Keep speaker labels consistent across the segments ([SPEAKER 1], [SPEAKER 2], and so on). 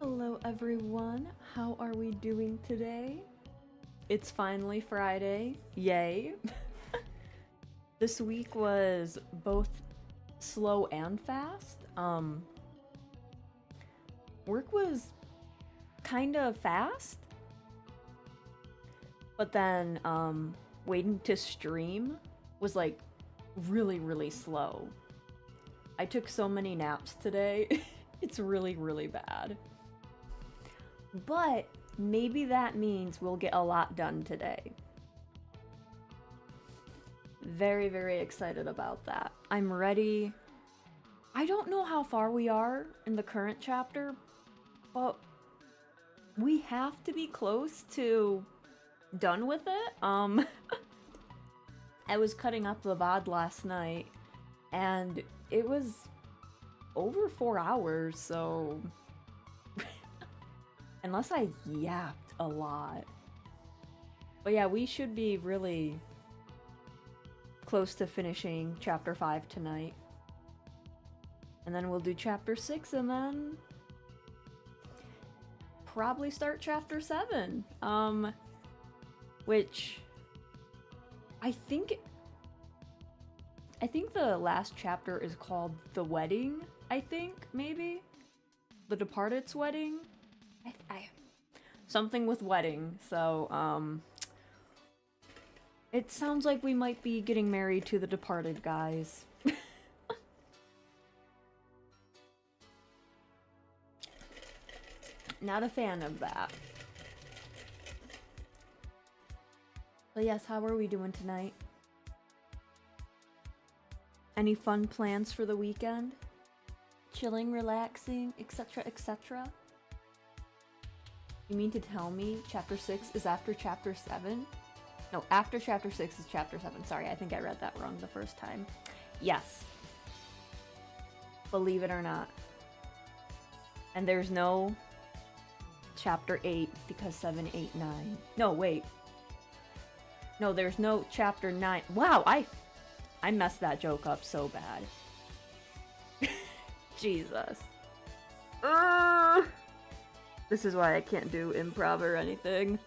[SPEAKER 1] Hello everyone, how are we doing today? It's finally Friday, yay! This week was both slow and fast. Work was kind of fast, but then waiting to stream was like really slow. I took so many naps today, it's really bad. But maybe that means we'll get a lot done today. Very excited about that. I'm ready. I don't know how far we are in the current chapter, but we have to be close to done with it. I was cutting up the VOD last night, and it was over 4 hours, so unless I yapped a lot. But yeah, we should be really close to finishing chapter 5 tonight. And then we'll do chapter 6 and then probably start chapter 7. Which I think the last chapter is called The Wedding, I think, maybe? The Departed's Wedding? Something with wedding, so, it sounds like we might be getting married to the departed, guys. Not a fan of that. But yes, how are we doing tonight? Any fun plans for the weekend? Chilling, relaxing, etc, etc? You mean to tell me chapter 6 is after chapter 7? No, after chapter 6 is chapter 7. Sorry, I think I read that wrong the first time. Yes. Believe it or not. And there's no chapter 8 because 7, 8, 9. No, wait. No, there's no chapter 9. Wow, I messed that joke up so bad. Jesus. This is why I can't do improv or anything.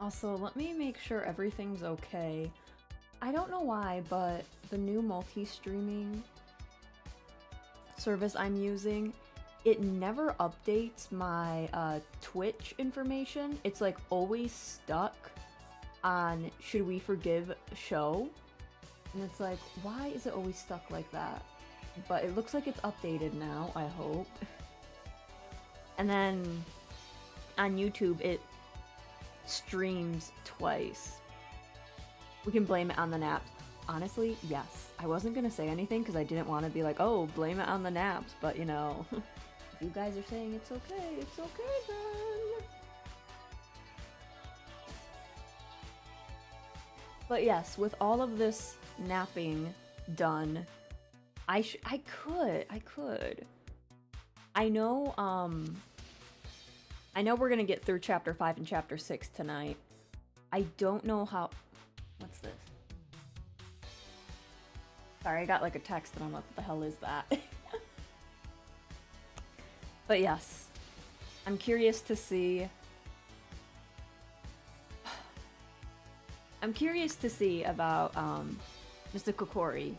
[SPEAKER 1] Also, let me make sure everything's okay. I don't know why, but the new multi-streaming service I'm using, it never updates my Twitch information. It's like always stuck on Should We Forgive Show? And it's like, why is it always stuck like that? But it looks like it's updated now, I hope. And then on YouTube, it streams twice. We can blame it on the naps. Honestly, yes. I wasn't gonna say anything because I didn't want to be like, oh, blame it on the naps, but you know, if you guys are saying it's okay then. But yes, with all of this napping done, I could. I know we're gonna get through chapter 5 and chapter 6 tonight. I don't know how. What's this? Sorry, I got like a text and I'm like, what the hell is that? But yes, I'm curious to see. I'm curious to see about Mr. Kokori.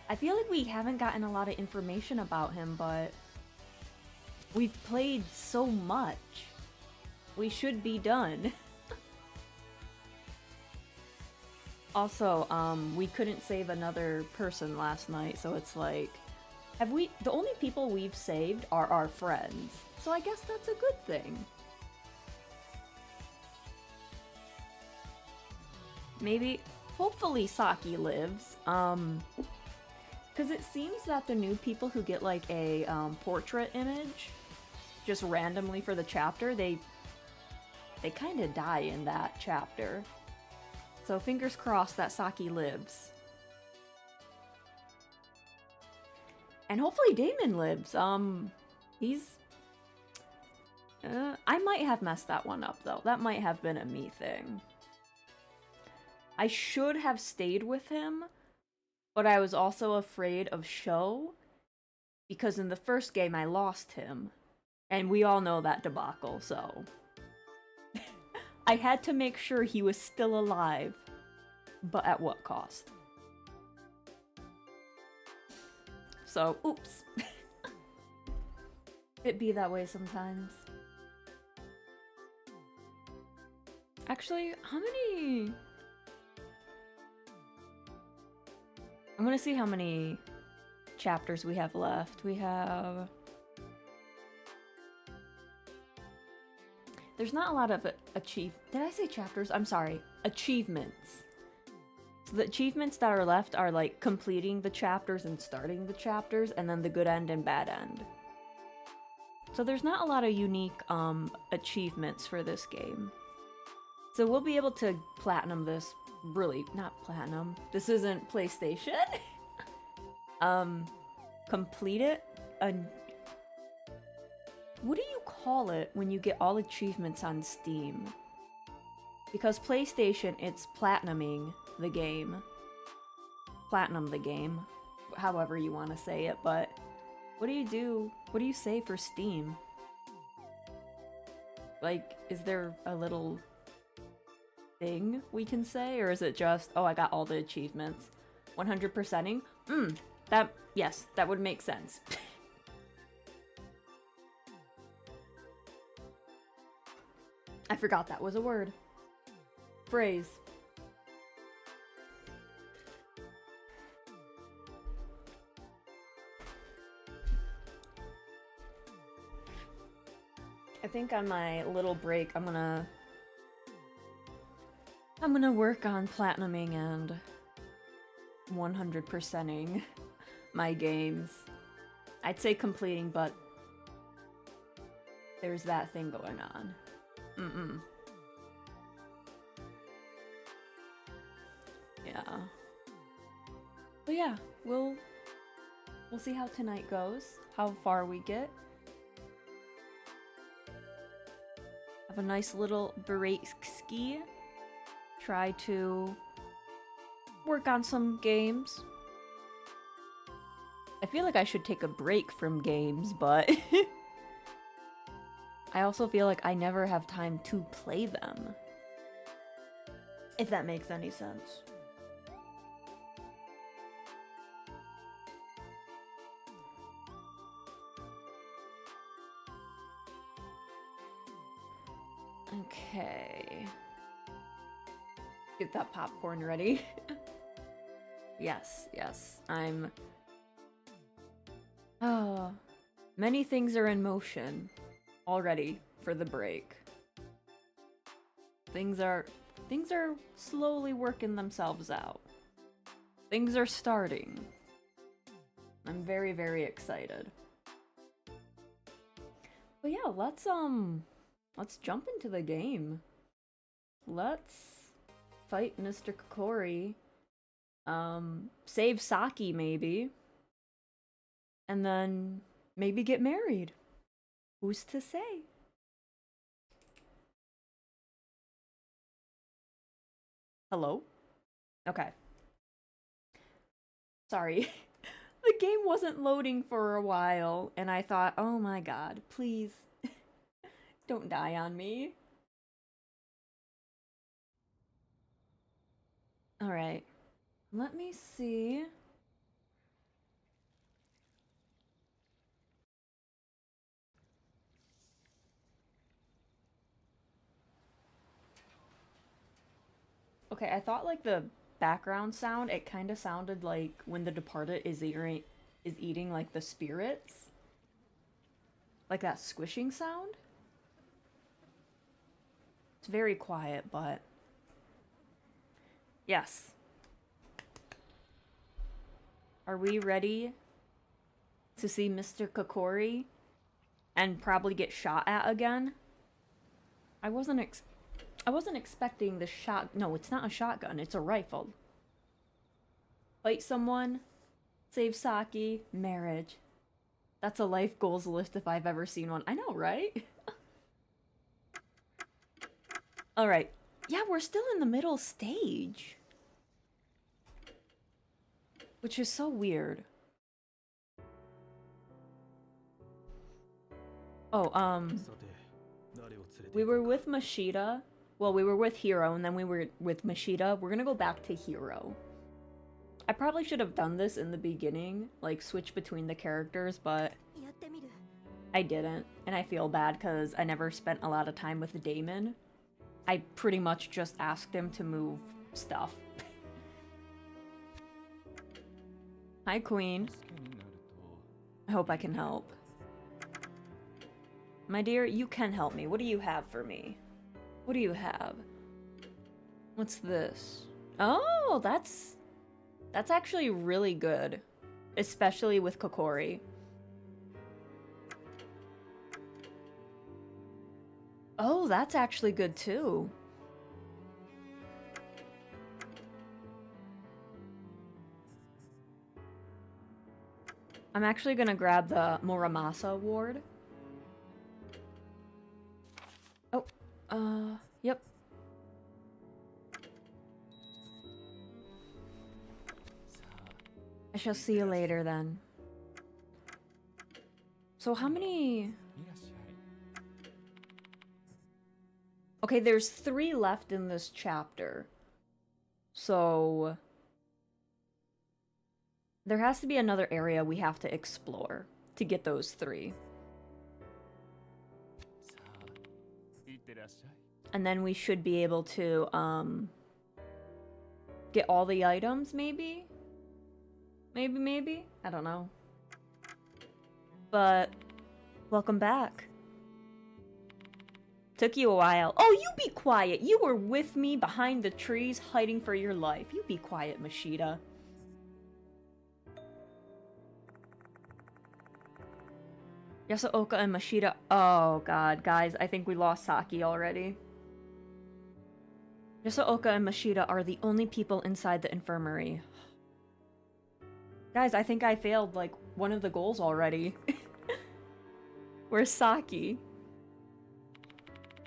[SPEAKER 1] I feel like we haven't gotten a lot of information about him, but we've played so much. We should be done. Also, we couldn't save another person last night, so it's like, the only people we've saved are our friends. So I guess that's a good thing. Maybe, hopefully Saki lives, because it seems that the new people who get like a portrait image just randomly for the chapter, they kind of die in that chapter. So fingers crossed that Saki lives. And hopefully Damon lives. He's... I might have messed that one up though. That might have been a me thing. I should have stayed with him, but I was also afraid of Sho because in the first game I lost him. And we all know that debacle, so I had to make sure he was still alive, but at what cost? So, oops. It be that way sometimes. Actually, how many... I'm gonna see how many chapters we have left. We have... There's not a lot of Did I say chapters? I'm sorry. Achievements. So the achievements that are left are like completing the chapters and starting the chapters, and then the good end and bad end. So there's not a lot of unique achievements for this game. So we'll be able to platinum this. Really, not platinum. This isn't PlayStation. Complete it. What do you call it when you get all achievements on Steam? Because PlayStation, it's platinuming the game. Platinum the game. However you want to say it, but what do you do? What do you say for Steam? Like, is there a little thing we can say? Or is it just, oh, I got all the achievements? 100%ing? Yes, that would make sense. I forgot that was a word. Phrase. I think on my little break, I'm gonna work on platinuming and 100%ing my games. I'd say completing, but there's that thing going on. Yeah. But yeah, we'll see how tonight goes, how far we get. Have a nice little bsky. Try to work on some games. I feel like I should take a break from games, but I also feel like I never have time to play them. If that makes any sense. Okay. Get that popcorn ready. Yes, I'm... Oh, many things are in motion already for the break. Things are slowly working themselves out. Things are starting. I'm very, very excited. But yeah, let's jump into the game. Let's fight Mr. Kokori. Save Saki maybe. And then maybe get married. Who's to say? Hello? Okay. Sorry. The game wasn't loading for a while, and I thought, oh my god, please don't die on me. Alright. Let me see. Okay, I thought like the background sound, it kind of sounded like when the departed is eating like the spirits. Like that squishing sound. It's very quiet, but yes. Are we ready to see Mr. Kokori and probably get shot at again? I wasn't expecting the shot. No, it's not a shotgun. It's a rifle. Fight someone, save Saki, marriage. That's a life goals list if I've ever seen one. I know, right? Alright. Yeah, we're still in the middle stage. Which is so weird. Oh, we were with Mashida. Well, we were with Hiro, and then we were with Mashida. We're gonna go back to Hiro. I probably should have done this in the beginning, like switch between the characters, but I didn't, and I feel bad because I never spent a lot of time with Damon. I pretty much just asked him to move stuff. Hi, Queen. I hope I can help. My dear, you can help me. What do you have for me? What do you have? What's this? Oh, that's actually really good. Especially with Kokori. Oh, that's actually good too. I'm actually gonna grab the Muramasa award. Oh, yep. I shall see you later then. So how many... Okay, there's 3 left in this chapter. So... there has to be another area we have to explore to get those 3. And then we should be able to, get all the items, maybe? Maybe? I don't know. But, welcome back. Took you a while. Oh, you be quiet! You were with me behind the trees, hiding for your life. You be quiet, Mashida. Yasuoka and Mashida. Oh god, guys, I think we lost Saki already. Yasuoka and Mashida are the only people inside the infirmary. Guys, I think I failed, like, one of the goals already. Where's Saki?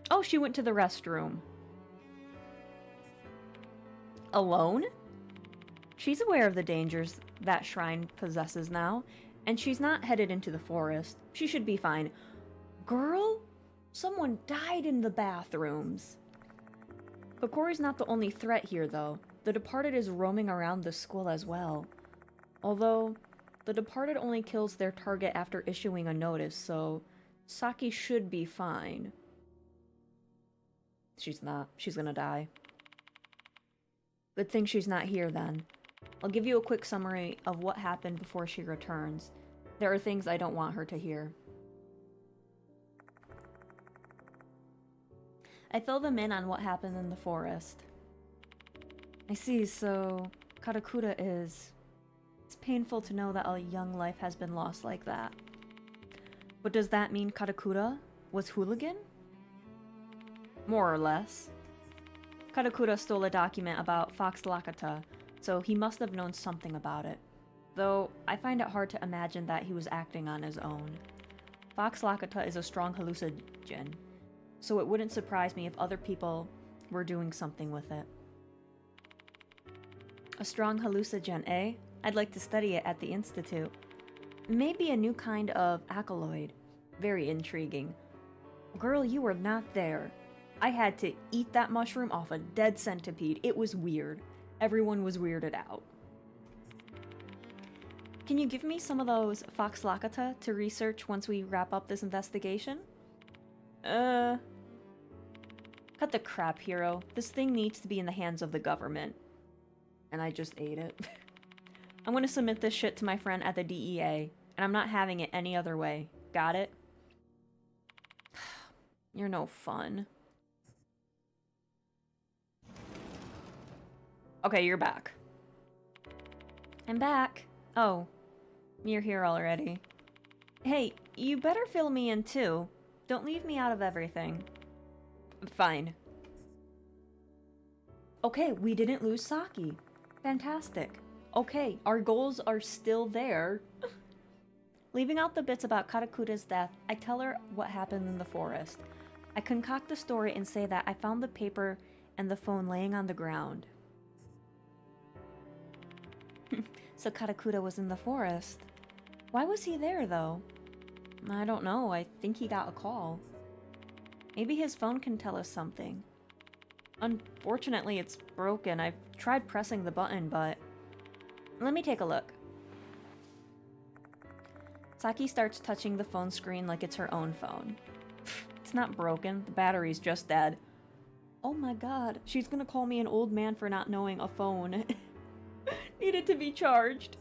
[SPEAKER 1] Oh, she went to the restroom. Alone? She's aware of the dangers that shrine possesses now, and she's not headed into the forest. She should be fine. Girl? Someone died in the bathrooms. Kokori's not the only threat here, though. The Departed is roaming around the school as well. Although, the Departed only kills their target after issuing a notice, so Saki should be fine. She's not. She's gonna die. Good thing she's not here, then. I'll give you a quick summary of what happened before she returns. There are things I don't want her to hear. I fill them in on what happened in the forest. I see, so Karakura is... It's painful to know that a young life has been lost like that. But does that mean Karakura was hooligan? More or less. Karakura stole a document about Fox Lakata, so he must have known something about it. Though, I find it hard to imagine that he was acting on his own. Fox Lakata is a strong hallucinogen, so it wouldn't surprise me if other people were doing something with it. A strong hallucinogen, eh? I'd like to study it at the Institute. Maybe a new kind of alkaloid. Very intriguing. Girl, you were not there. I had to eat that mushroom off a dead centipede. It was weird. Everyone was weirded out. Can you give me some of those Fox Lakata to research once we wrap up this investigation? Cut the crap, Hiro. This thing needs to be in the hands of the government. And I just ate it. I'm gonna submit this shit to my friend at the DEA, and I'm not having it any other way. Got it? You're no fun. Okay, you're back. I'm back. Oh, you're here already. Hey, you better fill me in too. Don't leave me out of everything. Fine. Okay, we didn't lose Saki. Fantastic. Okay, our goals are still there. Leaving out the bits about Karakura's death, I tell her what happened in the forest. I concoct a story and say that I found the paper and the phone laying on the ground. So Katakuta was in the forest. Why was he there, though? I don't know. I think he got a call. Maybe his phone can tell us something. Unfortunately, it's broken. I've tried pressing the button, but... Let me take a look. Saki starts touching the phone screen like it's her own phone. It's not broken. The battery's just dead. Oh my god. She's gonna call me an old man for not knowing a phone needed to be charged.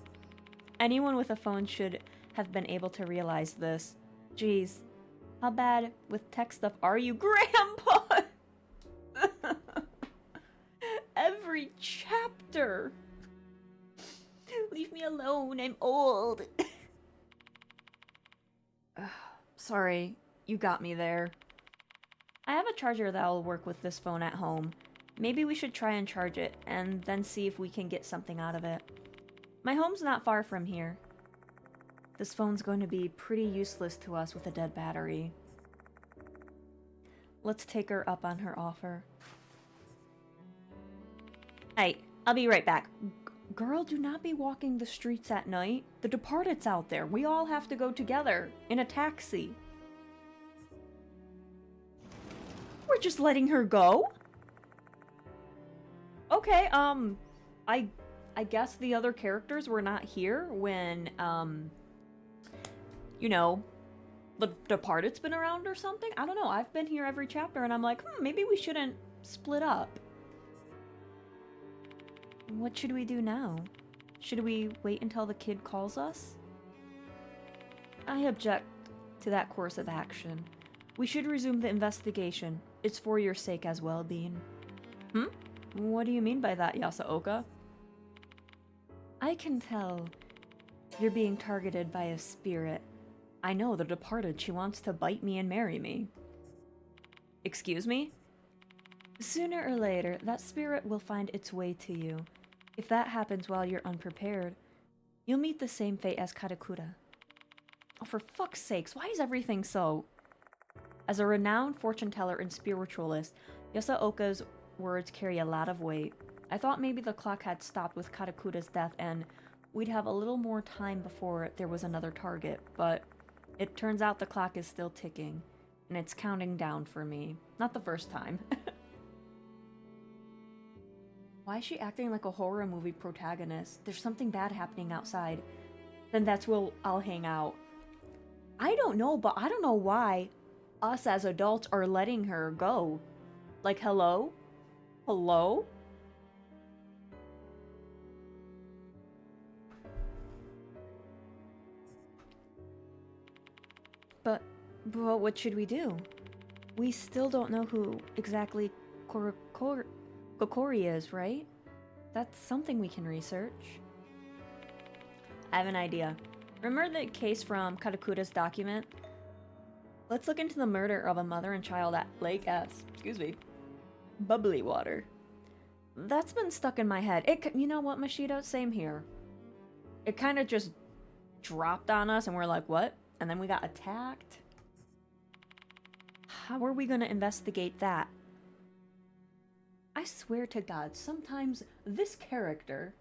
[SPEAKER 1] Anyone with a phone should have been able to realize this. Jeez. How bad with tech stuff are you, Grandpa? Every chapter. Leave me alone. I'm old. Sorry. You got me there. I have a charger that'll work with this phone at home. Maybe we should try and charge it, and then see if we can get something out of it. My home's not far from here. This phone's going to be pretty useless to us with a dead battery. Let's take her up on her offer. Hey, I'll be right back. Girl, do not be walking the streets at night. The Departed's out there. We all have to go together in a taxi. We're just letting her go? Okay, I guess the other characters were not here when, you know, the Departed's been around or something? I don't know. I've been here every chapter and I'm like, maybe we shouldn't split up. What should we do now? Should we wait until the kid calls us? I object to that course of action. We should resume the investigation. It's for your sake as well, Bean. What do you mean by that, Yasaoka? I can tell you're being targeted by a spirit. I know, the Departed. She wants to bite me and marry me. Excuse me? Sooner or later, that spirit will find its way to you. If that happens while you're unprepared, you'll meet the same fate as Katakuta. Oh, for fuck's sakes, why is everything so... As a renowned fortune teller and spiritualist, Yasaoka's words carry a lot of weight. I thought maybe the clock had stopped with Katakuta's death and we'd have a little more time before there was another target, but it turns out the clock is still ticking, and it's counting down for me. Not the first time. Why is she acting like a horror movie protagonist? There's something bad happening outside. Then that's where I'll hang out. I don't know, but I don't know why us as adults are letting her go. Like, hello? Hello? But what should we do? We still don't know who exactly Kokori is, right? That's something we can research. I have an idea. Remember the case from Katakuta's document? Let's look into the murder of a mother and child at Lake S. Excuse me. Bubbly water. That's been stuck in my head. You know what, Machida? Same here. It kind of just dropped on us and we're like, what? And then we got attacked? How are we gonna investigate that? I swear to God, sometimes this character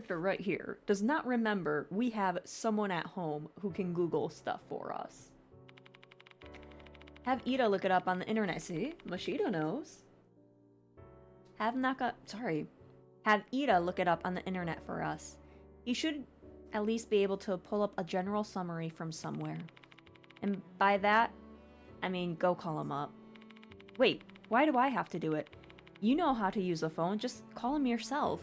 [SPEAKER 1] right here, does not remember we have someone at home who can Google stuff for us. Have Ida look it up on the internet. See? Machida knows. Have Ida look it up on the internet for us. He should at least be able to pull up a general summary from somewhere. And by that, I mean go call him up. Wait, why do I have to do it? You know how to use a phone, just call him yourself.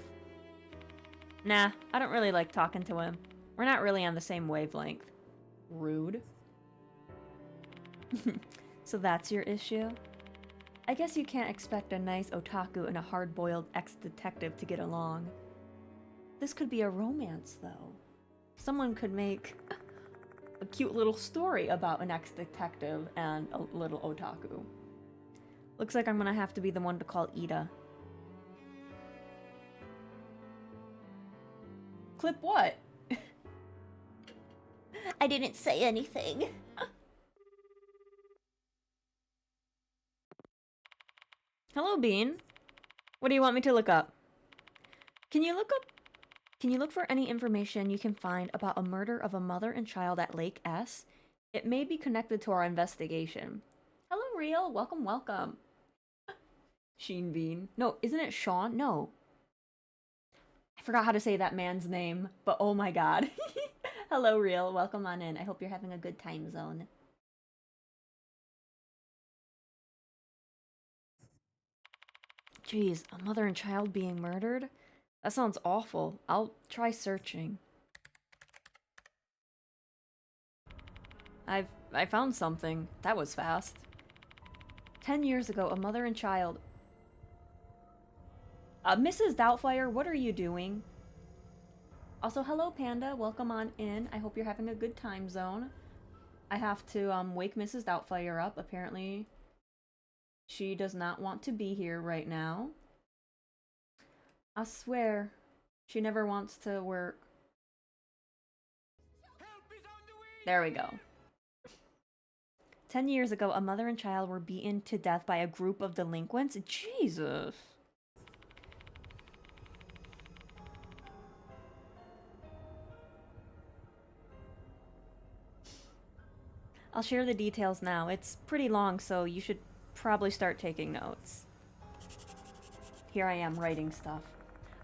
[SPEAKER 1] Nah, I don't really like talking to him. We're not really on the same wavelength. Rude. So that's your issue? I guess you can't expect a nice otaku and a hard-boiled ex-detective to get along. This could be a romance, though. Someone could make a cute little story about an ex-detective and a little otaku. Looks like I'm gonna have to be the one to call Ida. Clip what? I didn't say anything. Hello, Bean. What do you want me to look up? Can you look up Can you look for any information you can find about a murder of a mother and child at Lake S? It may be connected to our investigation. Hello, Real. Welcome, welcome. Sheen Bean. No, isn't it Sean? No. I forgot how to say that man's name, but oh my god. Hello, Real. Welcome on in. I hope you're having a good time zone. Jeez, a mother and child being murdered? That sounds awful. I'll try searching. I found something. That was fast. 10 years ago, a mother and child... Mrs. Doubtfire, what are you doing? Also, hello, Panda. Welcome on in. I hope you're having a good time zone. I have to wake Mrs. Doubtfire up. Apparently, she does not want to be here right now. I swear, she never wants to work. There we go. 10 years ago, a mother and child were beaten to death by a group of delinquents. Jesus. I'll share the details now. It's pretty long, so you should probably start taking notes. Here I am writing stuff.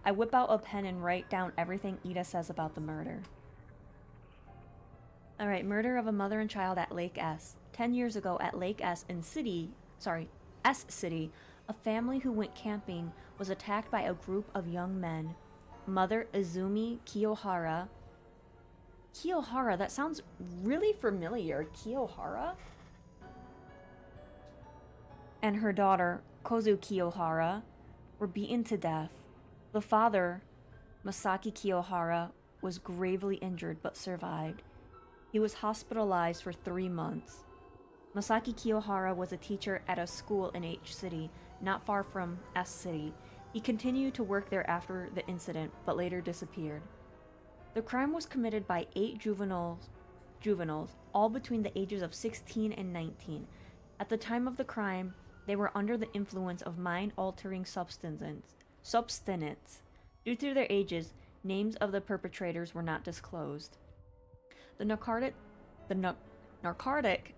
[SPEAKER 1] I whip out a pen and write down everything Ida says about the murder. Alright, murder of a mother and child at Lake S. 10 years ago at Lake S in S City, a family who went camping was attacked by a group of young men. Mother Izumi Kiyohara. Kiyohara, that sounds really familiar. Kiyohara? And her daughter, Kozu Kiyohara, were beaten to death. The father, Masaki Kiyohara, was gravely injured but survived. He was hospitalized for 3 months. Masaki Kiyohara was a teacher at a school in H City, not far from S City. He continued to work there after the incident, but later disappeared. The crime was committed by 8 juveniles, all between the ages of 16 and 19. At the time of the crime, they were under the influence of mind-altering substances. Due to their ages, names of the perpetrators were not disclosed. The narcotic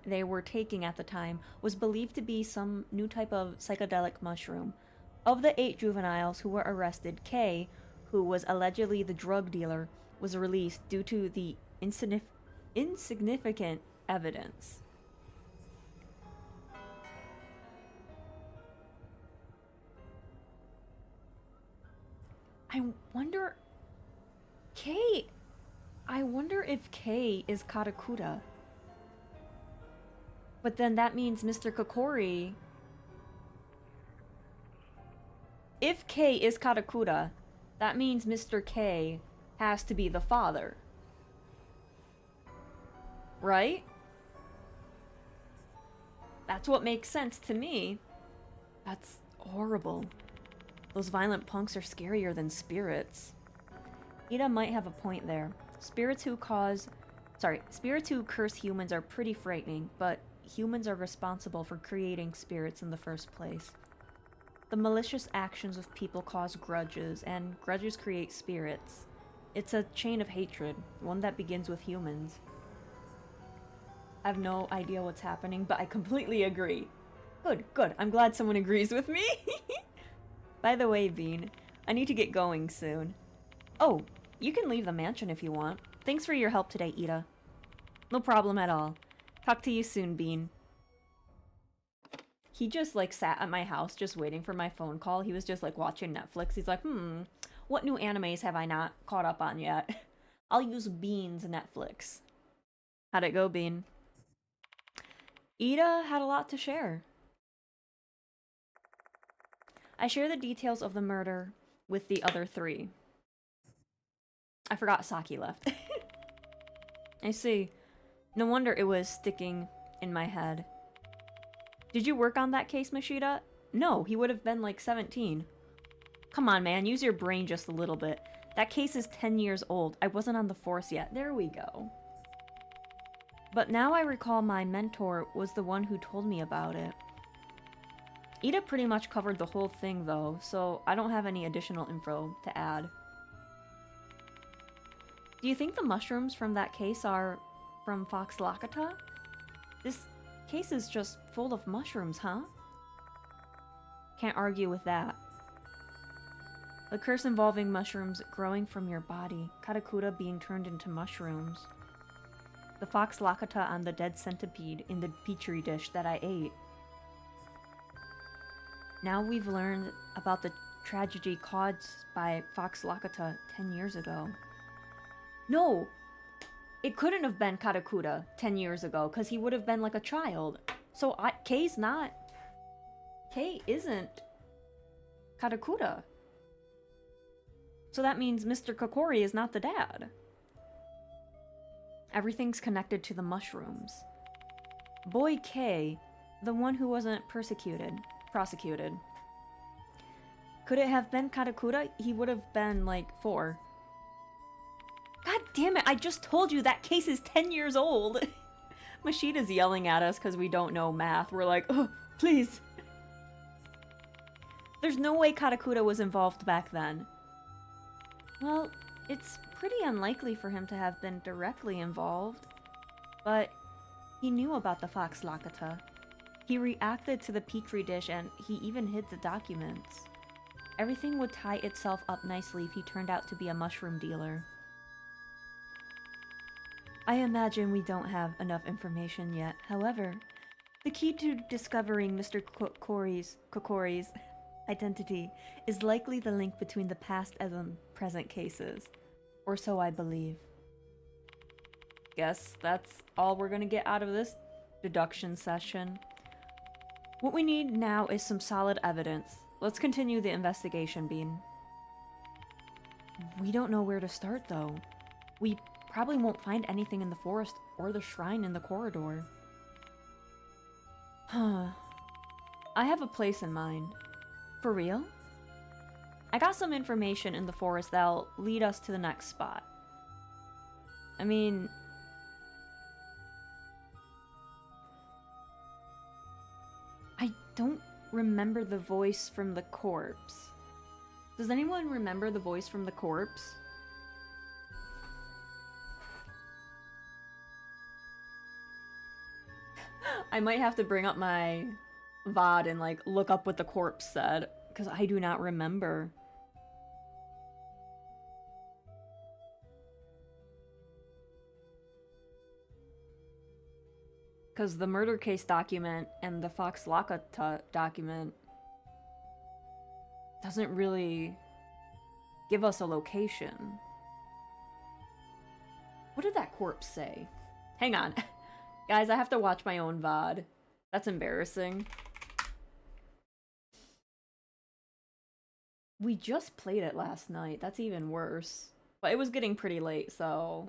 [SPEAKER 1] they were taking at the time was believed to be some new type of psychedelic mushroom. Of the 8 juveniles who were arrested, Kay, who was allegedly the drug dealer, was released due to the insignificant evidence. I wonder if K is Katakura. But then that means Mr. Kokori... If K is Katakura, that means Mr. K has to be the father. Right? That's what makes sense to me. That's horrible. Those violent punks are scarier than spirits. Ida might have a point there. Spirits who curse humans are pretty frightening, but humans are responsible for creating spirits in the first place. The malicious actions of people cause grudges, and grudges create spirits. It's a chain of hatred, one that begins with humans. I have no idea what's happening, but I completely agree. Good. I'm glad someone agrees with me. By the way, Bean, I need to get going soon. Oh, you can leave the mansion if you want. Thanks for your help today, Ida. No problem at all. Talk to you soon, Bean. He just, like, sat at my house just waiting for my phone call. He was just, like, watching Netflix. He's like, what new animes have I not caught up on yet? I'll use Bean's Netflix. How'd it go, Bean? Ida had a lot to share. I share the details of the murder with the other 3. I forgot Saki left. I see. No wonder it was sticking in my head. Did you work on that case, Mashida? No, he would have been like 17. Come on, man, use your brain just a little bit. That case is 10 years old. I wasn't on the force yet. There we go. But now I recall my mentor was the one who told me about it. Ida pretty much covered the whole thing though, so I don't have any additional info to add. Do you think the mushrooms from that case are from Fox Lakata? This case is just full of mushrooms, huh? Can't argue with that. The curse involving mushrooms growing from your body, Katakura being turned into mushrooms. The Fox Lakata on the dead centipede in the petri dish that I ate. Now we've learned about the tragedy caused by Fox Lakata 10 years ago. No! It couldn't have been Katakura 10 years ago, because he would have been like a child. So Kei's not... Kei isn't Katakura. So that means Mr. Kokori is not the dad. Everything's connected to the mushrooms. Boy Kei, the one who wasn't prosecuted. Could it have been Katakura? He would have been like 4. God damn it, I just told you that case is 10 years old. Mashida's yelling at us because we don't know math. We're like, oh, please. There's no way Katakura was involved back then. Well, it's pretty unlikely for him to have been directly involved. But he knew about the Fox Lakata. He reacted to the petri dish and he even hid the documents. Everything would tie itself up nicely if he turned out to be a mushroom dealer. I imagine we don't have enough information yet. However, the key to discovering Mr. Kokori's identity is likely the link between the past and present cases. Or so I believe. Guess that's all we're gonna get out of this deduction session. What we need now is some solid evidence. Let's continue the investigation, Bean. We don't know where to start, though. We probably won't find anything in the forest or the shrine in the corridor. Huh. I have a place in mind. For real? I got some information in the forest that'll lead us to the next spot. I mean... I don't remember the voice from the corpse. Does anyone remember the voice from the corpse? I might have to bring up my VOD and like look up what the corpse said, because I do not remember. Because the murder case document and the Fox Lakata document doesn't really give us a location. What did that corpse say? Hang on. Guys, I have to watch my own VOD. That's embarrassing. We just played it last night. That's even worse. But it was getting pretty late, so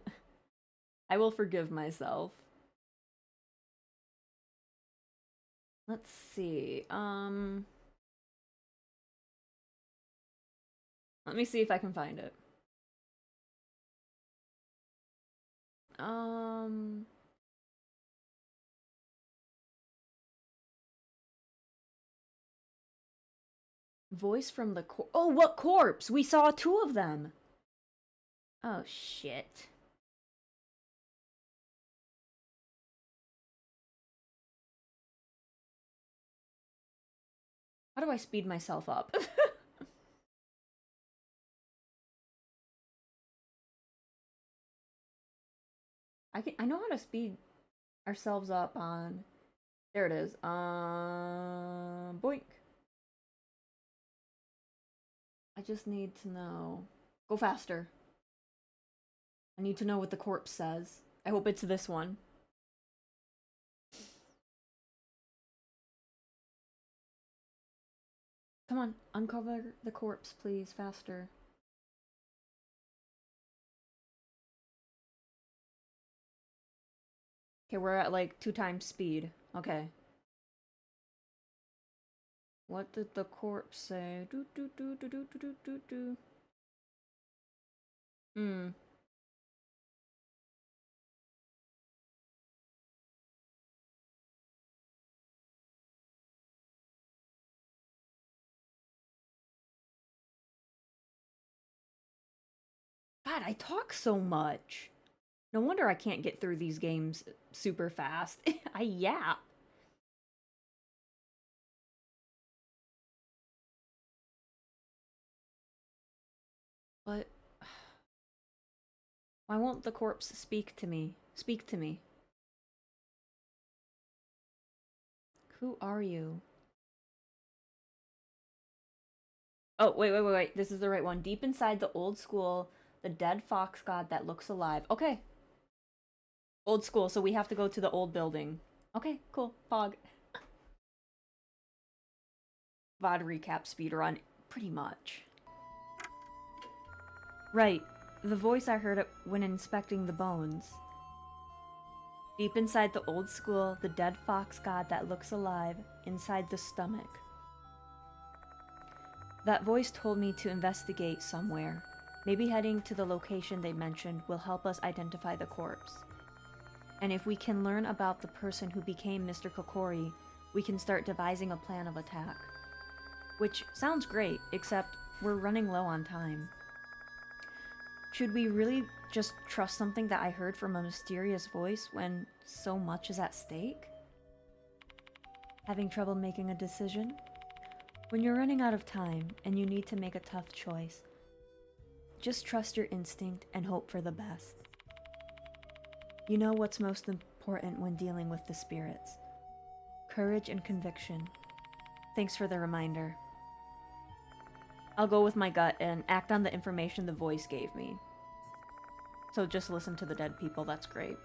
[SPEAKER 1] I will forgive myself. Let's see. Let me see if I can find it. Voice from the oh, what corpse? We saw 2 of them. Oh, shit. How do I speed myself up? I know how to speed ourselves up on... There it is. Boink. I just need to know. Go faster. I need to know what the corpse says. I hope it's this one. Come on, uncover the corpse, please, faster. Okay, we're at like 2 times speed. Okay. What did the corpse say? Do do do do do do do do. Hmm. God, I talk so much. No wonder I can't get through these games super fast. I yap. But why won't the corpse speak to me? Speak to me. Who are you? Oh, wait. This is the right one. Deep inside the old school, the dead fox god that looks alive. Okay. Old school, so we have to go to the old building. Okay, cool. Pog. VOD recap speedrun. Pretty much. Right. The voice I heard when inspecting the bones. Deep inside the old school, the dead fox god that looks alive, inside the stomach. That voice told me to investigate somewhere. Maybe heading to the location they mentioned will help us identify the corpse. And if we can learn about the person who became Mr. Kokori, we can start devising a plan of attack. Which sounds great, except we're running low on time. Should we really just trust something that I heard from a mysterious voice when so much is at stake? Having trouble making a decision? When you're running out of time and you need to make a tough choice, just trust your instinct and hope for the best. You know what's most important when dealing with the spirits. Courage and conviction. Thanks for the reminder. I'll go with my gut and act on the information the voice gave me. So just listen to the dead people, that's great.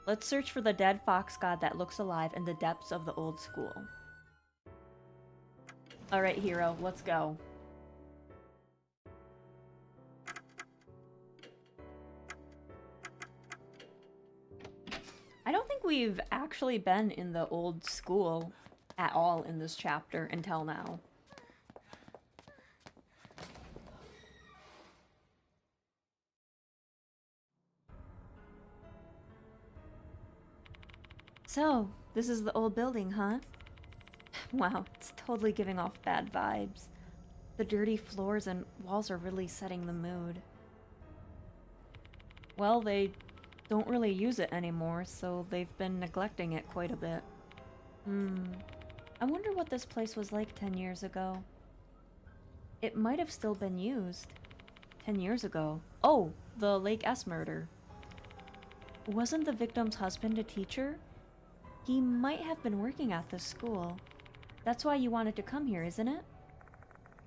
[SPEAKER 1] Let's search for the dead fox god that looks alive in the depths of the old school. Alright, hero, let's go. I don't think we've actually been in the old school at all in this chapter until now. So, this is the old building, huh? Wow, it's totally giving off bad vibes. The dirty floors and walls are really setting the mood. Well, they don't really use it anymore, so they've been neglecting it quite a bit. I wonder what this place was like 10 years ago. It might have still been used. 10 years ago. Oh, the Lake S murder. Wasn't the victim's husband a teacher? He might have been working at this school. That's why you wanted to come here, isn't it?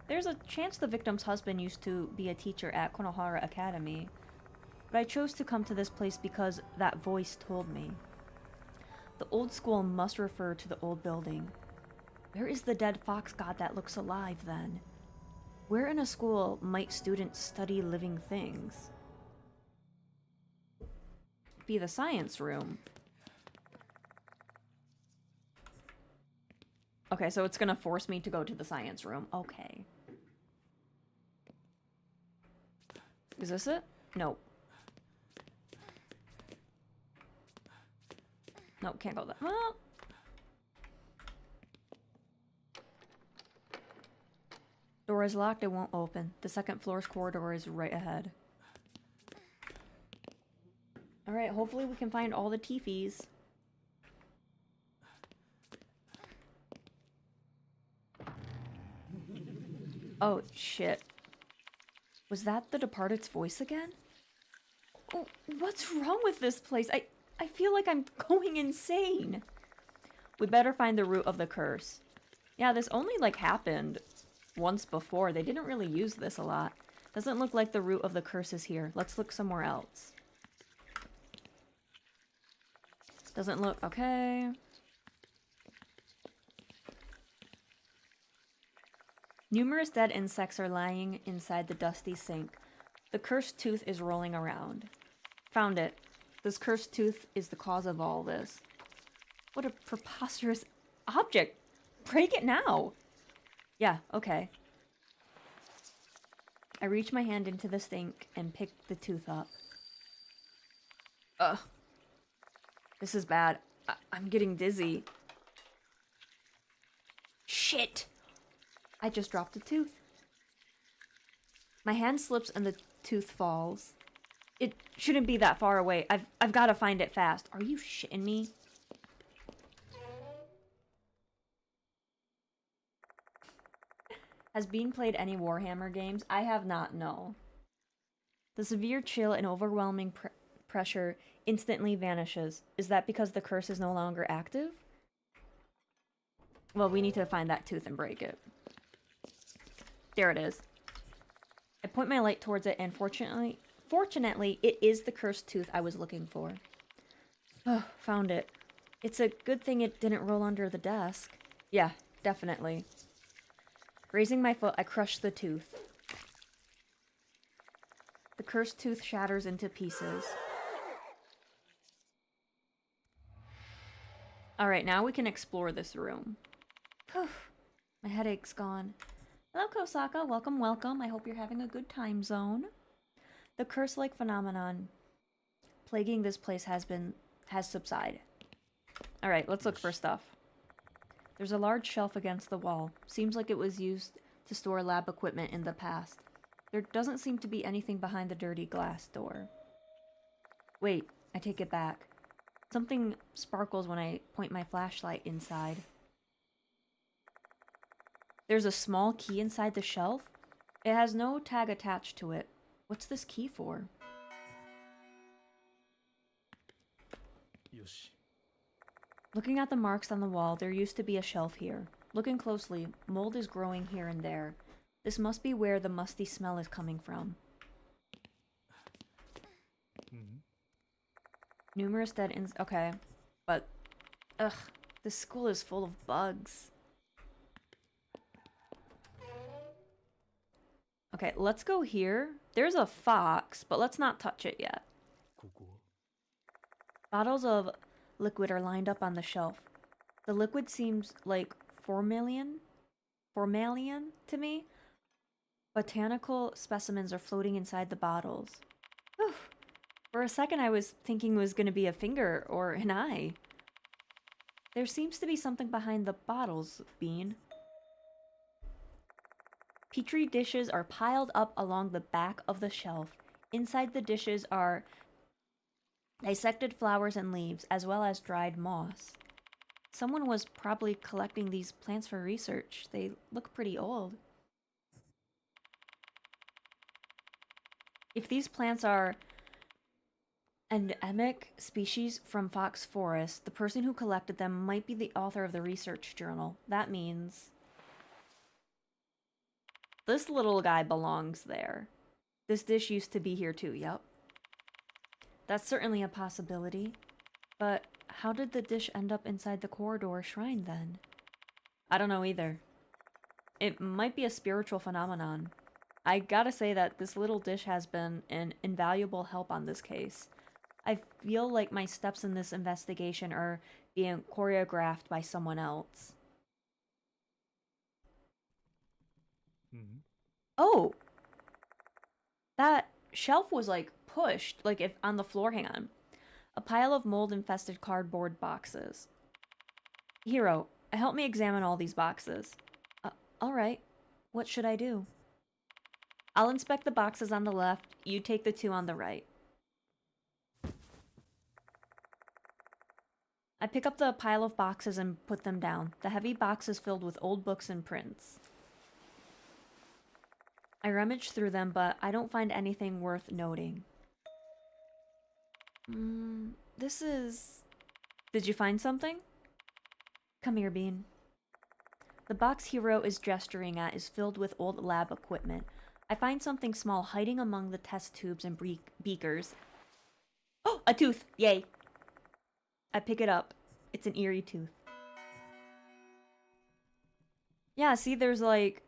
[SPEAKER 1] There's a chance the victim's husband used to be a teacher at Konohara Academy. But I chose to come to this place because that voice told me. The old school must refer to the old building. Where is the dead fox god that looks alive, then? Where in a school might students study living things? Be the science room. Okay, so it's gonna force me to go to the science room. Okay. Is this it? Nope. Nope, can't go that. Well. Door is locked, it won't open. The second floor's corridor is right ahead. Alright, hopefully we can find all the teefies. Oh, shit. Was that the departed's voice again? Oh, what's wrong with this place? I feel like I'm going insane. We better find the root of the curse. Yeah, this only, like, happened once before. They didn't really use this a lot. Doesn't look like the root of the curse is here. Let's look somewhere else. Doesn't look... okay. Numerous dead insects are lying inside the dusty sink. The cursed tooth is rolling around. Found it. This cursed tooth is the cause of all this. What a preposterous object! Break it now! Yeah, okay. I reach my hand into the sink and pick the tooth up. Ugh. This is bad. I'm getting dizzy. Shit! I just dropped a tooth. My hand slips and the tooth falls. It shouldn't be that far away. I've got to find it fast. Are you shitting me? Has Bean played any Warhammer games? I have not, no. The severe chill and overwhelming pressure instantly vanishes. Is that because the curse is no longer active? Well, we need to find that tooth and break it. There it is. I point my light towards it, and fortunately, it is the cursed tooth I was looking for. Oh, found it. It's a good thing it didn't roll under the desk. Yeah, definitely. Raising my foot, I crush the tooth. The cursed tooth shatters into pieces. Alright, now we can explore this room. Whew, my headache's gone. Hello, Kosaka. Welcome, welcome. I hope you're having a good time zone. The curse-like phenomenon plaguing this place has subsided. Alright, let's look for stuff. There's a large shelf against the wall. Seems like it was used to store lab equipment in the past. There doesn't seem to be anything behind the dirty glass door. Wait, I take it back. Something sparkles when I point my flashlight inside. There's a small key inside the shelf. It has no tag attached to it. What's this key for?
[SPEAKER 2] Yoshi.
[SPEAKER 1] Looking at the marks on the wall, there used to be a shelf here. Looking closely, mold is growing here and there. This must be where the musty smell is coming from. Numerous dead ends. Okay. But, ugh, this school is full of bugs. Okay, let's go here. There's a fox, but let's not touch it yet. Bottles of liquid are lined up on the shelf. The liquid seems like formalin to me. Botanical specimens are floating inside the bottles. Whew. For a second I was thinking it was going to be a finger or an eye. There seems to be something behind the bottles, Bean. Petri dishes are piled up along the back of the shelf. Inside the dishes are dissected flowers and leaves, as well as dried moss. Someone was probably collecting these plants for research. They look pretty old. If these plants are an endemic species from Fox Forest, the person who collected them might be the author of the research journal. That means this little guy belongs there. This dish used to be here too, yep. That's certainly a possibility. But how did the dish end up inside the corridor shrine then? I don't know either. It might be a spiritual phenomenon. I gotta say that this little dish has been an invaluable help on this case. I feel like my steps in this investigation are being choreographed by someone else. Oh! That shelf was like pushed, like if on the floor, hang on. A pile of mold-infested cardboard boxes. Hiro, help me examine all these boxes. Alright. What should I do? I'll inspect the boxes on the left, you take the two on the right. I pick up the pile of boxes and put them down. The heavy box is filled with old books and prints. I rummage through them, but I don't find anything worth noting. This is... Did you find something? Come here, Bean. The box Hiro is gesturing at is filled with old lab equipment. I find something small hiding among the test tubes and beakers. Oh, a tooth! Yay! I pick it up. It's an eerie tooth. Yeah, see, there's like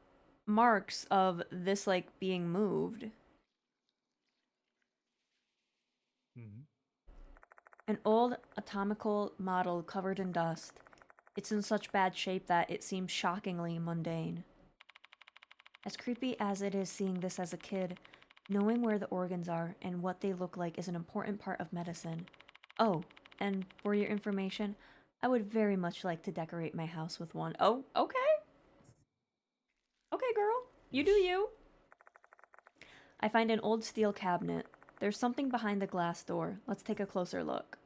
[SPEAKER 1] marks of this like being moved. An old atomical model covered in dust. It's in such bad shape that it seems shockingly mundane. As creepy as it is seeing this as a kid, knowing where the organs are and what they look like is an important part of medicine. Oh, and for your information, I would very much like to decorate my house with one. Oh, okay. Okay, girl. You do you. I find an old steel cabinet. There's something behind the glass door. Let's take a closer look.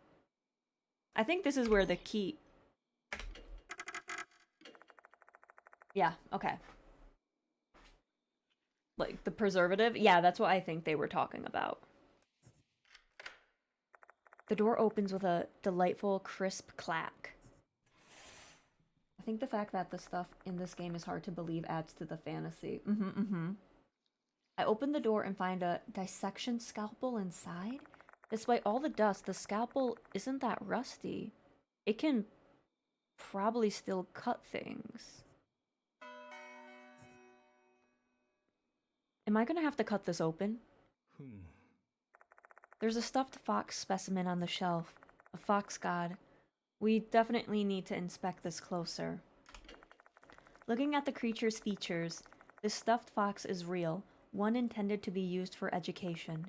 [SPEAKER 1] I think this is where the key... Yeah, okay. Like, the preservative? Yeah, that's what I think they were talking about. The door opens with a delightful, crisp clack. I think the fact that the stuff in this game is hard to believe adds to the fantasy. I open the door and find a dissection scalpel inside. Despite all the dust, the scalpel isn't that rusty. It can probably still cut things. Am I gonna have to cut this open? There's a stuffed fox specimen on the shelf. A fox god. We definitely need to inspect this closer. Looking at the creature's features, this stuffed fox is real, one intended to be used for education.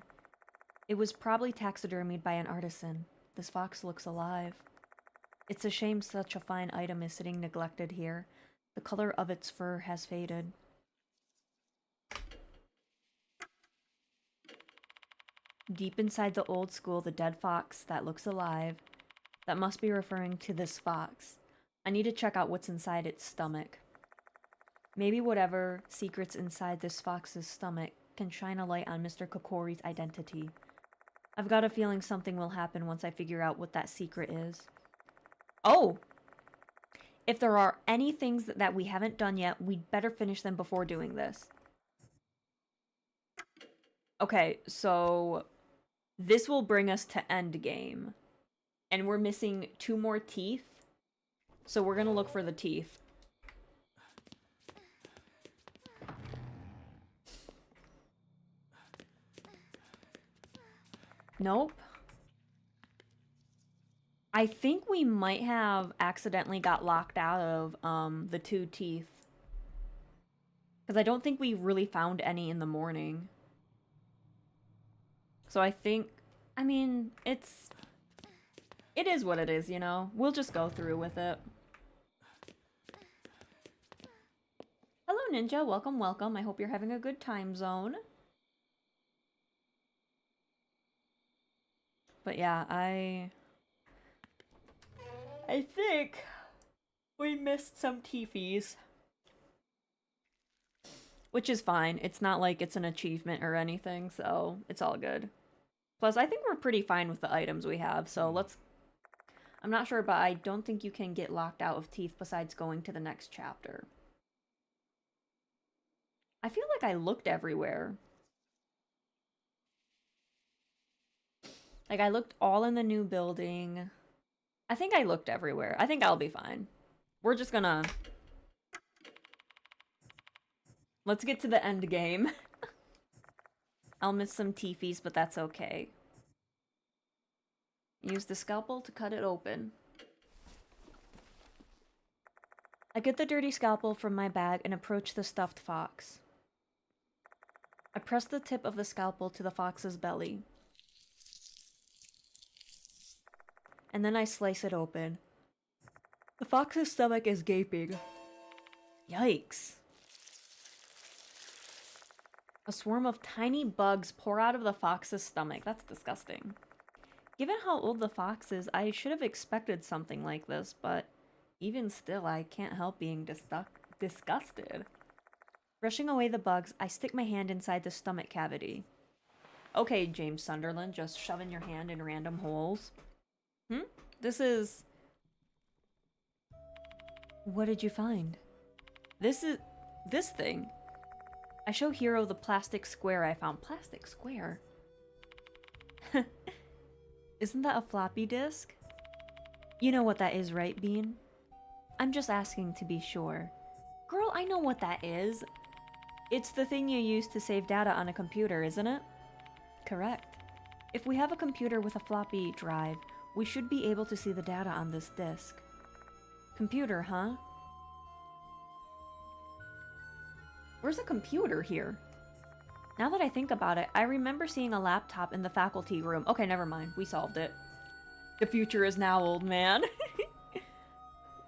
[SPEAKER 1] It was probably taxidermied by an artisan. This fox looks alive. It's a shame such a fine item is sitting neglected here. The color of its fur has faded. Deep inside the old school, the dead fox that looks alive. That must be referring to this fox. I need to check out what's inside its stomach. Maybe whatever secret's inside this fox's stomach can shine a light on Mr. Kokori's identity. I've got a feeling something will happen once I figure out what that secret is. Oh! If there are any things that we haven't done yet, we'd better finish them before doing this. Okay, so... this will bring us to endgame. And we're missing 2 more teeth. So we're gonna look for the teeth. Nope. I think we might have accidentally got locked out of the 2 teeth. Because I don't think we really found any in the morning. So I think, I mean, it is what it is, you know? We'll just go through with it. Hello, Ninja. Welcome, welcome. I hope you're having a good time zone. But yeah, I think we missed some teefies. Which is fine. It's not like it's an achievement or anything, so it's all good. Plus, I think we're pretty fine with the items we have, so let's... I'm not sure, but I don't think you can get locked out of teeth besides going to the next chapter. I feel like I looked everywhere. Like, I looked all in the new building. I think I looked everywhere. I think I'll be fine. We're just gonna... let's get to the end game. I'll miss some teefies, but that's okay. Use the scalpel to cut it open. I get the dirty scalpel from my bag and approach the stuffed fox. I press the tip of the scalpel to the fox's belly. And then I slice it open. The fox's stomach is gaping. Yikes. A swarm of tiny bugs pour out of the fox's stomach. That's disgusting. Given how old the fox is, I should have expected something like this, but even still, I can't help being disgusted. Brushing away the bugs, I stick my hand inside the stomach cavity. Okay, James Sunderland, just shoving your hand in random holes. This is... What did you find? This thing. I show Hero the plastic square I found. Plastic square? Isn't that a floppy disk? You know what that is, right, Bean? I'm just asking to be sure. Girl, I know what that is. It's the thing you use to save data on a computer, isn't it? Correct. If we have a computer with a floppy drive, we should be able to see the data on this disk. Computer, huh? Where's a computer here? Now that I think about it, I remember seeing a laptop in the faculty room. Okay, never mind. We solved it. The future is now, old man.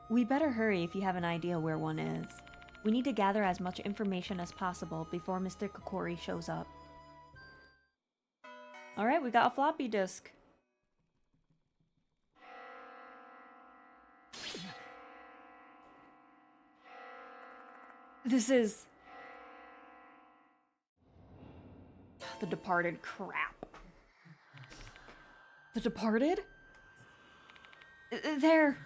[SPEAKER 1] We better hurry if you have an idea where one is. We need to gather as much information as possible before Mr. Kokori shows up. Alright, we got a floppy disk. This is... The Departed. Crap. The Departed? There!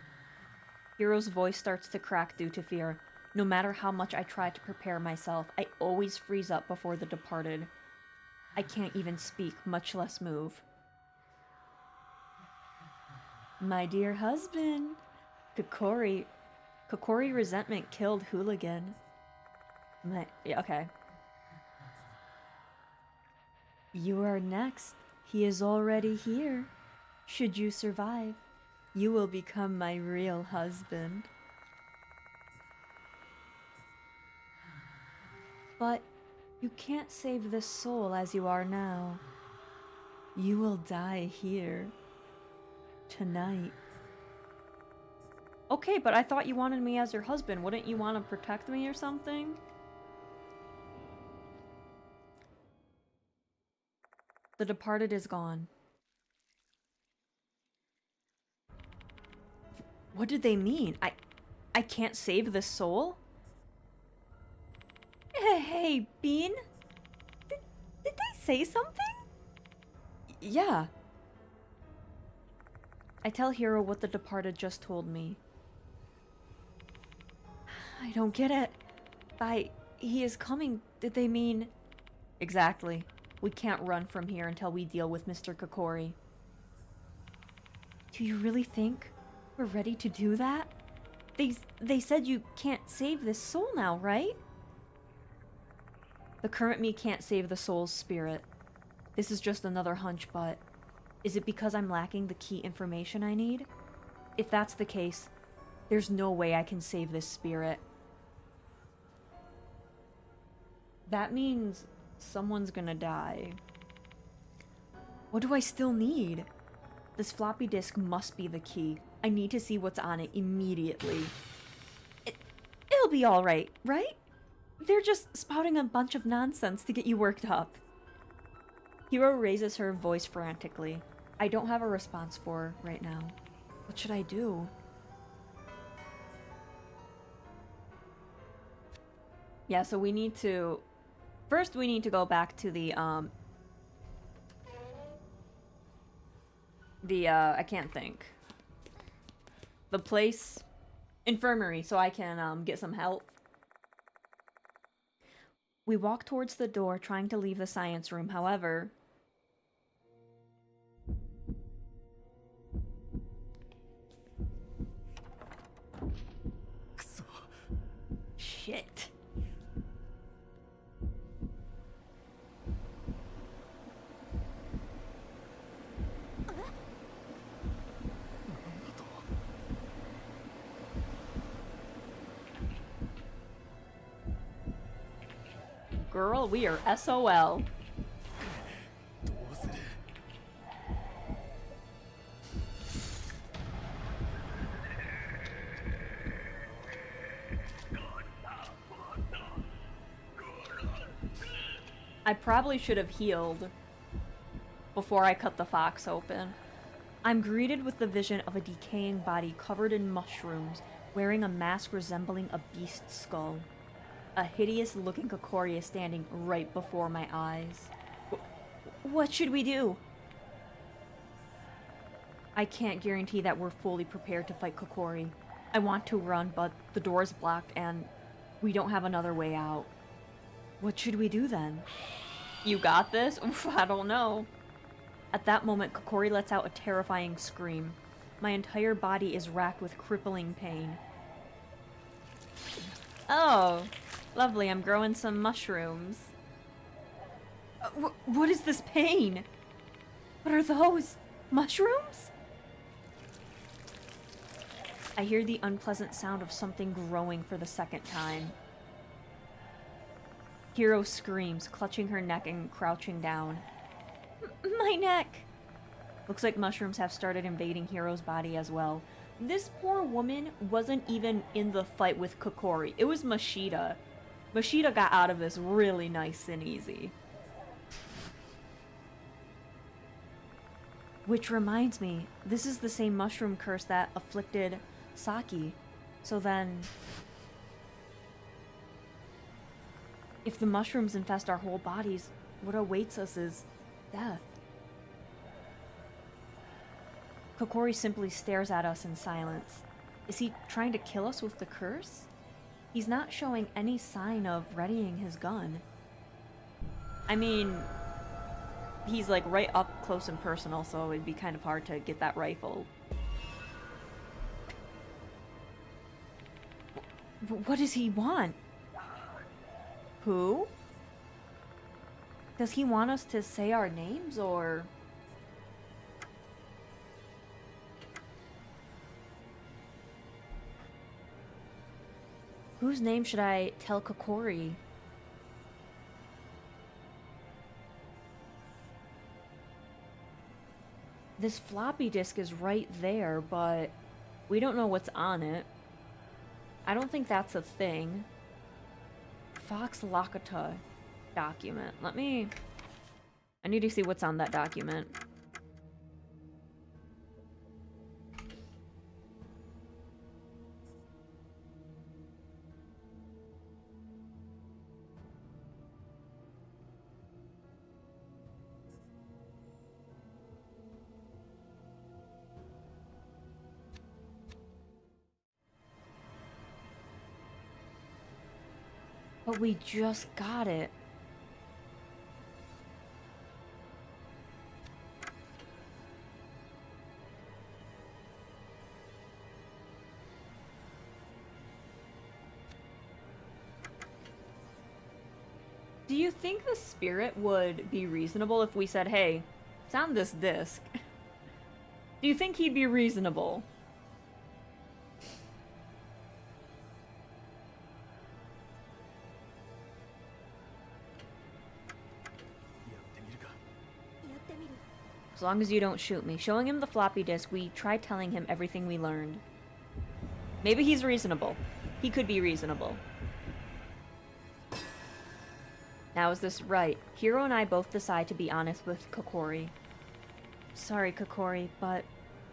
[SPEAKER 1] Hiro's voice starts to crack due to fear. No matter how much I try to prepare myself, I always freeze up before the Departed. I can't even speak, much less move. My dear husband! Kokori resentment killed Hooligan. Yeah, okay. You are next. He is already here. Should you survive, you will become my real husband. But you can't save this soul as you are now. You will die here. Tonight. Okay, but I thought you wanted me as your husband. Wouldn't you want to protect me or something? The Departed is gone. What did they mean? I can't save this soul? Hey, Bean? Did they say something? Yeah. I tell Hiro what the Departed just told me. I don't get it. He is coming, did they mean... Exactly. We can't run from here until we deal with Mr. Kokori. Do you really think we're ready to do that? They said you can't save this soul now, right? The current me can't save the soul's spirit. This is just another hunch, but... Is it because I'm lacking the key information I need? If that's the case, there's no way I can save this spirit. That means someone's gonna die. What do I still need? This floppy disk must be the key. I need to see what's on it immediately. It'll be alright, right? They're just spouting a bunch of nonsense to get you worked up. Hiro raises her voice frantically. I don't have a response for her right now. What should I do? Yeah, so we need to... First, we need to go back to the, I can't think. The place... Infirmary, so I can, get some help. We walk towards the door, trying to leave the science room, however... Shit. Girl, we are SOL. I probably should have healed before I cut the fox open. I'm greeted with the vision of a decaying body covered in mushrooms, wearing a mask resembling a beast's skull. A hideous-looking Kokori is standing right before my eyes. What should we do? I can't guarantee that we're fully prepared to fight Kokori. I want to run, but the door is blocked and we don't have another way out. What should we do then? You got this? Oof, I don't know. At that moment, Kokori lets out a terrifying scream. My entire body is racked with crippling pain. Oh, lovely, I'm growing some mushrooms. What is this pain? What are those? Mushrooms? I hear the unpleasant sound of something growing for the second time. Hiro screams, clutching her neck and crouching down. My neck! Looks like mushrooms have started invading Hiro's body as well. This poor woman wasn't even in the fight with Kokori. It was Mashita. Mashita got out of this really nice and easy. Which reminds me, this is the same mushroom curse that afflicted Saki. So then, if the mushrooms infest our whole bodies, what awaits us is death. Kokori simply stares at us in silence. Is he trying to kill us with the curse? He's not showing any sign of readying his gun. I mean, he's like right up close and personal, so it'd be kind of hard to get that rifle. What does he want? Who? Does he want us to say our names, or... Whose name should I tell Kokori? This floppy disk is right there, but we don't know what's on it. I don't think that's a thing. Fox Lakota document. I need to see what's on that document. But we just got it. Do you think the spirit would be reasonable if we said, hey, it's on this disc? Do you think he'd be reasonable? As long as you don't shoot me. Showing him the floppy disk, we tried telling him everything we learned. Maybe he's reasonable. He could be reasonable. Now, is this right? Hiro and I both decide to be honest with Kokori. Sorry, Kokori, but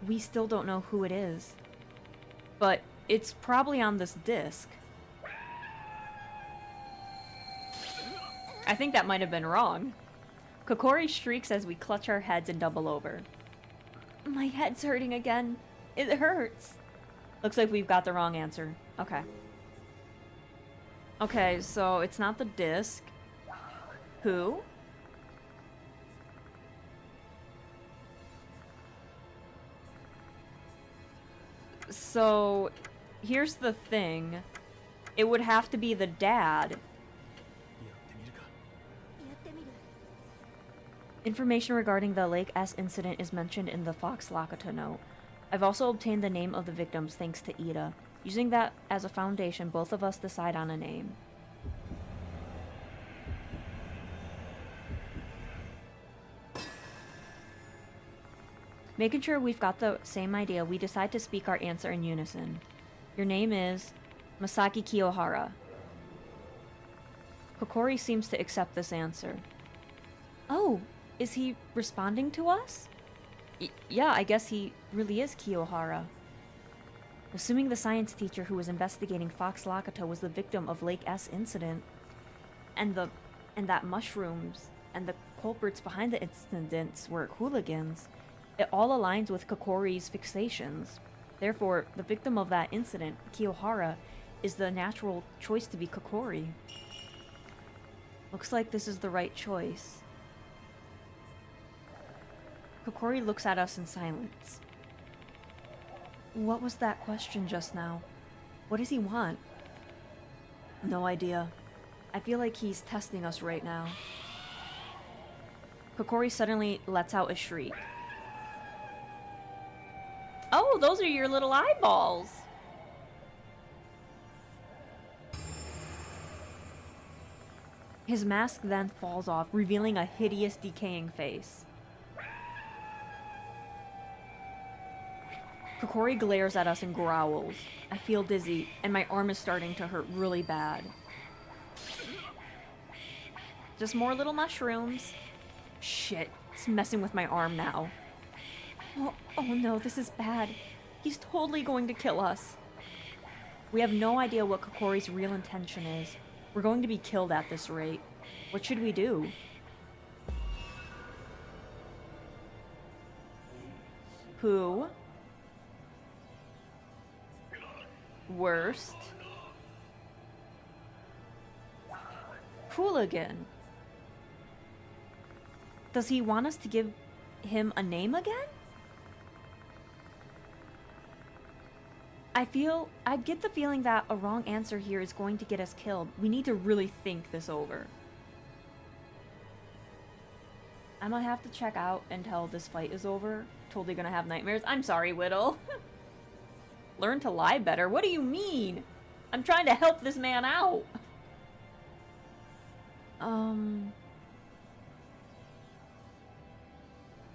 [SPEAKER 1] we still don't know who it is. But it's probably on this disc. I think that might have been wrong. Kokori shrieks as we clutch our heads and double over. My head's hurting again. It hurts. Looks like we've got the wrong answer. Okay. Okay, so it's not the disc. Who? So, here's the thing. It would have to be the dad. Information regarding the Lake S incident is mentioned in the Fox Lakota note. I've also obtained the name of the victims thanks to Ida. Using that as a foundation, both of us decide on a name. Making sure we've got the same idea, we decide to speak our answer in unison. Your name is Masaki Kiyohara. Kokori seems to accept this answer. Oh, is he responding to us? Yeah, I guess he really is Kiyohara. Assuming the science teacher who was investigating Fox Lakota was the victim of Lake S incident, and that mushrooms and the culprits behind the incidents were hooligans, it all aligns with Kokori's fixations. Therefore, the victim of that incident, Kiyohara, is the natural choice to be Kokori. Looks like this is the right choice. Kokori looks at us in silence. What was that question just now? What does he want? No idea. I feel like he's testing us right now. Kokori suddenly lets out a shriek. Oh, those are your little eyeballs! His mask then falls off, revealing a hideous, decaying face. Kokori glares at us and growls. I feel dizzy, and my arm is starting to hurt really bad. Just more little mushrooms. Shit, it's messing with my arm now. Oh no, this is bad. He's totally going to kill us. We have no idea what Kokori's real intention is. We're going to be killed at this rate. What should we do? Who? Worst? Hooligan. Does he want us to give him a name again? I get the feeling that a wrong answer here is going to get us killed. We need to really think this over. I'm gonna have to check out until this fight is over. Totally gonna have nightmares. I'm sorry, Whittle. Learn to lie better? What do you mean? I'm trying to help this man out.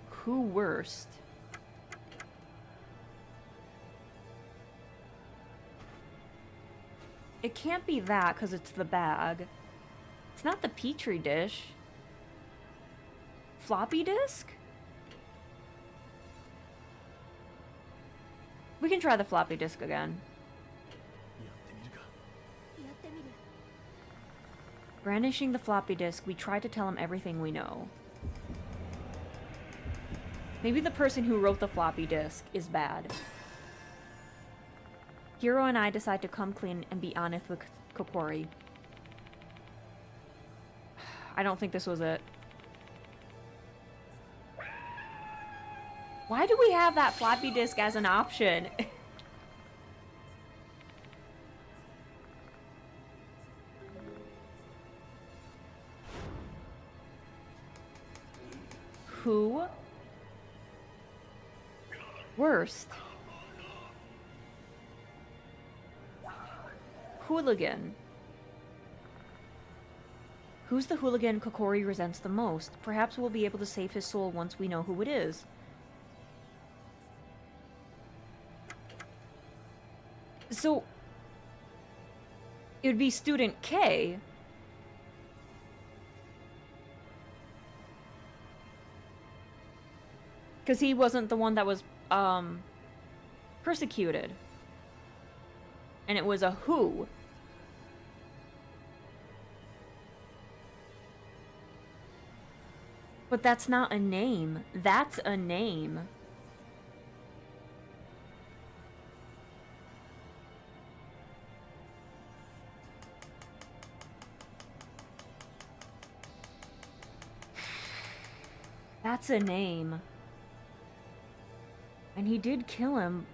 [SPEAKER 1] Who worst? It can't be that because it's the bag. It's not the petri dish. Floppy disk? We can try the floppy disk again. Brandishing the floppy disk, we try to tell him everything we know. Maybe the person who wrote the floppy disk is bad. Hiro and I decide to come clean and be honest with Kokori. I don't think this was it. Why do we have that floppy disk as an option? Who? Worst? Hooligan. Who's the hooligan Kokori resents the most? Perhaps we'll be able to save his soul once we know who it is. So, it would be Student K. Because he wasn't the one that was, persecuted. And it was a who. But that's not a name. That's a name. That's a name. And he did kill him.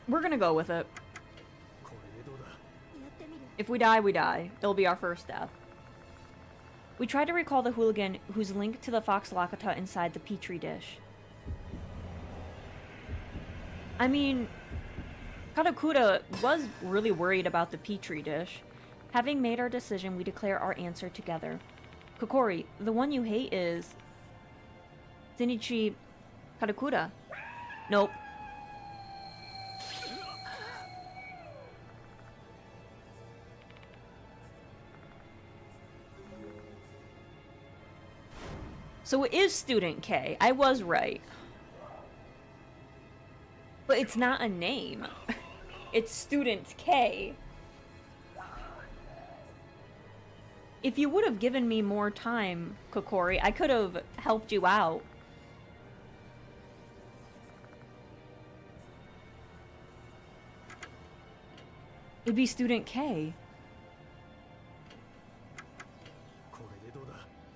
[SPEAKER 1] We're gonna go with it. If we die, we die. It'll be our first death. We try to recall the hooligan who's linked to the Fox Lakata inside the petri dish. I mean, Katakura was really worried about the petri dish. Having made our decision, we declare our answer together. Kokori, the one you hate is... Shinichi Katakura. Nope. So it is Student K. I was right. But it's not a name. It's Student K. If you would have given me more time, Kokori, I could have helped you out. It'd be Student K.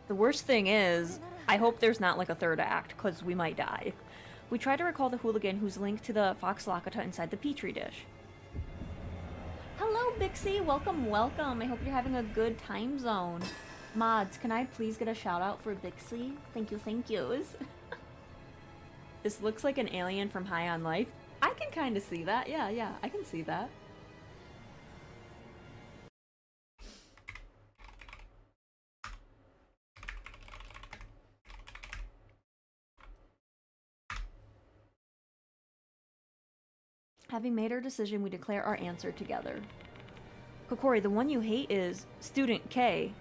[SPEAKER 1] The worst thing is, I hope there's not like a third act, because we might die. We try to recall the hooligan who's linked to the Fox Lakata inside the petri dish. Hello, Bixie. Welcome, welcome. I hope you're having a good time zone. Mods, can I please get a shout out for Bixie? Thank you, thank yous. This looks like an alien from High on Life. I can kind of see that. Yeah, I can see that. Having made our decision, we declare our answer together. Kokori, the one you hate is Student K.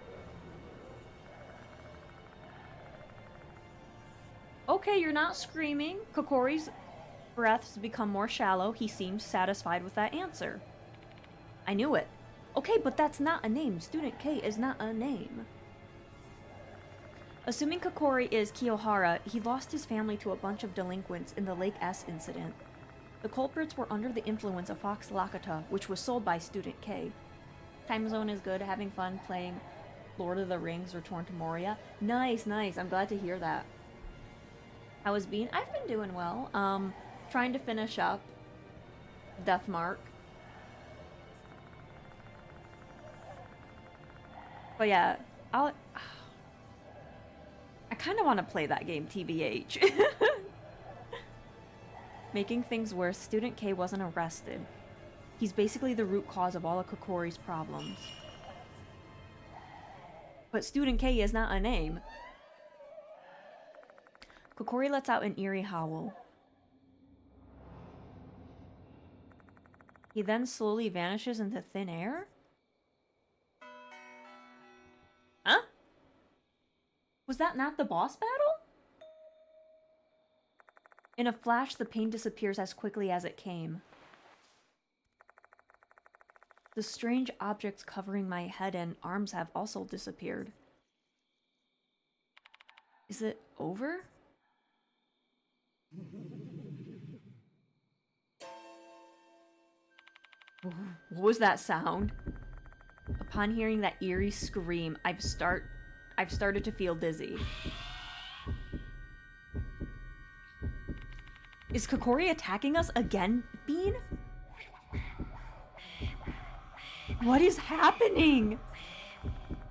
[SPEAKER 1] Okay, you're not screaming. Kokori's breaths become more shallow. He seems satisfied with that answer. I knew it. Okay, but that's not a name. Student K is not a name. Assuming Kokori is Kiyohara, he lost his family to a bunch of delinquents in the Lake S incident. The culprits were under the influence of Fox Lakata, which was sold by Student K. Time Zone is good, having fun playing Lord of the Rings Return to Moria. Nice, nice. I'm glad to hear that. How has been? I've been doing well. Trying to finish up Deathmark. But yeah, I kind of want to play that game, TBH. Making things worse, Student K wasn't arrested. He's basically the root cause of all of Kokori's problems. But Student K is not a name. Kokori lets out an eerie howl. He then slowly vanishes into thin air? Huh? Was that not the boss battle? In a flash, the pain disappears as quickly as it came. The strange objects covering my head and arms have also disappeared. Is it over? What was that sound? Upon hearing that eerie scream, I've started to feel dizzy. Is Kokori attacking us again, Bean? What is happening?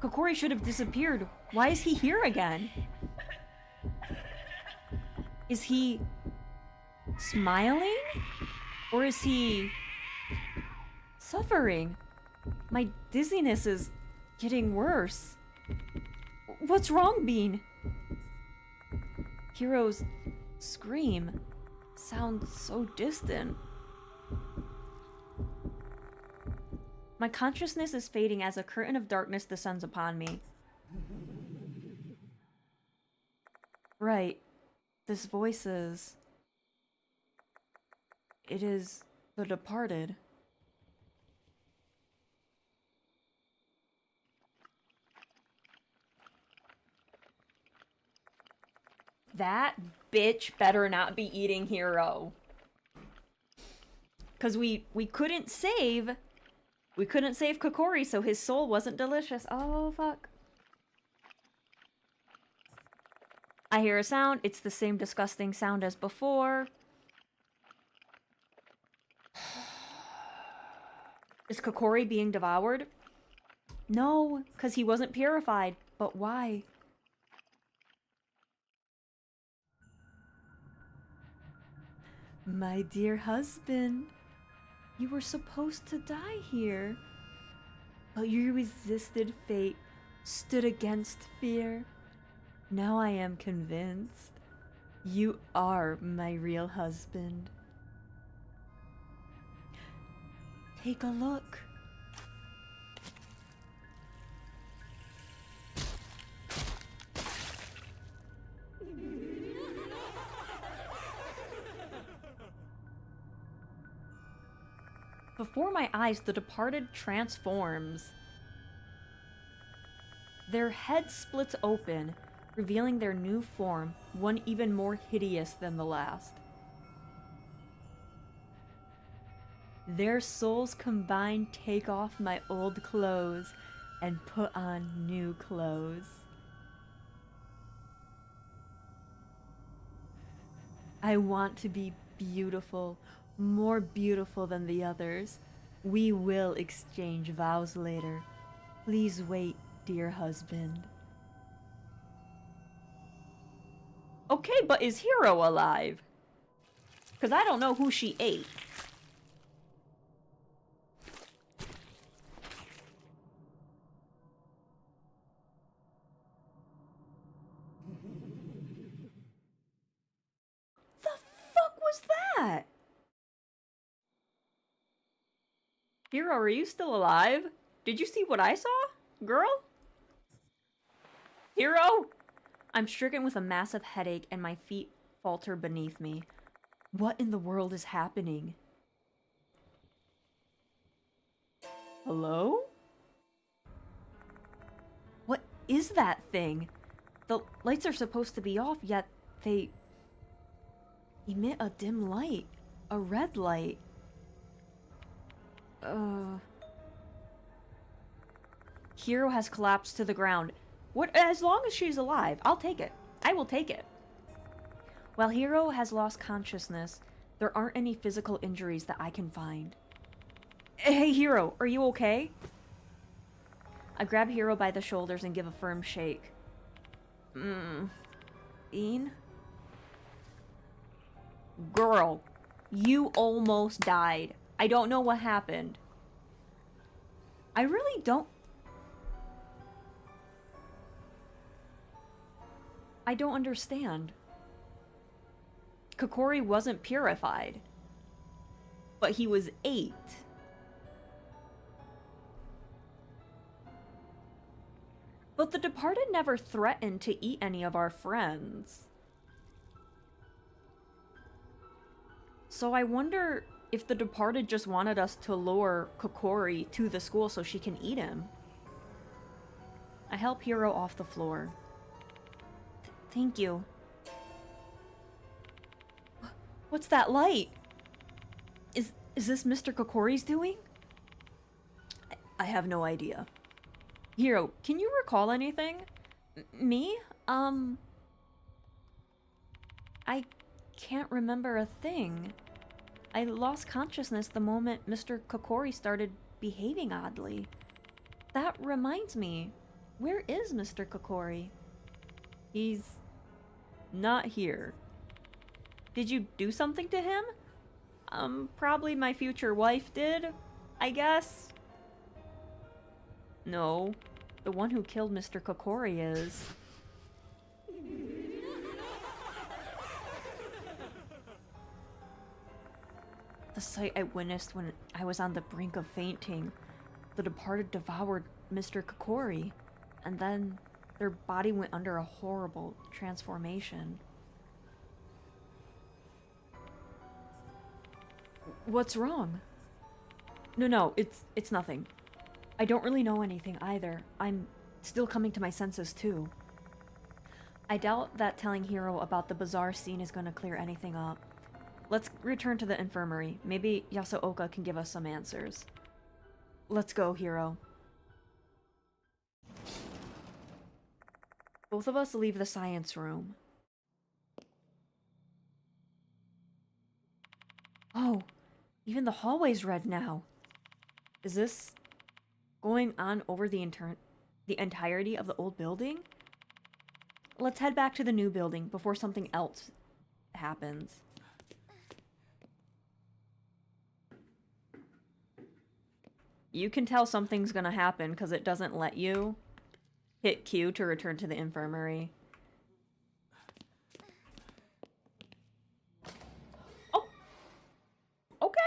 [SPEAKER 1] Kokori should have disappeared. Why is he here again? Is he smiling? Or is he suffering? My dizziness is getting worse. What's wrong, Bean? Hiro's scream sounds so distant. My consciousness is fading as a curtain of darkness descends upon me. Right. This voice is... It is the departed. That bitch better not be eating Hiro. Because we couldn't save... We couldn't save Kokori, so his soul wasn't delicious. Oh, fuck. I hear a sound. It's the same disgusting sound as before. Is Kokori being devoured? No, because he wasn't purified. But why? My dear husband, you were supposed to die here. But you resisted fate, stood against fear. Now I am convinced you are my real husband. Take a look. Before my eyes, the departed transforms. Their head splits open, revealing their new form, one even more hideous than the last. Their souls combined take off my old clothes and put on new clothes. I want to be beautiful, more beautiful than the others. We will exchange vows later. Please wait, dear husband. Okay, but is Hiro alive? Because I don't know who she ate. The fuck was that? Hiro, are you still alive? Did you see what I saw? Girl? Hiro? I'm stricken with a massive headache and my feet falter beneath me. What in the world is happening? Hello? What is that thing? The lights are supposed to be off, yet they emit a dim light. A red light. Hero has collapsed to the ground. What? As long as she's alive, I'll take it. I will take it. While Hero has lost consciousness, there aren't any physical injuries that I can find. Hey, Hero, are you okay? I grab Hero by the shoulders and give a firm shake. Bean? Girl, you almost died. I don't know what happened. I really don't... I don't understand. Kokori wasn't purified. But he was 8. But the departed never threatened to eat any of our friends. So I wonder if the departed just wanted us to lure Kokori to the school so she can eat him. I help Hero off the floor. Thank you. What's that light? Is this Mr. Kokori's doing? I have no idea. Hero, can you recall anything? Me? I can't remember a thing. I lost consciousness the moment Mr. Kokori started behaving oddly. That reminds me, where is Mr. Kokori? He's not here. Did you do something to him? Probably my future wife did, I guess. No, the one who killed Mr. Kokori is. The sight I witnessed when I was on the brink of fainting. The departed devoured Mr. Kokori, and then their body went under a horrible transformation. What's wrong? No, it's nothing. I don't really know anything either. I'm still coming to my senses too. I doubt that telling Hero about the bizarre scene is gonna clear anything up. Let's return to the infirmary. Maybe Yasuoka can give us some answers. Let's go, Hero. Both of us leave the science room. Oh, even the hallway's red now. Is this going on over the entirety of the old building? Let's head back to the new building before something else happens. You can tell something's gonna happen because it doesn't let you hit Q to return to the infirmary. Oh! Okay!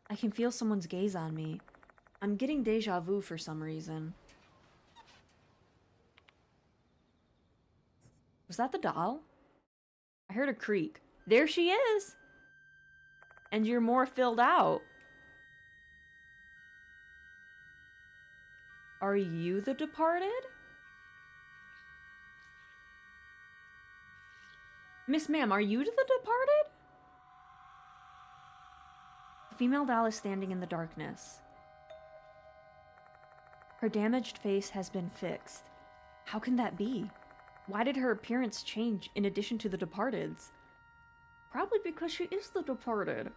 [SPEAKER 1] I can feel someone's gaze on me. I'm getting deja vu for some reason. Was that the doll? I heard a creak. There she is! And you're more filled out. Are you the departed? Miss Ma'am, are you the departed? The female doll is standing in the darkness. Her damaged face has been fixed. How can that be? Why did her appearance change in addition to the departed's? Probably because she is the departed.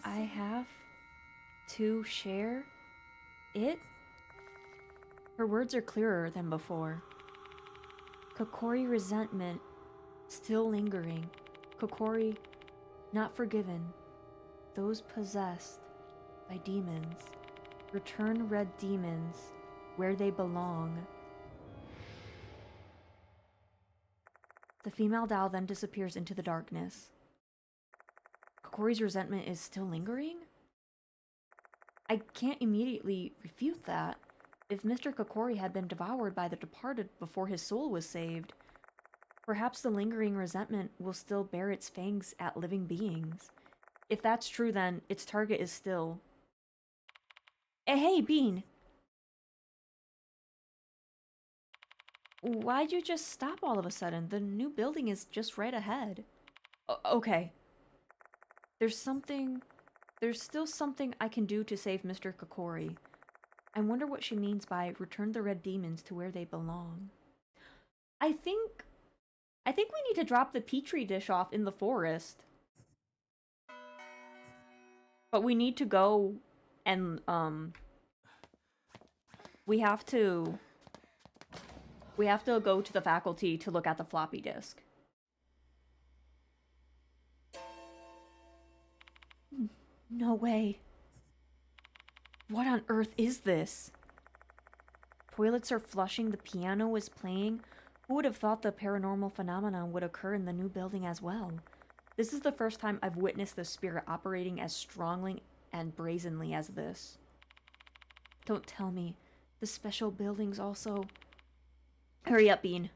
[SPEAKER 1] I have to share it? Her words are clearer than before. Kokori resentment still lingering. Kokori not forgiven. Those possessed by demons. Return red demons where they belong. The female doll then disappears into the darkness. Kokori's resentment is still lingering? I can't immediately refute that. If Mr. Kokori had been devoured by the departed before his soul was saved, perhaps the lingering resentment will still bear its fangs at living beings. If that's true, then its target is still... Hey, Bean! Why'd you just stop all of a sudden? The new building is just right ahead. Okay. There's still something I can do to save Mr. Kokori. I wonder what she means by return the red demons to where they belong. I think we need to drop the petri dish off in the forest. But we need to go and we have to go to the faculty to look at the floppy disk. No way. What on earth is this? Toilets are flushing, the piano is playing. Who would have thought the paranormal phenomenon would occur in the new building as well? This is the first time I've witnessed the spirit operating as strongly and brazenly as this. Don't tell me. The special buildings also... Hurry up, Bean.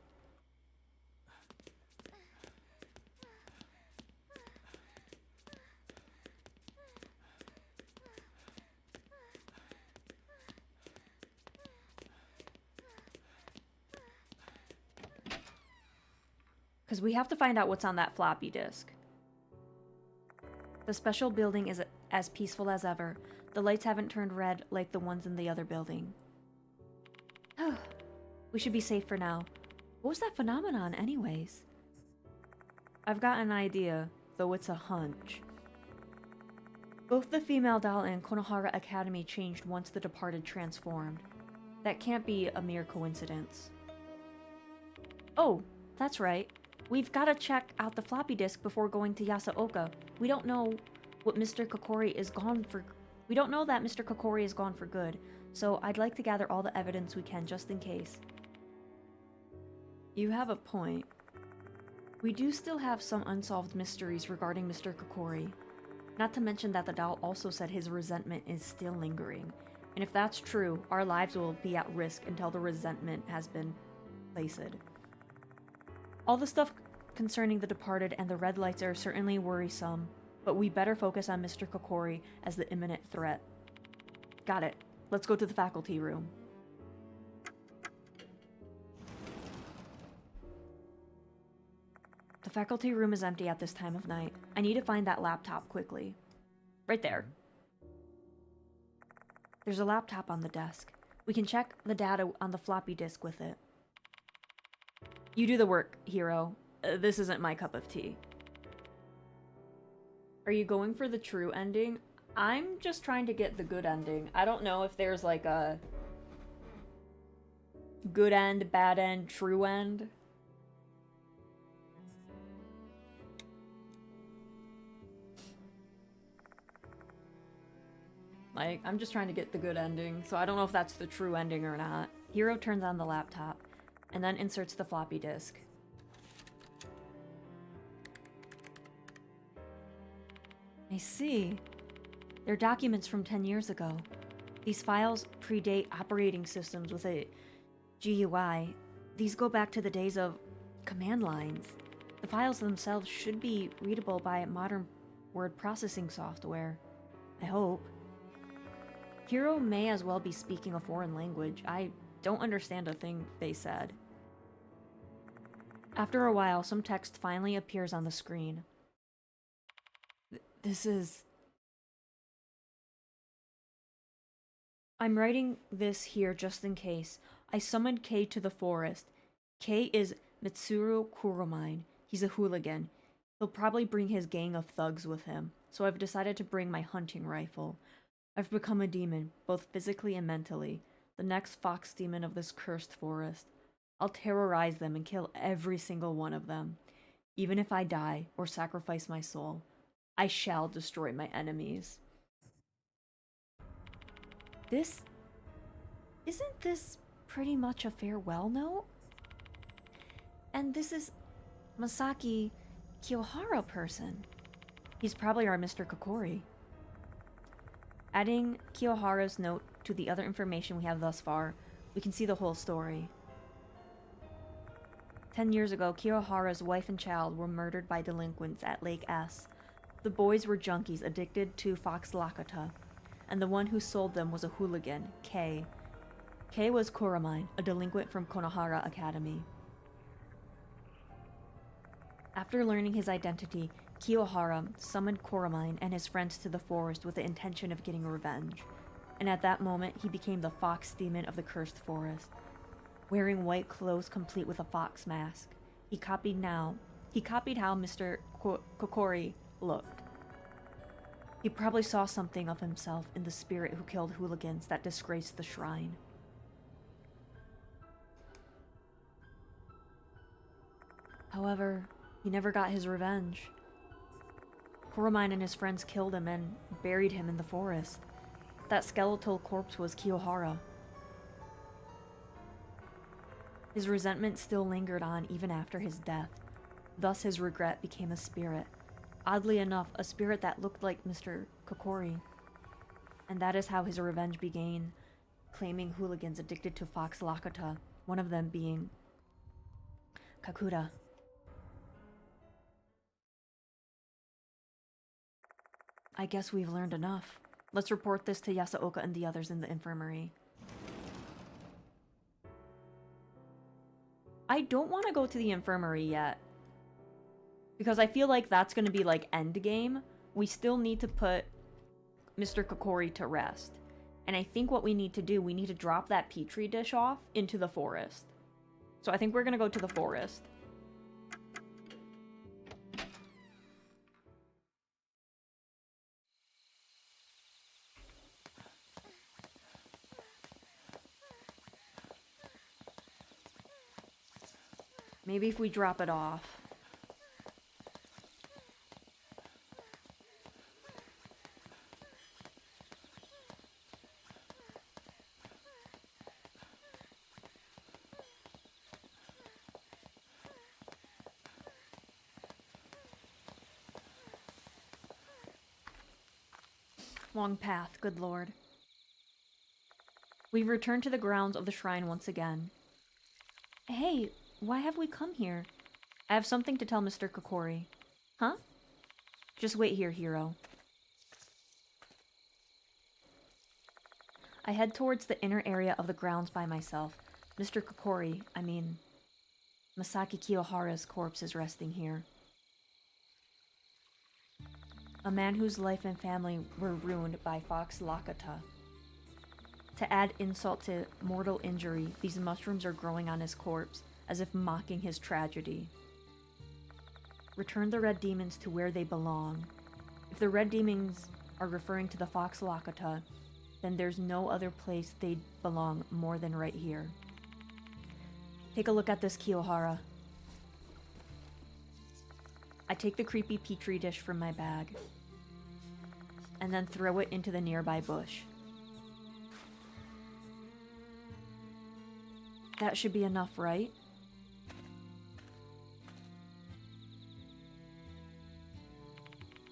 [SPEAKER 1] Because we have to find out what's on that floppy disk. The special building is as peaceful as ever. The lights haven't turned red like the ones in the other building. We should be safe for now. What was that phenomenon anyways? I've got an idea, though it's a hunch. Both the female doll and Konohara Academy changed once the departed transformed. That can't be a mere coincidence. Oh, that's right. We've got to check out the floppy disk before going to Yasuoka. We don't know what Mr. Kokori is gone for. We don't know that Mr. Kokori is gone for good, so I'd like to gather all the evidence we can just in case. You have a point. We do still have some unsolved mysteries regarding Mr. Kokori. Not to mention that the doll also said his resentment is still lingering. And if that's true, our lives will be at risk until the resentment has been placed. All the stuff concerning the departed and the red lights are certainly worrisome, but we better focus on Mr. Kokori as the imminent threat. Got it. Let's go to the faculty room. The faculty room is empty at this time of night. I need to find that laptop quickly. Right there. There's a laptop on the desk. We can check the data on the floppy disk with it. You do the work, Hiro. This isn't my cup of tea. Are you going for the true ending? I'm just trying to get the good ending. I don't know if there's like a good end, bad end, true end. Like, I'm just trying to get the good ending, so I don't know if that's the true ending or not. Hiro turns on the laptop, and then inserts the floppy disk. I see. They're documents from 10 years ago. These files predate operating systems with a GUI. These go back to the days of command lines. The files themselves should be readable by modern word processing software. I hope. Hiro may as well be speaking a foreign language. I don't understand a thing they said. After a while, some text finally appears on the screen. This is... I'm writing this here just in case. I summoned Kei to the forest. Kei is Mitsuru Kuromine. He's a hooligan. He'll probably bring his gang of thugs with him, so I've decided to bring my hunting rifle. I've become a demon, both physically and mentally, the next fox demon of this cursed forest. I'll terrorize them and kill every single one of them. Even if I die or sacrifice my soul, I shall destroy my enemies. Isn't this pretty much a farewell note? And this is Masaki Kiyohara person. He's probably our Mr. Kokori. Adding Kiyohara's note to the other information we have thus far, we can see the whole story. 10 years ago, Kiyohara's wife and child were murdered by delinquents at Lake S. The boys were junkies addicted to Fox Lakota, and the one who sold them was a hooligan, Kei. Kei was Kuramine, a delinquent from Konohara Academy. After learning his identity, Kiyohara summoned Kuramine and his friends to the forest with the intention of getting revenge, and at that moment he became the fox demon of the cursed forest. Wearing white clothes complete with a fox mask, he copied how Mr. Kokori looked. He probably saw something of himself in the spirit who killed hooligans that disgraced the shrine. However, he never got his revenge. Kuramine and his friends killed him and buried him in the forest. That skeletal corpse was Kiyohara. His resentment still lingered on even after his death. Thus his regret became a spirit. Oddly enough, a spirit that looked like Mr. Kokori. And that is how his revenge began, claiming hooligans addicted to Fox Lakota, one of them being Kakuta. I guess we've learned enough. Let's report this to Yasuoka and the others in the infirmary. I don't want to go to the infirmary yet, because I feel like that's going to be like endgame. We still need to put Mr. Kokori to rest. And I think what we need to do, we need to drop that petri dish off into the forest. So I think we're going to go to the forest. Maybe if we drop it off. Long path, good lord. We've returned to the grounds of the shrine once again. Hey, why have we come here? I have something to tell Mr. Kokori. Huh? Just wait here, hero. I head towards the inner area of the grounds by myself. Mr. Kokori, Masaki Kiyohara's corpse is resting here. A man whose life and family were ruined by Fox Lakota. To add insult to mortal injury, these mushrooms are growing on his corpse, as if mocking his tragedy. Return the red demons to where they belong. If the red demons are referring to the Fox Lakota, then there's no other place they'd belong more than right here. Take a look at this, Kiyohara. I take the creepy petri dish from my bag, and then throw it into the nearby bush. That should be enough, right?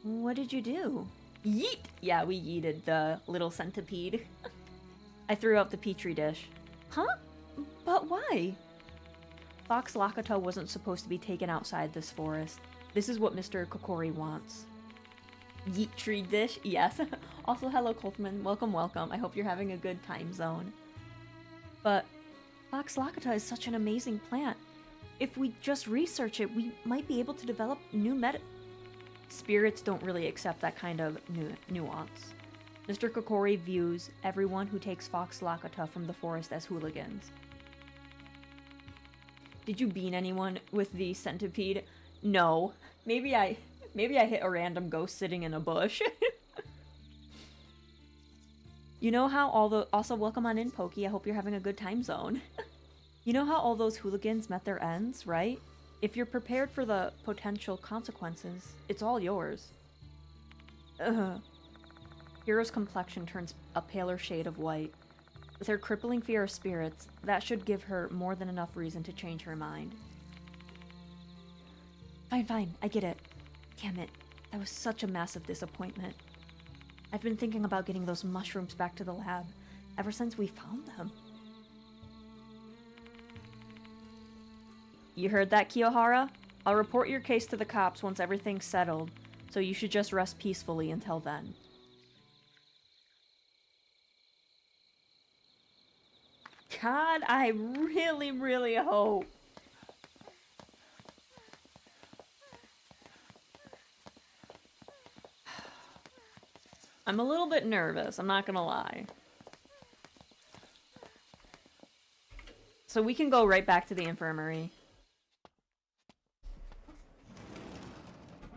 [SPEAKER 1] What did you do? Yeet! Yeah, we yeeted the little centipede. I threw out the petri dish. Huh? But why? Fox Lakota wasn't supposed to be taken outside this forest. This is what Mr. Kokori wants. Yeet tree dish? Yes. Also, hello, Coltman. Welcome, welcome. I hope you're having a good time zone. But Fox Lakota is such an amazing plant. If we just research it, we might be able to develop new Spirits don't really accept that kind of nuance. Mr. Kokori views everyone who takes Fox Lakota from the forest as hooligans. Did you bean anyone with the centipede? No. Maybe I hit a random ghost sitting in a bush. You know how also welcome on in, Pokey. I hope you're having a good time zone. You know how all those hooligans met their ends, right? If you're prepared for the potential consequences, it's all yours. Ugh. Hero's complexion turns a paler shade of white. With her crippling fear of spirits, that should give her more than enough reason to change her mind. Fine, I get it. Damn it, that was such a massive disappointment. I've been thinking about getting those mushrooms back to the lab ever since we found them. You heard that, Kiyohara? I'll report your case to the cops once everything's settled, so you should just rest peacefully until then. God, I really, really hope. I'm a little bit nervous, I'm not gonna lie. So we can go right back to the infirmary.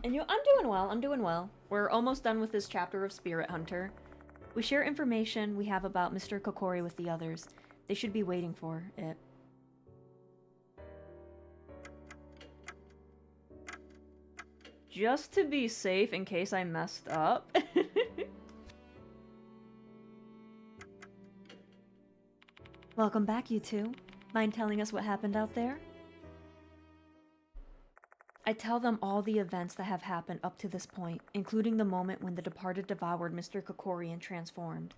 [SPEAKER 1] And I'm doing well. We're almost done with this chapter of Spirit Hunter. We share information we have about Mr. Kokori with the others. They should be waiting for it. Just to be safe in case I messed up. Welcome back, you two. Mind telling us what happened out there? I tell them all the events that have happened up to this point, including the moment when the departed devoured Mr. Kokori and transformed.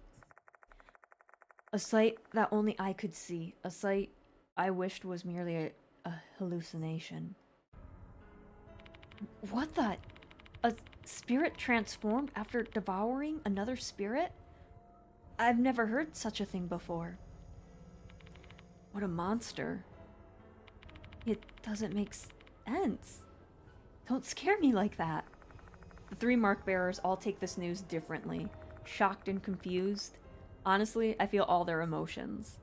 [SPEAKER 1] A sight that only I could see, a sight I wished was merely a hallucination. What the? A spirit transformed after devouring another spirit? I've never heard such a thing before. What a monster. It doesn't make sense. Don't scare me like that. The three mark bearers all take this news differently, shocked and confused. Honestly, I feel all their emotions.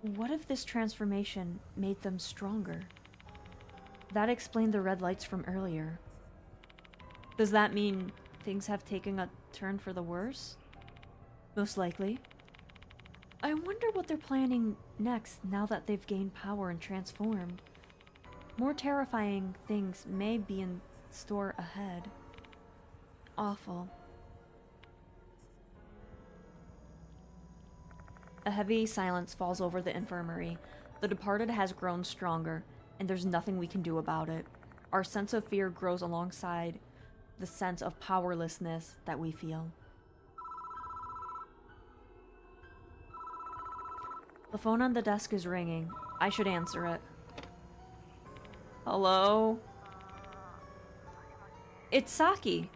[SPEAKER 1] What if this transformation made them stronger? That explained the red lights from earlier. Does that mean things have taken a turn for the worse? Most likely. I wonder what they're planning next now that they've gained power and transformed. More terrifying things may be in store ahead. Awful. A heavy silence falls over the infirmary. The departed has grown stronger, and there's nothing we can do about it. Our sense of fear grows alongside the sense of powerlessness that we feel. The phone on the desk is ringing. I should answer it. Hello? It's Saki.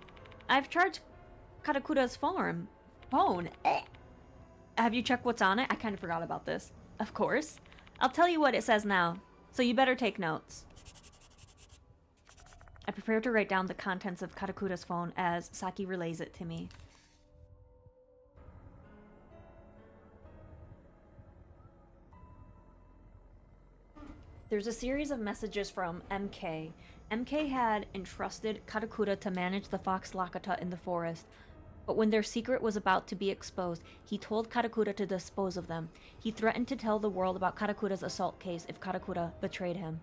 [SPEAKER 1] I've charged Katakura's phone. Have you checked what's on it? I kind of forgot about this. Of course. I'll tell you what it says now, so you better take notes. I prepare to write down the contents of Katakura's phone as Saki relays it to me. There's a series of messages from MK. MK had entrusted Katakura to manage the Fox Lakata in the forest, but when their secret was about to be exposed, he told Katakura to dispose of them. He threatened to tell the world about Katakura's assault case if Katakura betrayed him.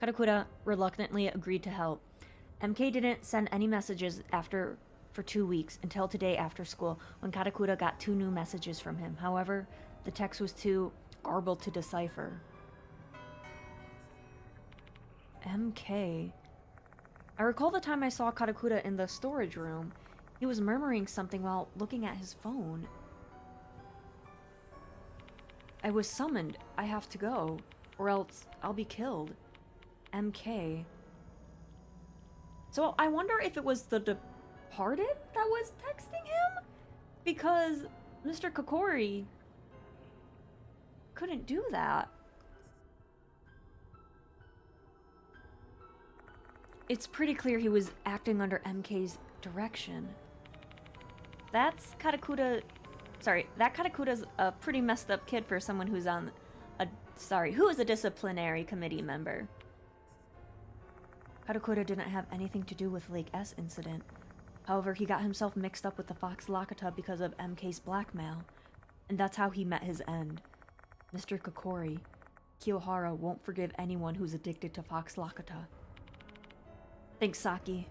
[SPEAKER 1] Katakura reluctantly agreed to help. MK didn't send any messages for 2 weeks until today after school, when Katakura got 2 new messages from him. However, the text was too garbled to decipher. MK. I recall the time I saw Katakura in the storage room. He was murmuring something while looking at his phone. I was summoned. I have to go, or else I'll be killed. MK. So I wonder if it was the departed that was texting him? Because Mr. Kokori couldn't do that. It's pretty clear he was acting under MK's direction. That's Katakura... Sorry, that Katakura's a pretty messed up kid for someone who's on who is a disciplinary committee member. Katakura didn't have anything to do with Lake S incident. However, he got himself mixed up with the Fox Lakata because of MK's blackmail, and that's how he met his end. Mr. Kokori, Kiyohara won't forgive anyone who's addicted to Fox Lakata. Thanks, Saki.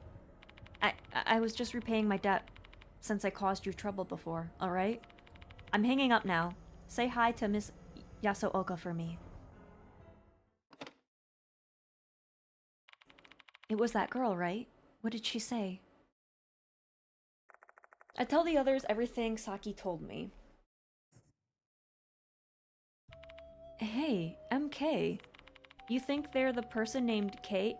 [SPEAKER 1] I was just repaying my debt since I caused you trouble before, alright? I'm hanging up now. Say hi to Miss Yasuoka for me. It was that girl, right? What did she say? I tell the others everything Saki told me. Hey, MK. You think they're the person named Kate?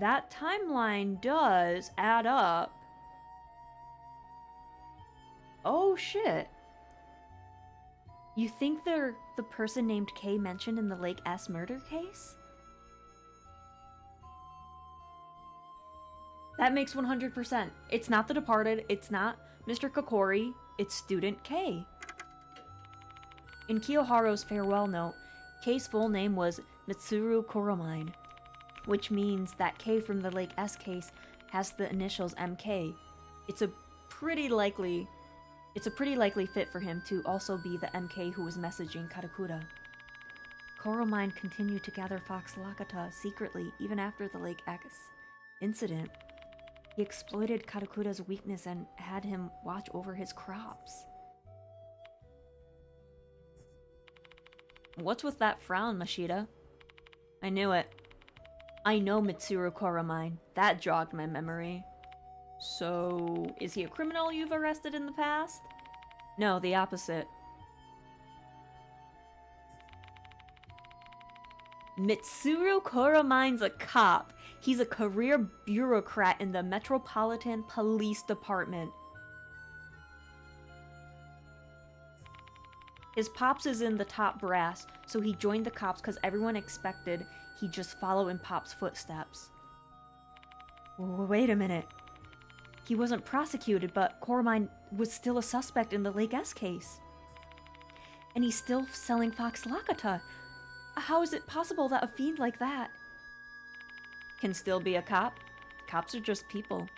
[SPEAKER 1] That timeline does add up. Oh shit. You think they're the person named K mentioned in the Lake S murder case? That makes 100%. It's not the Departed, it's not Mr. Kokori, it's Student K. In Kiyoharu's farewell note, K's full name was Mitsuru Koromine, which means that K from the Lake S case has the initials MK. It's a pretty likely fit for him to also be the MK who was messaging Karakura. Koromine continued to gather Fox Lakata secretly even after the Lake X incident. He exploited Karakura's weakness and had him watch over his crops. What's with that frown, Mashita? I knew it. I know Mitsuru Koromine. That jogged my memory. So, is he a criminal you've arrested in the past? No, the opposite. Mitsuru Koromine's a cop. He's a career bureaucrat in the Metropolitan Police Department. His pops is in the top brass, so he joined the cops because everyone expected he'd just follow in Pop's footsteps. Wait a minute. He wasn't prosecuted, but Koromine was still a suspect in the Lake S case. And he's still selling Fox Lakata. How is it possible that a fiend like that can still be a cop? Cops are just people.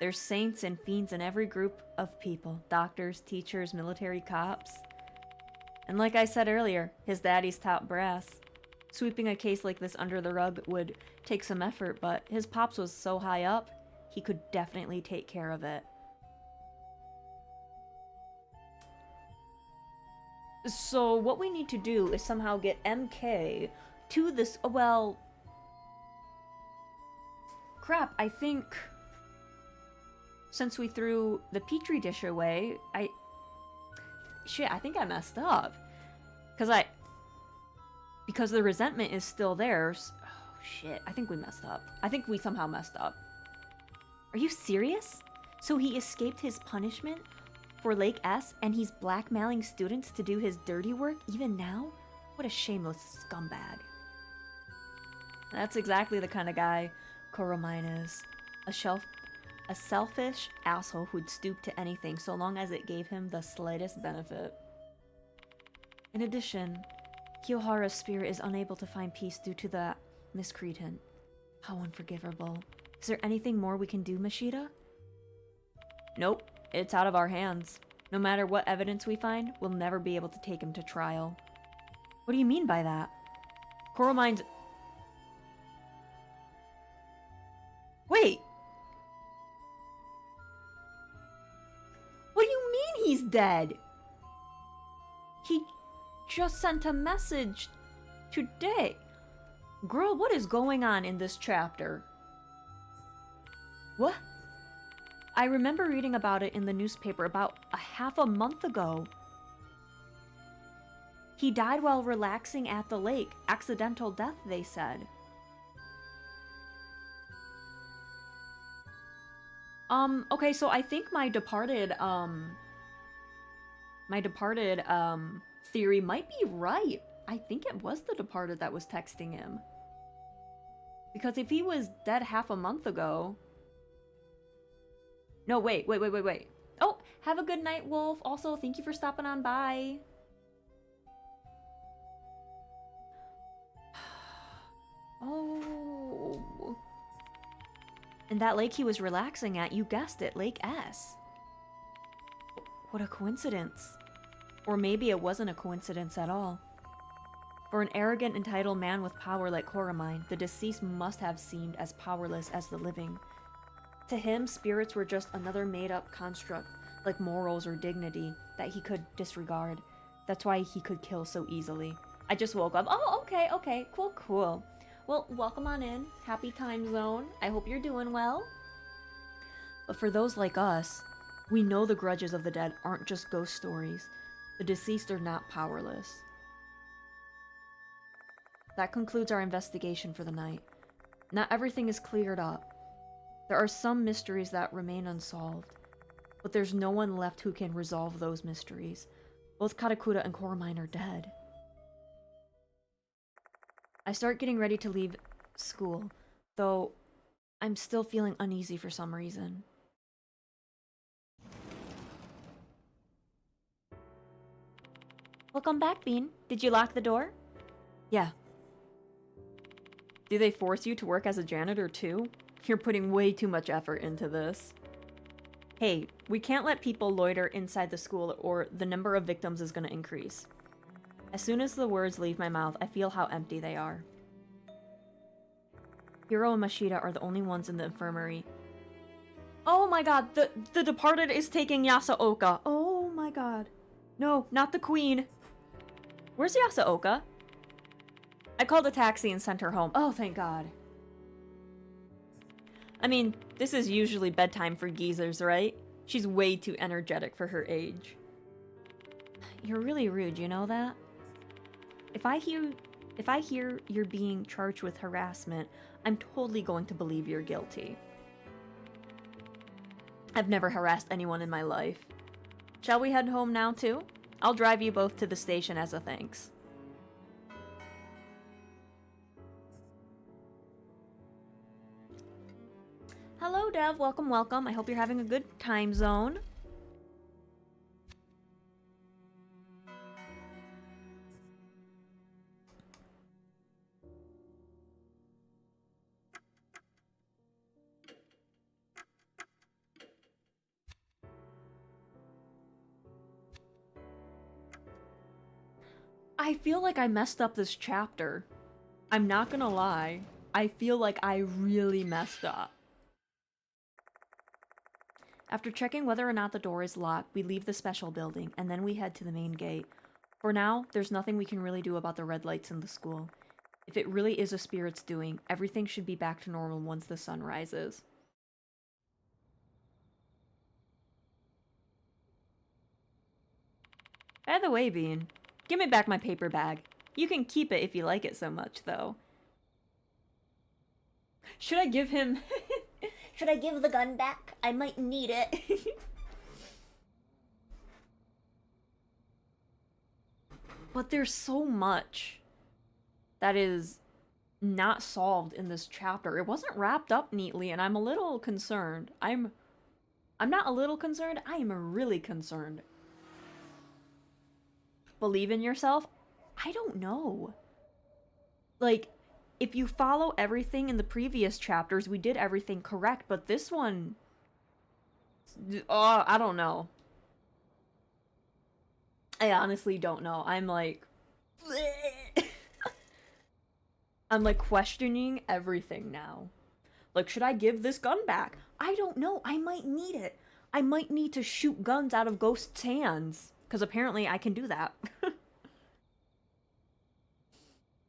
[SPEAKER 1] There's saints and fiends in every group of people. Doctors, teachers, military, cops. And like I said earlier, his daddy's top brass. Sweeping a case like this under the rug would take some effort, but his pops was so high up, he could definitely take care of it. So what we need to do is somehow get MK to this, well... Crap, I think... Since we threw the Petri dish away, Shit, I think I messed up. Because the resentment is still there. Oh, shit, I think we messed up. I think we somehow messed up. Are you serious? So he escaped his punishment for Lake S and he's blackmailing students to do his dirty work even now? What a shameless scumbag. That's exactly the kind of guy Koromine is. A selfish asshole who'd stoop to anything so long as it gave him the slightest benefit. In addition, Kiyohara's spirit is unable to find peace due to the miscreant. How unforgivable. Is there anything more we can do, Mashita? Nope, it's out of our hands. No matter what evidence we find, we'll never be able to take him to trial. What do you mean by that? Koromine's... Wait! What do you mean he's dead? He just sent a message today. Girl, what is going on in this chapter? What? I remember reading about it in the newspaper about a half a month ago. He died while relaxing at the lake. Accidental death, they said. Okay, so I think my departed theory might be right. I think it was the Departed that was texting him. Because if he was dead half a month ago... No, wait. Oh, have a good night, Wolf. Also, thank you for stopping on by. Oh. And that lake he was relaxing at, you guessed it, Lake S. What a coincidence. Or maybe it wasn't a coincidence at all. For an arrogant, entitled man with power like Koromine, the deceased must have seemed as powerless as the living. To him, spirits were just another made-up construct, like morals or dignity, that he could disregard. That's why he could kill so easily. I just woke up. Oh, okay, cool. Well, welcome on in. Happy time zone. I hope you're doing well. But for those like us, we know the grudges of the dead aren't just ghost stories. The deceased are not powerless. That concludes our investigation for the night. Not everything is cleared up. There are some mysteries that remain unsolved, but there's no one left who can resolve those mysteries. Both Katakuta and Koromine are dead. I start getting ready to leave school, though I'm still feeling uneasy for some reason. Welcome back, Bean. Did you lock the door? Yeah. Do they force you to work as a janitor too? You're putting way too much effort into this. Hey, we can't let people loiter inside the school or the number of victims is gonna increase. As soon as the words leave my mouth, I feel how empty they are. Hiro and Mashita are the only ones in the infirmary. Oh my god, the departed is taking Yasaoka. Oh my god. No, not the queen. Where's Yasaoka? I called a taxi and sent her home. Oh, thank god. I mean, this is usually bedtime for geezers, right? She's way too energetic for her age. You're really rude, you know that? If I hear you're being charged with harassment, I'm totally going to believe you're guilty. I've never harassed anyone in my life. Shall we head home now, too? I'll drive you both to the station as a thanks. Hello, Dev. Welcome, welcome. I hope you're having a good time zone. I feel like I messed up this chapter. I'm not gonna lie. I feel like I really messed up. After checking whether or not the door is locked, we leave the special building, and then we head to the main gate. For now, there's nothing we can really do about the red lights in the school. If it really is a spirit's doing, everything should be back to normal once the sun rises. By the way, Bean, give me back my paper bag. You can keep it if you like it so much, though. Should I give him... Should I give the gun back? I might need it. But there's so much that is not solved in this chapter. It wasn't wrapped up neatly, and I'm a little concerned. I'm not a little concerned, I am really concerned. Believe in yourself? I don't know. Like, if you follow everything in the previous chapters, we did everything correct, but this one... I don't know. I honestly don't know. I'm like... I'm like questioning everything now. Like, should I give this gun back? I don't know. I might need it. I might need to shoot guns out of ghosts' hands. Because apparently I can do that.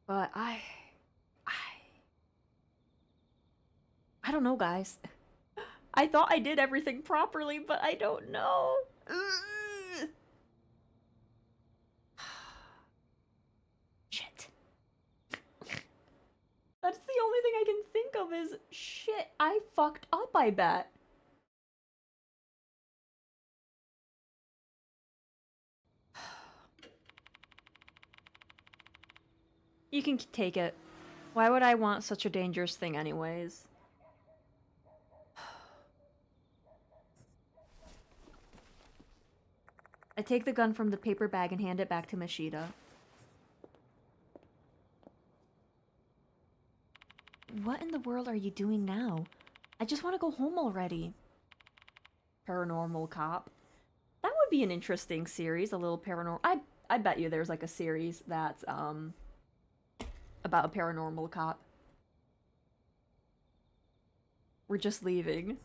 [SPEAKER 1] But I don't know, guys. I thought I did everything properly, but I don't know. Shit. That's the only thing I can think of is, shit, I fucked up, I bet. You can take it. Why would I want such a dangerous thing anyways? I take the gun from the paper bag and hand it back to Mashita. What in the world are you doing now? I just want to go home already. Paranormal cop. That would be an interesting series, a little paranormal. I bet you there's like a series that's about a paranormal cop. We're just leaving.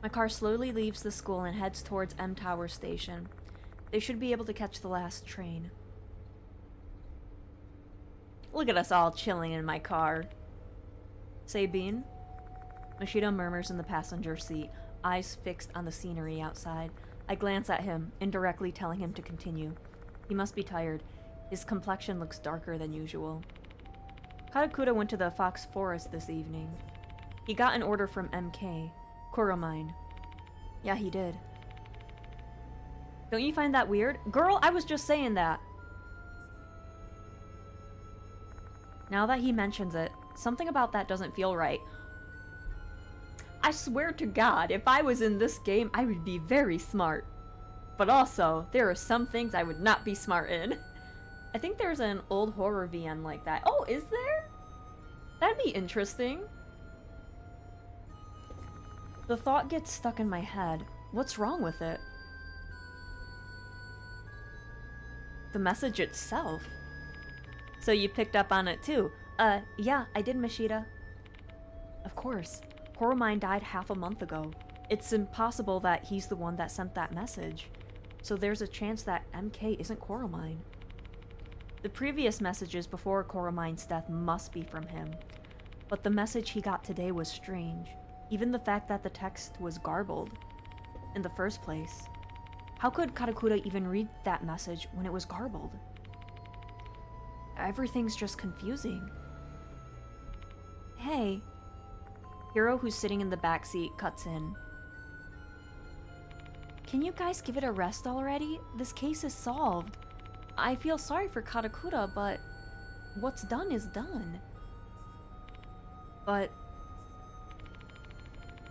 [SPEAKER 1] My car slowly leaves the school and heads towards M Tower Station. They should be able to catch the last train. Look at us all chilling in my car. Say, Bean? Machida murmurs in the passenger seat, eyes fixed on the scenery outside. I glance at him, indirectly telling him to continue. He must be tired. His complexion looks darker than usual. Karakura went to the Fox Forest this evening. He got an order from MK. Kuramine. Yeah, he did. Don't you find that weird? Girl, I was just saying that. Now that he mentions it, something about that doesn't feel right. I swear to God, if I was in this game, I would be very smart. But also, there are some things I would not be smart in. I think there's an old horror VN like that. Oh, is there? That'd be interesting. The thought gets stuck in my head. What's wrong with it? The message itself. So you picked up on it too? Yeah, I did, Machida. Of course. Kuramine died half a month ago. It's impossible that he's the one that sent that message. So there's a chance that MK isn't Kuramine. The previous messages before Kuramine's death must be from him. But the message he got today was strange. Even the fact that the text was garbled. In the first place. How could Karakura even read that message when it was garbled? Everything's just confusing. Hey. Hiro, who's sitting in the backseat, cuts in. Can you guys give it a rest already? This case is solved. I feel sorry for Karakura, but what's done is done. But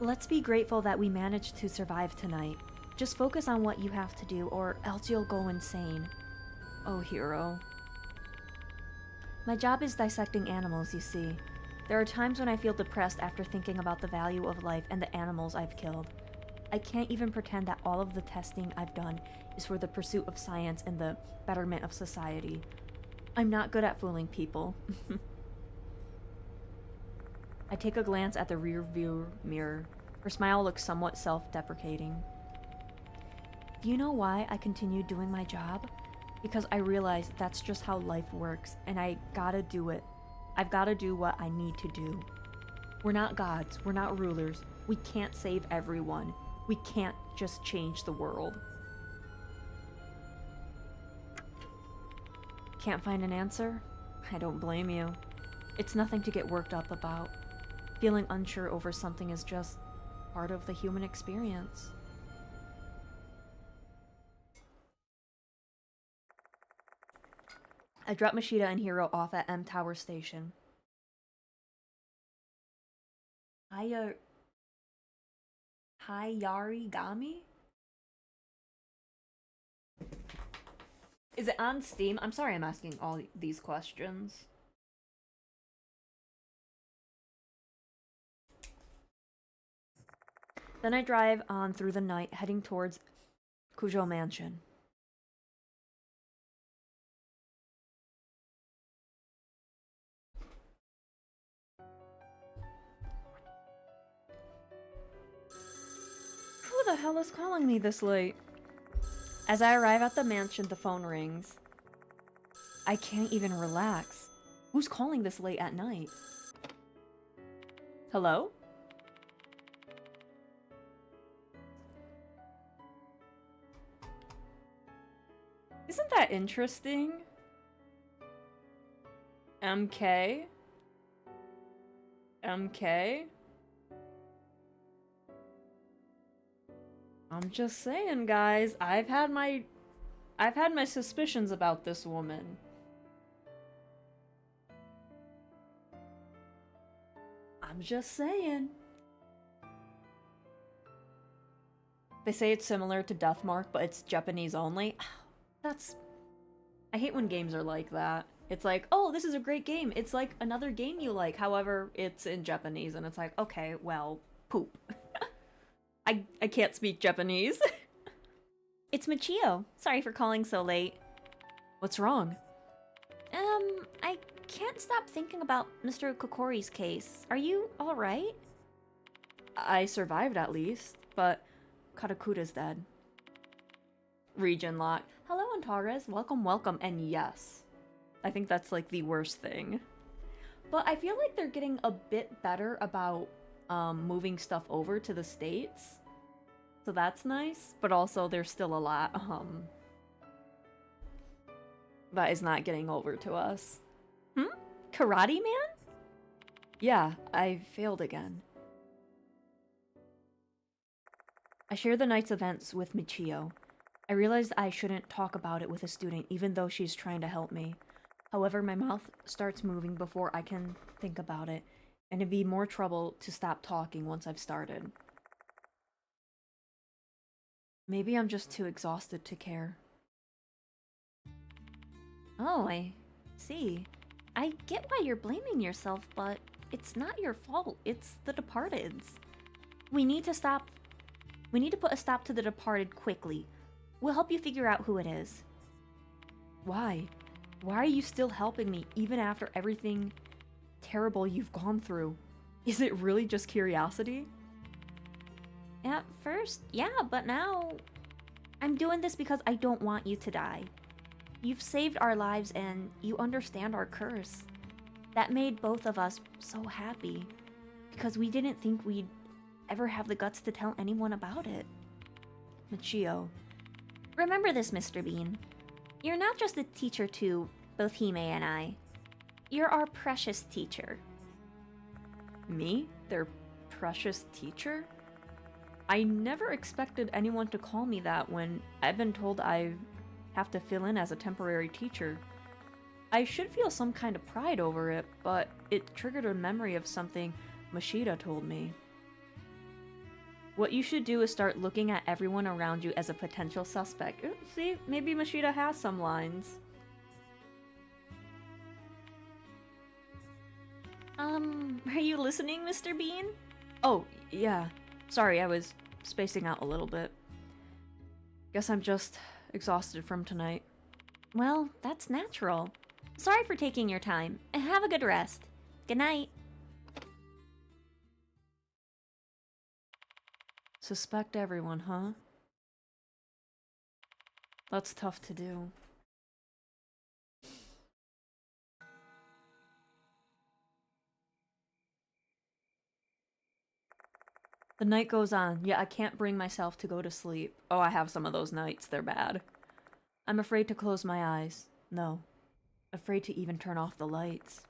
[SPEAKER 1] let's be grateful that we managed to survive tonight. Just focus on what you have to do, or else you'll go insane. Oh, Hiro. My job is dissecting animals, you see. There are times when I feel depressed after thinking about the value of life and the animals I've killed. I can't even pretend that all of the testing I've done is for the pursuit of science and the betterment of society. I'm not good at fooling people. I take a glance at the rear view mirror. Her smile looks somewhat self-deprecating. Do you know why I continue doing my job? Because I realize that's just how life works, and I gotta do it. I've gotta do what I need to do. We're not gods, we're not rulers. We can't save everyone. We can't just change the world. Can't find an answer? I don't blame you. It's nothing to get worked up about. Feeling unsure over something is just part of the human experience. I drop Machida and Hiro off at M Tower Station. Hayarigami? Is it on Steam? I'm sorry I'm asking all these questions. Then I drive on through the night, heading towards Kujo Mansion. Who the hell is calling me this late? As I arrive at the mansion, the phone rings. I can't even relax. Who's calling this late at night? Hello? Isn't that interesting? MK? MK? I'm just saying, guys, I've had my suspicions about this woman. I'm just saying. They say it's similar to Deathmark, but it's Japanese only. I hate when games are like that. It's like, oh, this is a great game. It's like another game you like. However, it's in Japanese, and it's like, okay, well, poop. I can't speak Japanese. It's Michio. Sorry for calling so late. What's wrong? I can't stop thinking about Mr. Kokori's case. Are you alright? I survived at least, but Katakura's dead. Region lock. Hello, Antares. Welcome, welcome. And yes, I think that's like the worst thing. But I feel like they're getting a bit better about moving stuff over to the States. So that's nice, but also there's still a lot that is not getting over to us. Karate Man? Yeah, I failed again. I share the night's events with Michio. I realized I shouldn't talk about it with a student even though she's trying to help me. However, my mouth starts moving before I can think about it, and it'd be more trouble to stop talking once I've started. Maybe I'm just too exhausted to care. Oh, I see. I get why you're blaming yourself, but it's not your fault. It's the Departed's. We need to put a stop to the Departed quickly. We'll help you figure out who it is. Why? Why are you still helping me even after everything terrible you've gone through? Is it really just curiosity? At first, yeah, but now I'm doing this because I don't want you to die. You've saved our lives and you understand our curse. That made both of us so happy because we didn't think we'd ever have the guts to tell anyone about it. Michio. Remember this, Mr. Bean. You're not just a teacher to both Hime and I. You're our precious teacher. Me? Their precious teacher? I never expected anyone to call me that when I've been told I have to fill in as a temporary teacher. I should feel some kind of pride over it, but it triggered a memory of something Mashida told me. What you should do is start looking at everyone around you as a potential suspect. Ooh, see, maybe Mashida has some lines. Are you listening, Mr. Bean? Oh, yeah. Sorry, I was spacing out a little bit. Guess I'm just exhausted from tonight. Well, that's natural. Sorry for taking your time. Have a good rest. Good night. Suspect everyone, huh? That's tough to do. The night goes on. Yeah, I can't bring myself to go to sleep. Oh, I have some of those nights. They're bad. I'm afraid to close my eyes. No. Afraid to even turn off the lights.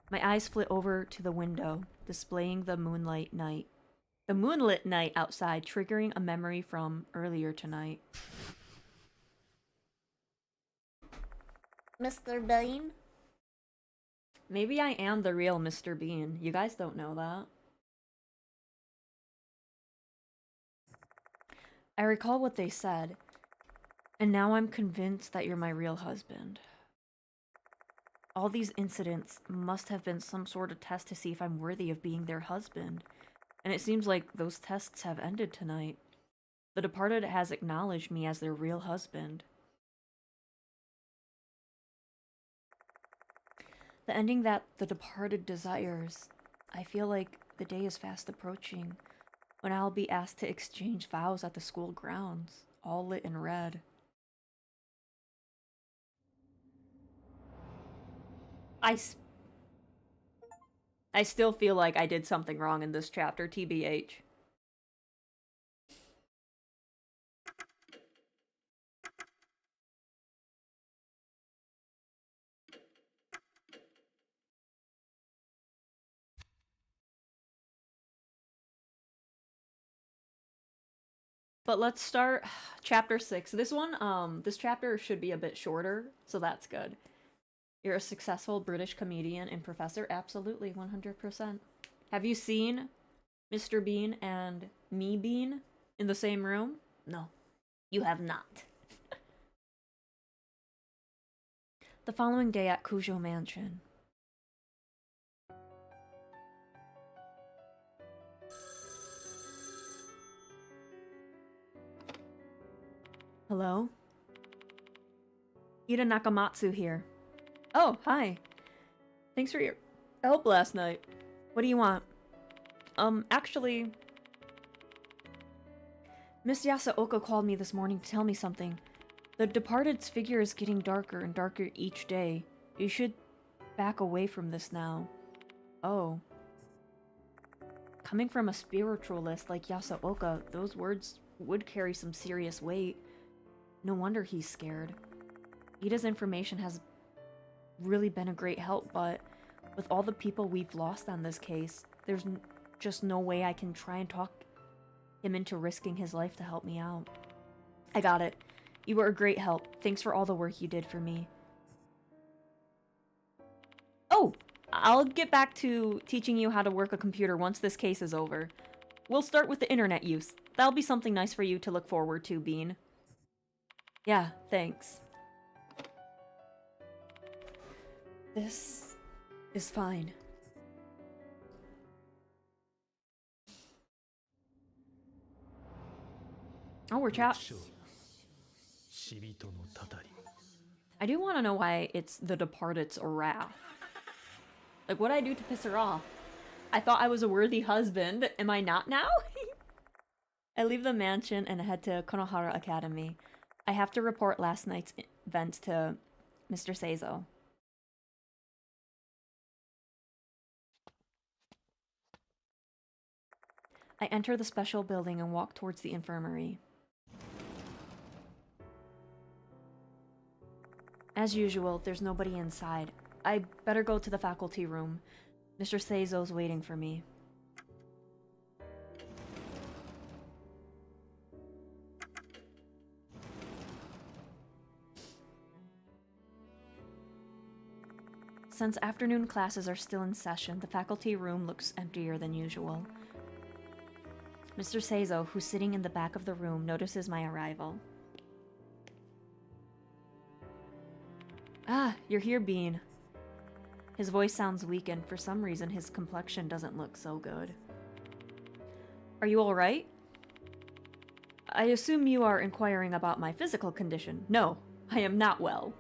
[SPEAKER 1] My eyes flit over to the window, displaying the moonlit night outside, triggering a memory from earlier tonight. Mr. Bean? Maybe I am the real Mr. Bean. You guys don't know that. I recall what they said, and now I'm convinced that you're my real husband. All these incidents must have been some sort of test to see if I'm worthy of being their husband, and it seems like those tests have ended tonight. The Departed has acknowledged me as their real husband. The ending that the Departed desires. I feel like the day is fast approaching, when I'll be asked to exchange vows at the school grounds, all lit in red. I still feel like I did something wrong in this chapter, TBH. But let's start chapter 6. This chapter should be a bit shorter, so that's good. You're a successful British comedian and professor? Absolutely, 100%. Have you seen Mr. Bean and Me Bean in the same room? No, you have not. The following day at Kujo Mansion. Hello? Ida Nakamatsu here. Oh, hi. Thanks for your help last night. What do you want? Actually, Miss Yasaoka called me this morning to tell me something. The departed's figure is getting darker and darker each day. You should back away from this now. Oh. Coming from a spiritualist like Yasaoka, those words would carry some serious weight. No wonder he's scared. Ida's information has really been a great help, but with all the people we've lost on this case, there's just no way I can try and talk him into risking his life to help me out. I got it. You were a great help. Thanks for all the work you did for me. Oh! I'll get back to teaching you how to work a computer once this case is over. We'll start with the internet use. That'll be something nice for you to look forward to, Bean. Yeah, thanks. This is fine. Oh, we're chapped. I do want to know why it's the Departed's wrath. Like, what'd I do to piss her off? I thought I was a worthy husband. Am I not now? I leave the mansion and head to Konohara Academy. I have to report last night's events to Mr. Seizo. I enter the special building and walk towards the infirmary. As usual, there's nobody inside. I better go to the faculty room. Mr. Seizo's waiting for me. Since afternoon classes are still in session, the faculty room looks emptier than usual. Mr. Seizo, who's sitting in the back of the room, notices my arrival. Ah, you're here, Bean. His voice sounds weak, and for some reason his complexion doesn't look so good. Are you alright? I assume you are inquiring about my physical condition. No, I am not well.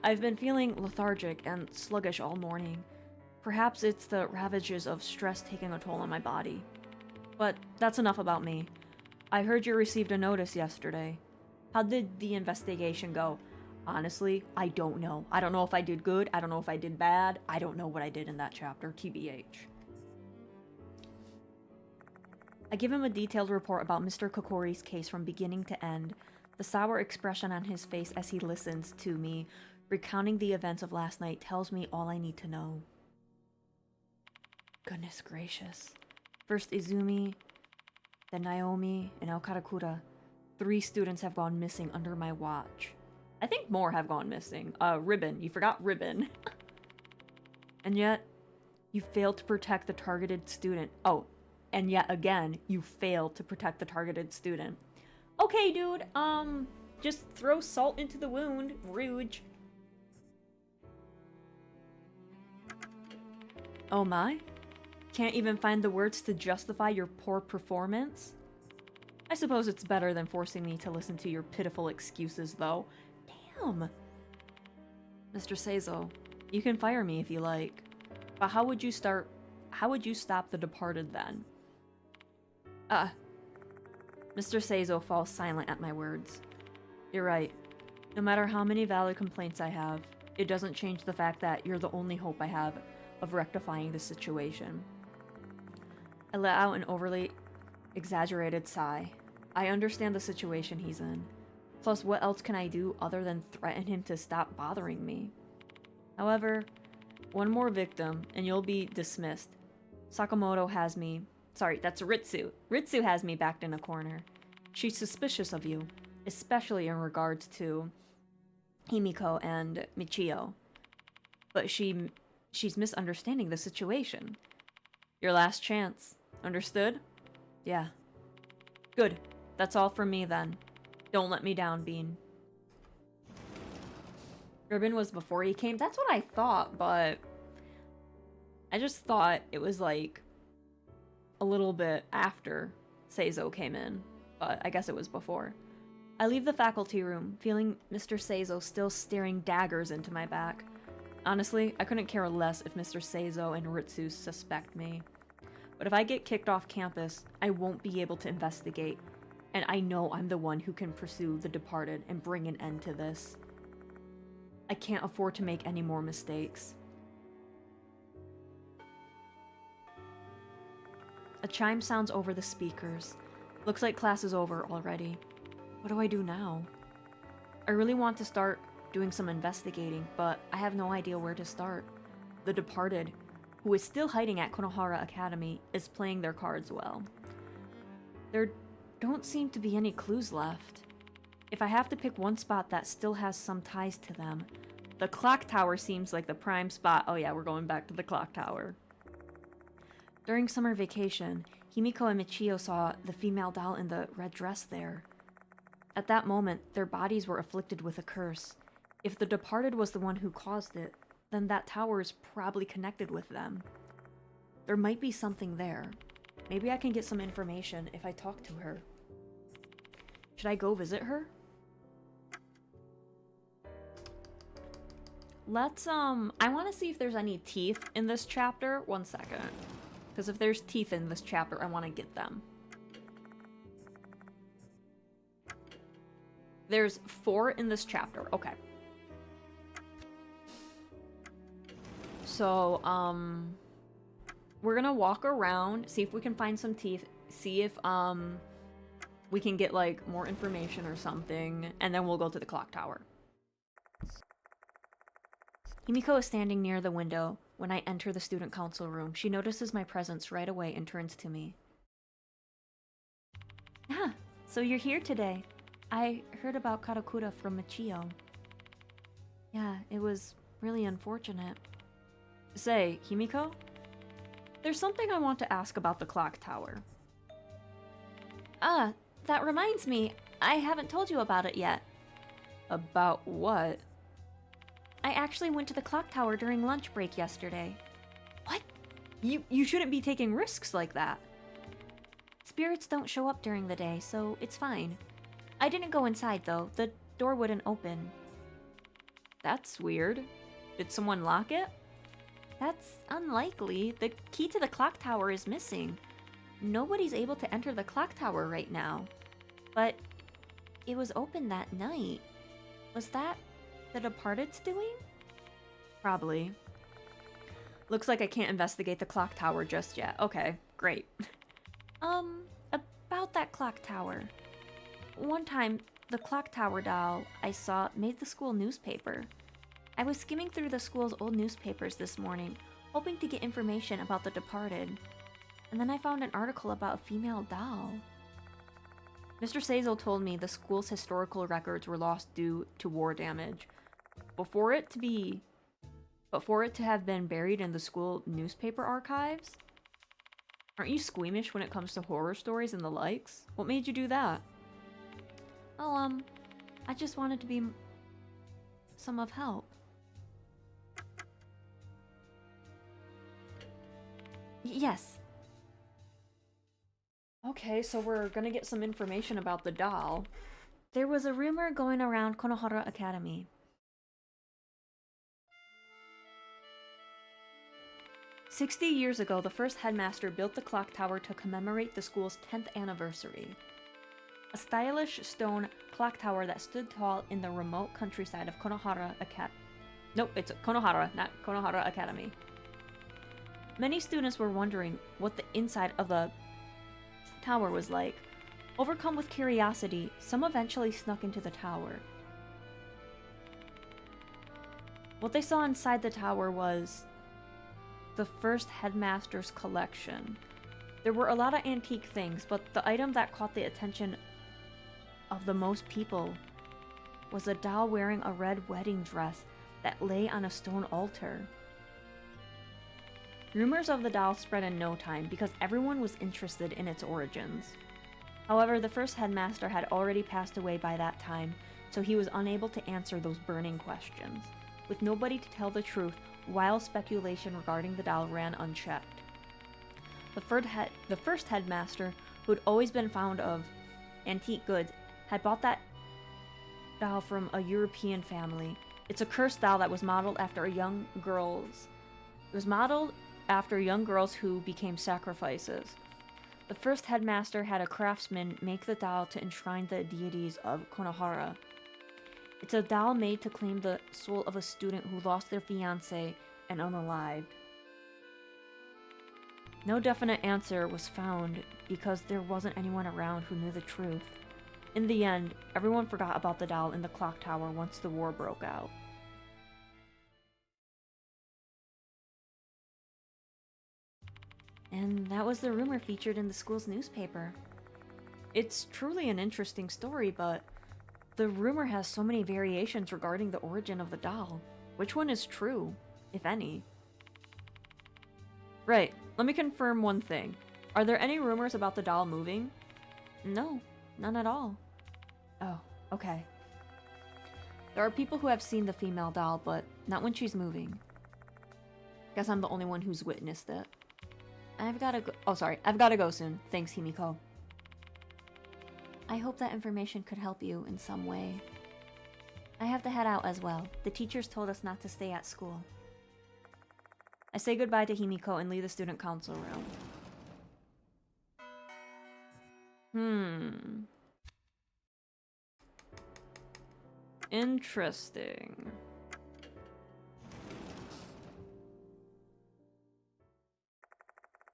[SPEAKER 1] I've been feeling lethargic and sluggish all morning. Perhaps it's the ravages of stress taking a toll on my body. But that's enough about me. I heard you received a notice yesterday. How did the investigation go? Honestly, I don't know. I don't know if I did good. I don't know if I did bad. I don't know what I did in that chapter, TBH. I give him a detailed report about Mr. Kokori's case from beginning to end, the sour expression on his face as he listens to me, recounting the events of last night tells me all I need to know. Goodness gracious. First Izumi, then Naomi, and Okarakura. 3 students have gone missing under my watch. I think more have gone missing. Ribbon. You forgot Ribbon. And yet, you failed to protect the targeted student. Oh, and yet again, you failed to protect the targeted student. Okay, dude, just throw salt into the wound. Rude. Oh my? Can't even find the words to justify your poor performance? I suppose it's better than forcing me to listen to your pitiful excuses, though. Damn! Mr. Seizo, you can fire me if you like. But how would you stop the departed then? Mr. Seizo falls silent at my words. You're right. No matter how many valid complaints I have, it doesn't change the fact that you're the only hope I have of rectifying the situation. I let out an overly exaggerated sigh. I understand the situation he's in. Plus, what else can I do other than threaten him to stop bothering me? However, one more victim, and you'll be dismissed. Sakamoto has me... Sorry, that's Ritsu. Ritsu has me backed in a corner. She's suspicious of you, especially in regards to Himiko and Michio. But she's misunderstanding the situation. Your last chance. Understood? Yeah. Good. That's all from me then. Don't let me down, Bean. Ribbon was before he came. That's what I thought, but I just thought it was like a little bit after Seizo came in, but I guess it was before. I leave the faculty room, feeling Mr. Seizo still staring daggers into my back. Honestly, I couldn't care less if Mr. Seizo and Ritsu suspect me. But if I get kicked off campus, I won't be able to investigate. And I know I'm the one who can pursue the departed and bring an end to this. I can't afford to make any more mistakes. A chime sounds over the speakers. Looks like class is over already. What do I do now? I really want to start doing some investigating, but I have no idea where to start. The departed, who is still hiding at Konohara Academy, is playing their cards well. There don't seem to be any clues left. If I have to pick one spot that still has some ties to them, the clock tower seems like the prime spot. Oh yeah, we're going back to the clock tower. During summer vacation, Himiko and Michio saw the female doll in the red dress there. At that moment, their bodies were afflicted with a curse. If the departed was the one who caused it, then that tower is probably connected with them. There might be something there. Maybe I can get some information if I talk to her. Should I go visit her? Let's, I want to see if there's any teeth in this chapter. 1 second. Because if there's teeth in this chapter, I want to get them. There's 4 in this chapter. Okay. So, we're gonna walk around, see if we can find some teeth, see if, we can get, like, more information or something, and then we'll go to the clock tower. Himiko is standing near the window. When I enter the student council room, she notices my presence right away and turns to me. Ah, so you're here today. I heard about Karakura from Michio. Yeah, it was really unfortunate. Say, Himiko? There's something I want to ask about the clock tower. Ah, that reminds me. I haven't told you about it yet. About what? I actually went to the clock tower during lunch break yesterday. What? You shouldn't be taking risks like that. Spirits don't show up during the day, so it's fine. I didn't go inside, though. The door wouldn't open. That's weird. Did someone lock it? That's unlikely. The key to the clock tower is missing. Nobody's able to enter the clock tower right now. But it was open that night. Was that the departed's doing? Probably. Looks like I can't investigate the clock tower just yet. Okay, great. About that clock tower. One time, the clock tower doll I saw made the school newspaper. I was skimming through the school's old newspapers this morning, hoping to get information about the departed. And then I found an article about a female doll. Mr. Seizel told me the school's historical records were lost due to war damage. But for it to have been buried in the school newspaper archives? Aren't you squeamish when it comes to horror stories and the likes? What made you do that? Oh, I just wanted to be some of help. Yes. Okay, so we're gonna get some information about the doll. There was a rumor going around Konohara Academy. "60 years ago, the first headmaster built the clock tower to commemorate the school's 10th anniversary. A stylish stone clock tower that stood tall in the remote countryside of Konohara Academy. Nope, it's Konohara, not Konohara Academy. Many students were wondering what the inside of the tower was like. Overcome with curiosity, some eventually snuck into the tower. What they saw inside the tower was the first headmaster's collection. There were a lot of antique things, but the item that caught the attention of the most people was a doll wearing a red wedding dress that lay on a stone altar. Rumors of the doll spread in no time because everyone was interested in its origins. However, the first headmaster had already passed away by that time, so he was unable to answer those burning questions. With nobody to tell the truth, wild speculation regarding the doll ran unchecked. The first headmaster, who had always been fond of antique goods, had bought that doll from a European family. It's a cursed doll that was modeled after a young girl's. It was modeled after young girls who became sacrifices. The first headmaster had a craftsman make the doll to enshrine the deities of Konohara. It's a doll made to claim the soul of a student who lost their fiancé and unalived. No definite answer was found because there wasn't anyone around who knew the truth. In the end, everyone forgot about the doll in the clock tower once the war broke out. And that was the rumor featured in the school's newspaper. It's truly an interesting story, but the rumor has so many variations regarding the origin of the doll. Which one is true, if any? Right, let me confirm one thing. Are there any rumors about the doll moving? No, none at all. Oh, okay. There are people who have seen the female doll, but not when she's moving. Guess I'm the only one who's witnessed it. I've gotta go soon. Thanks, Himiko. I hope that information could help you in some way. I have to head out as well. The teachers told us not to stay at school. I say goodbye to Himiko and leave the student council room. Interesting.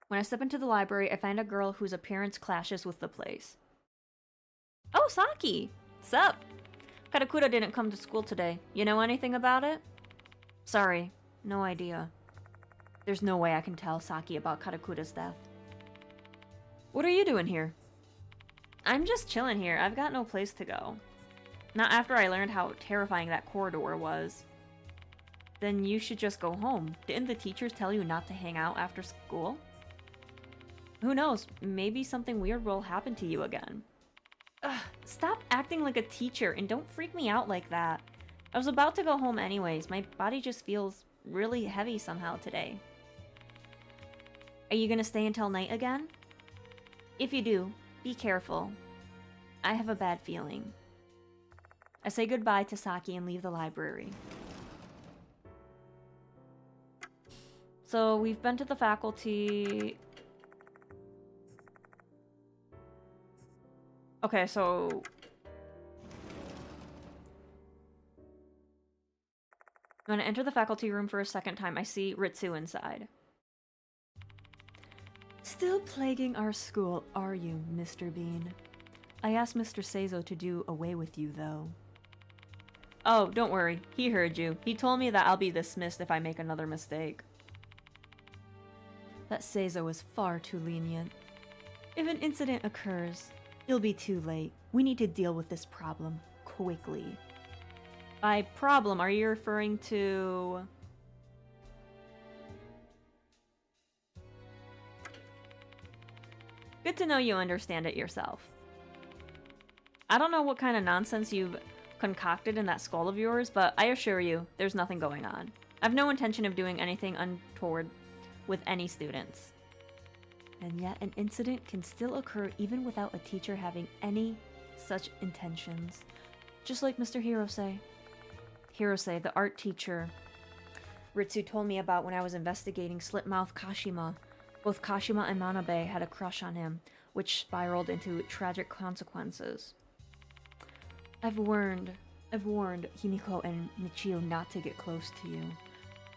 [SPEAKER 1] When I step into the library, I find a girl whose appearance clashes with the place. Oh, Saki! Sup? Katakura didn't come to school today. You know anything about it? Sorry, no idea. There's no way I can tell Saki about Katakura's death. What are you doing here? I'm just chilling here. I've got no place to go. Not after I learned how terrifying that corridor was. Then you should just go home. Didn't the teachers tell you not to hang out after school? Who knows? Maybe something weird will happen to you again. Ugh, stop acting like a teacher and don't freak me out like that. I was about to go home anyways. My body just feels really heavy somehow today. Are you gonna stay until night again? If you do, be careful. I have a bad feeling. I say goodbye to Saki and leave the library. So we've been to the faculty. Okay, so when I enter the faculty room for a second time, I see Ritsu inside. Still plaguing our school, are you, Mr. Bean? I asked Mr. Seizo to do away with you, though. Oh, don't worry. He heard you. He told me that I'll be dismissed if I make another mistake. That Seizo is far too lenient. If an incident occurs, it'll be too late. We need to deal with this problem quickly. By problem, are you referring to... Good to know you understand it yourself. I don't know what kind of nonsense you've concocted in that skull of yours, but I assure you, there's nothing going on. I have no intention of doing anything untoward with any students. And yet an incident can still occur even without a teacher having any such intentions. Just like Mr. Hirose. Hirose, the art teacher Ritsu told me about when I was investigating Slipmouth Kashima. Both Kashima and Manabe had a crush on him, which spiraled into tragic consequences. I've warned Himiko and Michio not to get close to you.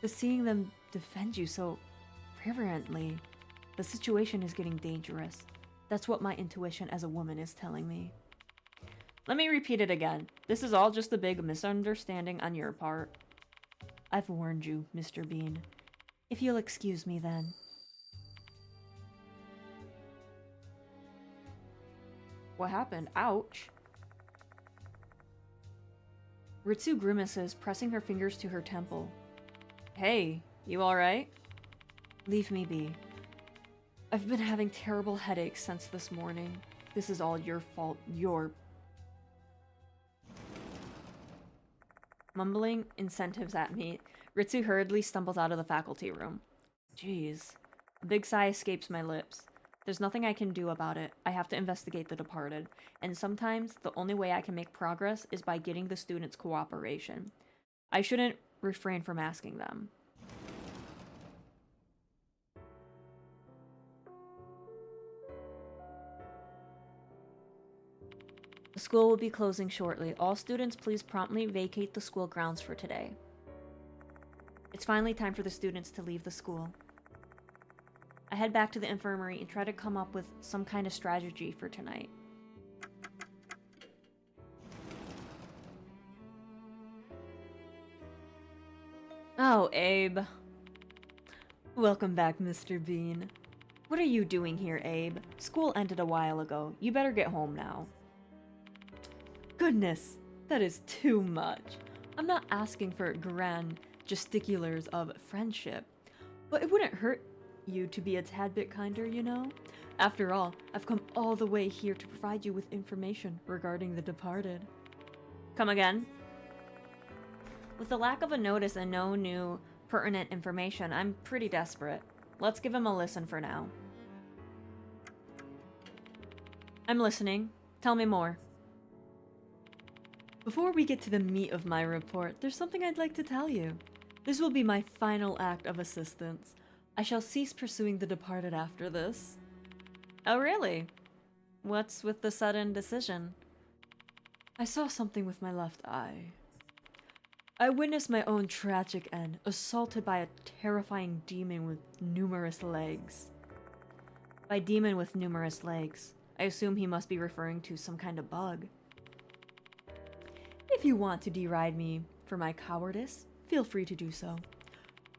[SPEAKER 1] But seeing them defend you so fervently, the situation is getting dangerous. That's what my intuition as a woman is telling me. Let me repeat it again. This is all just a big misunderstanding on your part. I've warned you, Mr. Bean. If you'll excuse me then. What happened? Ouch. Ritsu grimaces, pressing her fingers to her temple. Hey, you alright? Leave me be. I've been having terrible headaches since this morning. This is all your fault. Mumbling incentives at me, Ritsu hurriedly stumbles out of the faculty room. Jeez. A big sigh escapes my lips. There's nothing I can do about it. I have to investigate the departed, and sometimes the only way I can make progress is by getting the students' cooperation. I shouldn't refrain from asking them. The school will be closing shortly. All students please promptly vacate the school grounds for today. It's finally time for the students to leave the school. I head back to the infirmary and try to come up with some kind of strategy for tonight. Oh, Abe. Welcome back, Mr. Bean. What are you doing here, Abe? School ended a while ago. You better get home now. Goodness, that is too much. I'm not asking for grand gesticulars of friendship, but it wouldn't hurt you to be a tad bit kinder, you know? After all, I've come all the way here to provide you with information regarding the departed. Come again? With the lack of a notice and no new pertinent information, I'm pretty desperate. Let's give him a listen for now. I'm listening. Tell me more. Before we get to the meat of my report, there's something I'd like to tell you. This will be my final act of assistance. I shall cease pursuing the departed after this. Oh, really? What's with the sudden decision? I saw something with my left eye. I witnessed my own tragic end, assaulted by a terrifying demon with numerous legs. By demon with numerous legs, I assume he must be referring to some kind of bug. If you want to deride me for my cowardice, feel free to do so.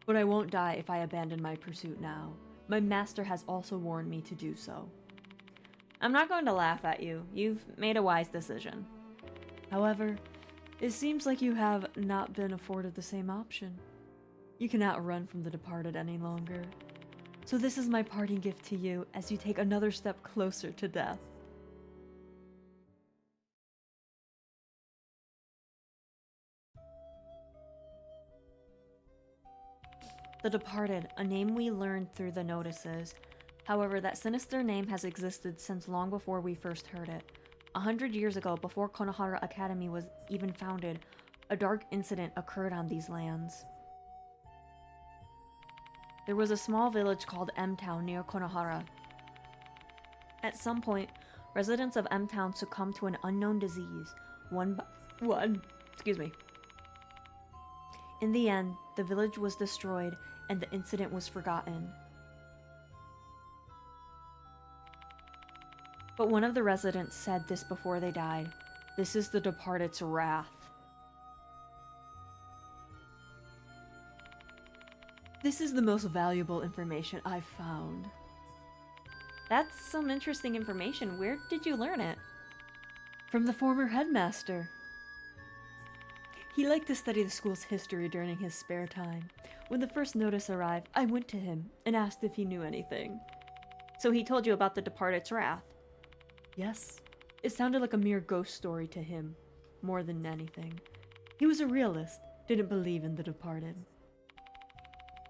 [SPEAKER 1] But I won't die if I abandon my pursuit now. My master has also warned me to do so. I'm not going to laugh at you. You've made a wise decision. However, it seems like you have not been afforded the same option. You cannot run from the departed any longer. So this is my parting gift to you as you take another step closer to death. The Departed, a name we learned through the notices. However, that sinister name has existed since long before we first heard it. 100 years ago, before Konohara Academy was even founded, a dark incident occurred on these lands. There was a small village called M-Town near Konohara. At some point, residents of M-Town succumbed to an unknown disease, In the end, the village was destroyed and the incident was forgotten. But one of the residents said this before they died. This is the Departed's wrath. This is the most valuable information I've found. That's some interesting information. Where did you learn it? From the former headmaster. He liked to study the school's history during his spare time. When the first notice arrived, I went to him and asked if he knew anything. So he told you about the Departed's wrath? Yes. It sounded like a mere ghost story to him, more than anything. He was a realist, didn't believe in the Departed.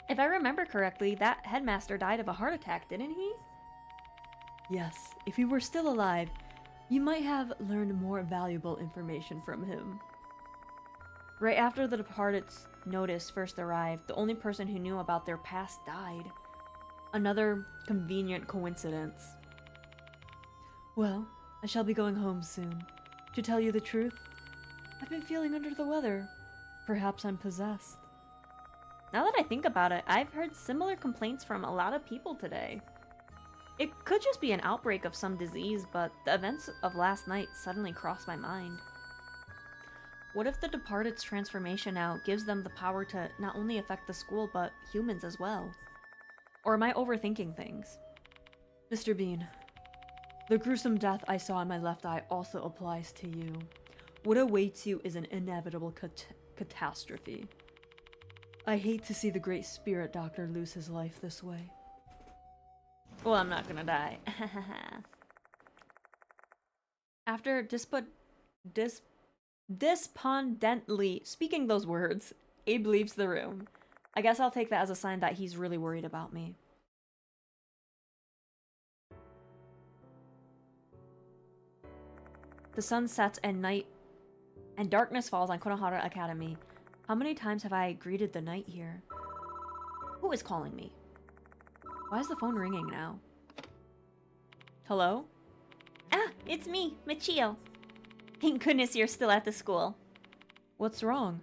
[SPEAKER 1] If I remember correctly, that headmaster died of a heart attack, didn't he? Yes, if he were still alive, you might have learned more valuable information from him. Right after the Departed's notice first arrived, the only person who knew about their past died. Another convenient coincidence. Well, I shall be going home soon. To tell you the truth, I've been feeling under the weather. Perhaps I'm possessed. Now that I think about it, I've heard similar complaints from a lot of people today. It could just be an outbreak of some disease, but the events of last night suddenly crossed my mind. What if the Departed's transformation now gives them the power to not only affect the school, but humans as well? Or am I overthinking things? Mr. Bean, the gruesome death I saw in my left eye also applies to you. What awaits you is an inevitable catastrophe. I hate to see the great spirit doctor lose his life this way. Well, I'm not gonna die. After despondently speaking those words, Abe leaves the room. I guess I'll take that as a sign that he's really worried about me. The sun sets and darkness falls on Konohara Academy. How many times have I greeted the night here? Who is calling me? Why is the phone ringing now? Hello?
[SPEAKER 2] Ah, it's me, Michio. Thank goodness you're still at the school.
[SPEAKER 1] What's wrong?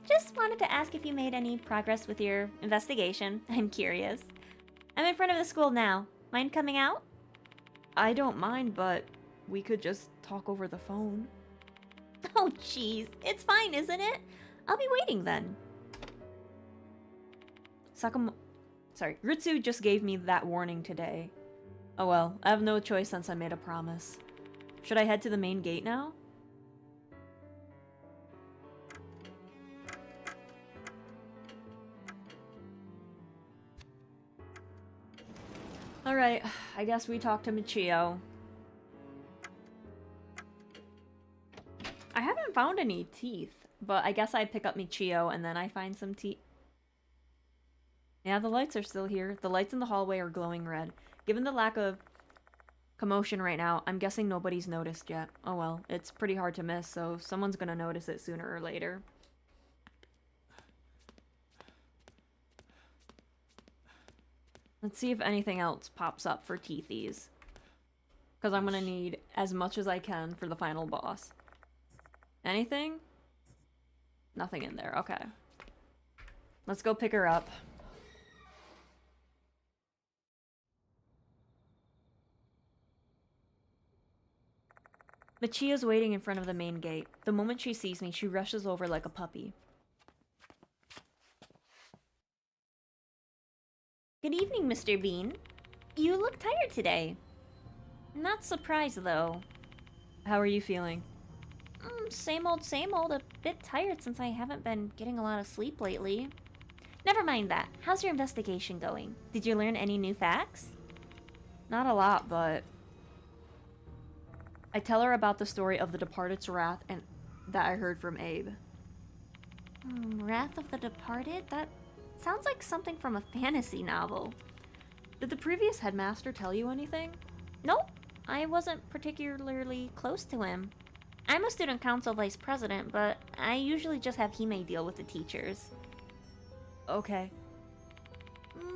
[SPEAKER 2] Just wanted to ask if you made any progress with your investigation. I'm curious. I'm in front of the school now. Mind coming out?
[SPEAKER 1] I don't mind, but we could just talk over the phone.
[SPEAKER 2] Oh, jeez. It's fine, isn't it? I'll be waiting then.
[SPEAKER 1] Ritsu just gave me that warning today. Oh well, I have no choice since I made a promise. Should I head to the main gate now? Alright, I guess we talk to Michio. I haven't found any teeth, but I guess I pick up Michio and then I find some teeth. Yeah, the lights are still here. The lights in the hallway are glowing red. Given the lack of commotion right now, I'm guessing nobody's noticed yet. Oh well, it's pretty hard to miss, so someone's gonna notice it sooner or later. Let's see if anything else pops up for teethies. Because I'm gonna need as much as I can for the final boss. Anything? Nothing in there, okay. Let's go pick her up. Michia's waiting in front of the main gate. The moment she sees me, she rushes over like a puppy.
[SPEAKER 2] Good evening, Mr. Bean. You look tired today. Not surprised, though.
[SPEAKER 1] How are you feeling?
[SPEAKER 2] Same old, same old. A bit tired since I haven't been getting a lot of sleep lately. Never mind that. How's your investigation going? Did you learn any new facts?
[SPEAKER 1] Not a lot, but... I tell her about the story of the Departed's wrath and that I heard from Abe.
[SPEAKER 2] Wrath of the Departed? That sounds like something from a fantasy novel.
[SPEAKER 1] Did the previous headmaster tell you anything?
[SPEAKER 2] Nope. I wasn't particularly close to him. I'm a student council vice president, but I usually just have Hime deal with the teachers.
[SPEAKER 1] Okay.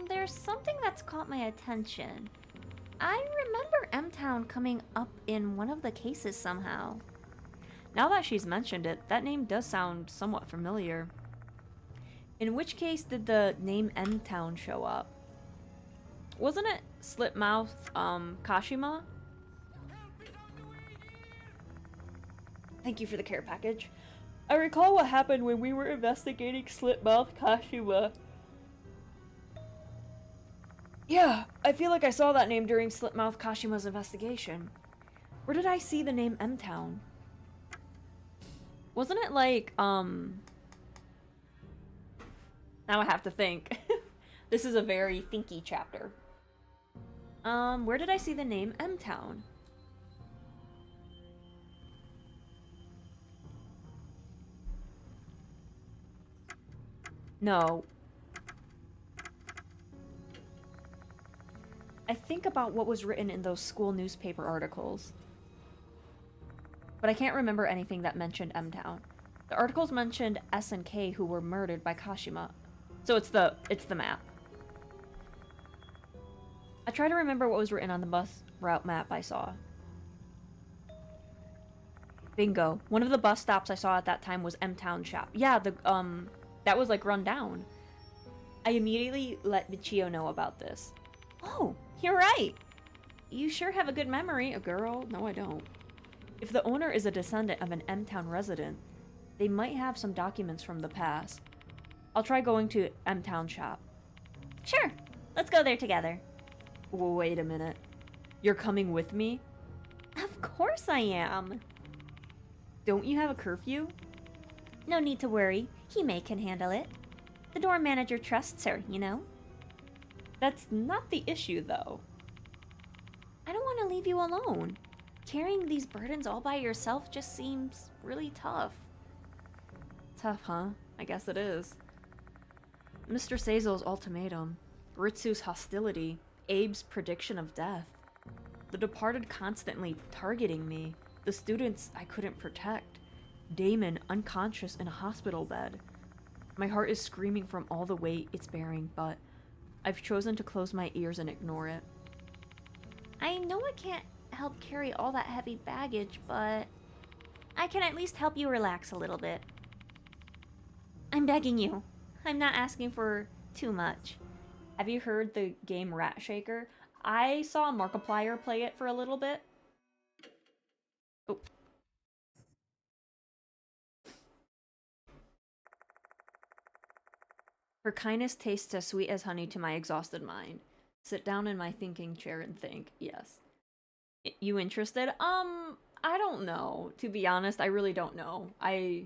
[SPEAKER 2] There's something that's caught my attention. I remember M-Town coming up in one of the cases somehow.
[SPEAKER 1] Now that she's mentioned it, that name does sound somewhat familiar. In which case did the name M-Town show up? Wasn't it Slipmouth, Kashima? Thank you for the care package. I recall what happened when we were investigating Slipmouth Kashima. Yeah, I feel like I saw that name during Slipmouth Kashima's investigation. Where did I see the name M-Town? Wasn't it like, Now I have to think. This is a very thinky chapter. Where did I see the name M-Town? No. I think about what was written in those school newspaper articles. But I can't remember anything that mentioned M-Town. The articles mentioned S and K who were murdered by Kashima. So it's the map. I try to remember what was written on the bus route map I saw. Bingo. One of the bus stops I saw at that time was M-Town shop. Yeah, that was like run down. I immediately let Michio know about this. Oh, you're right. You sure have a good memory, girl. No, I don't. If the owner is a descendant of an M-Town resident, they might have some documents from the past. I'll try going to M-Town shop.
[SPEAKER 2] Sure. Let's go there together.
[SPEAKER 1] Wait a minute. You're coming with me?
[SPEAKER 2] Of course I am.
[SPEAKER 1] Don't you have a curfew?
[SPEAKER 2] No need to worry. Hime can handle it. The dorm manager trusts her, you know?
[SPEAKER 1] That's not the issue, though.
[SPEAKER 2] I don't want to leave you alone. Carrying these burdens all by yourself just seems really tough.
[SPEAKER 1] Tough, huh? I guess it is. Mr. Seizo's ultimatum, Ritsu's hostility, Abe's prediction of death, the Departed constantly targeting me, the students I couldn't protect, Damon unconscious in a hospital bed. My heart is screaming from all the weight it's bearing, but I've chosen to close my ears and ignore it.
[SPEAKER 2] I know it can't help carry all that heavy baggage, but I can at least help you relax a little bit. I'm begging you. I'm not asking for too much.
[SPEAKER 1] Have you heard the game Rat Shaker? I saw Markiplier play it for a little bit. Oh. Her kindness tastes as sweet as honey to my exhausted mind. Sit down in my thinking chair and think. Yes. You interested? I don't know. To be honest, I really don't know. I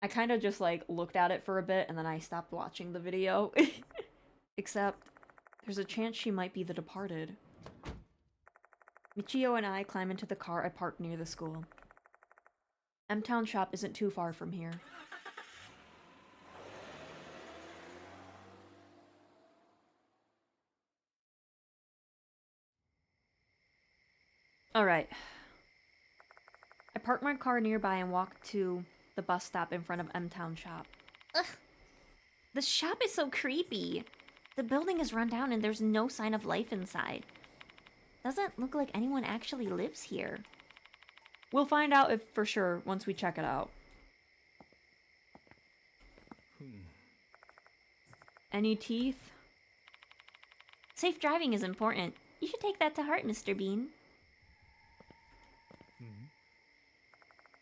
[SPEAKER 1] kind of just like looked at it for a bit and then I stopped watching the video. Except there's a chance she might be the departed. Michio and I climb into the car I parked near the school. M-Town shop isn't too far from here. Alright. I park my car nearby and walk to the bus stop in front of M-Town shop.
[SPEAKER 2] Ugh. The shop is so creepy. The building is run down and there's no sign of life inside. Doesn't look like anyone actually lives here.
[SPEAKER 1] We'll find out if for sure once we check it out. Any teeth?
[SPEAKER 2] Safe driving is important. You should take that to heart, Mr. Bean.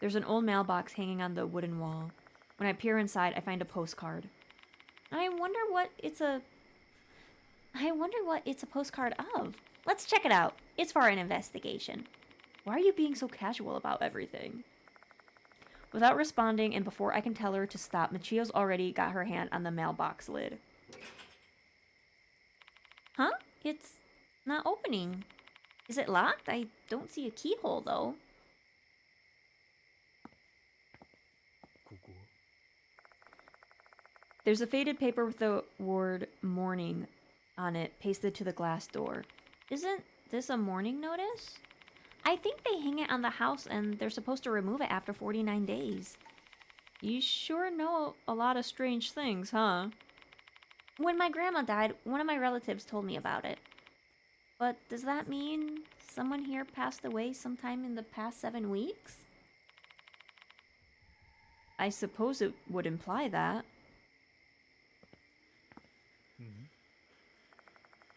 [SPEAKER 1] There's an old mailbox hanging on the wooden wall. When I peer inside, I find a postcard.
[SPEAKER 2] I wonder what it's a postcard of. Let's check it out. It's for an investigation.
[SPEAKER 1] Why are you being so casual about everything? Without responding and before I can tell her to stop, Michio's already got her hand on the mailbox lid.
[SPEAKER 2] Huh? It's not opening. Is it locked? I don't see a keyhole, though.
[SPEAKER 1] There's a faded paper with the word morning on it pasted to the glass door.
[SPEAKER 2] Isn't this a morning notice? I think they hang it on the house and they're supposed to remove it after 49 days.
[SPEAKER 1] You sure know a lot of strange things, huh?
[SPEAKER 2] When my grandma died, one of my relatives told me about it. But does that mean someone here passed away sometime in the past 7 weeks?
[SPEAKER 1] I suppose it would imply that.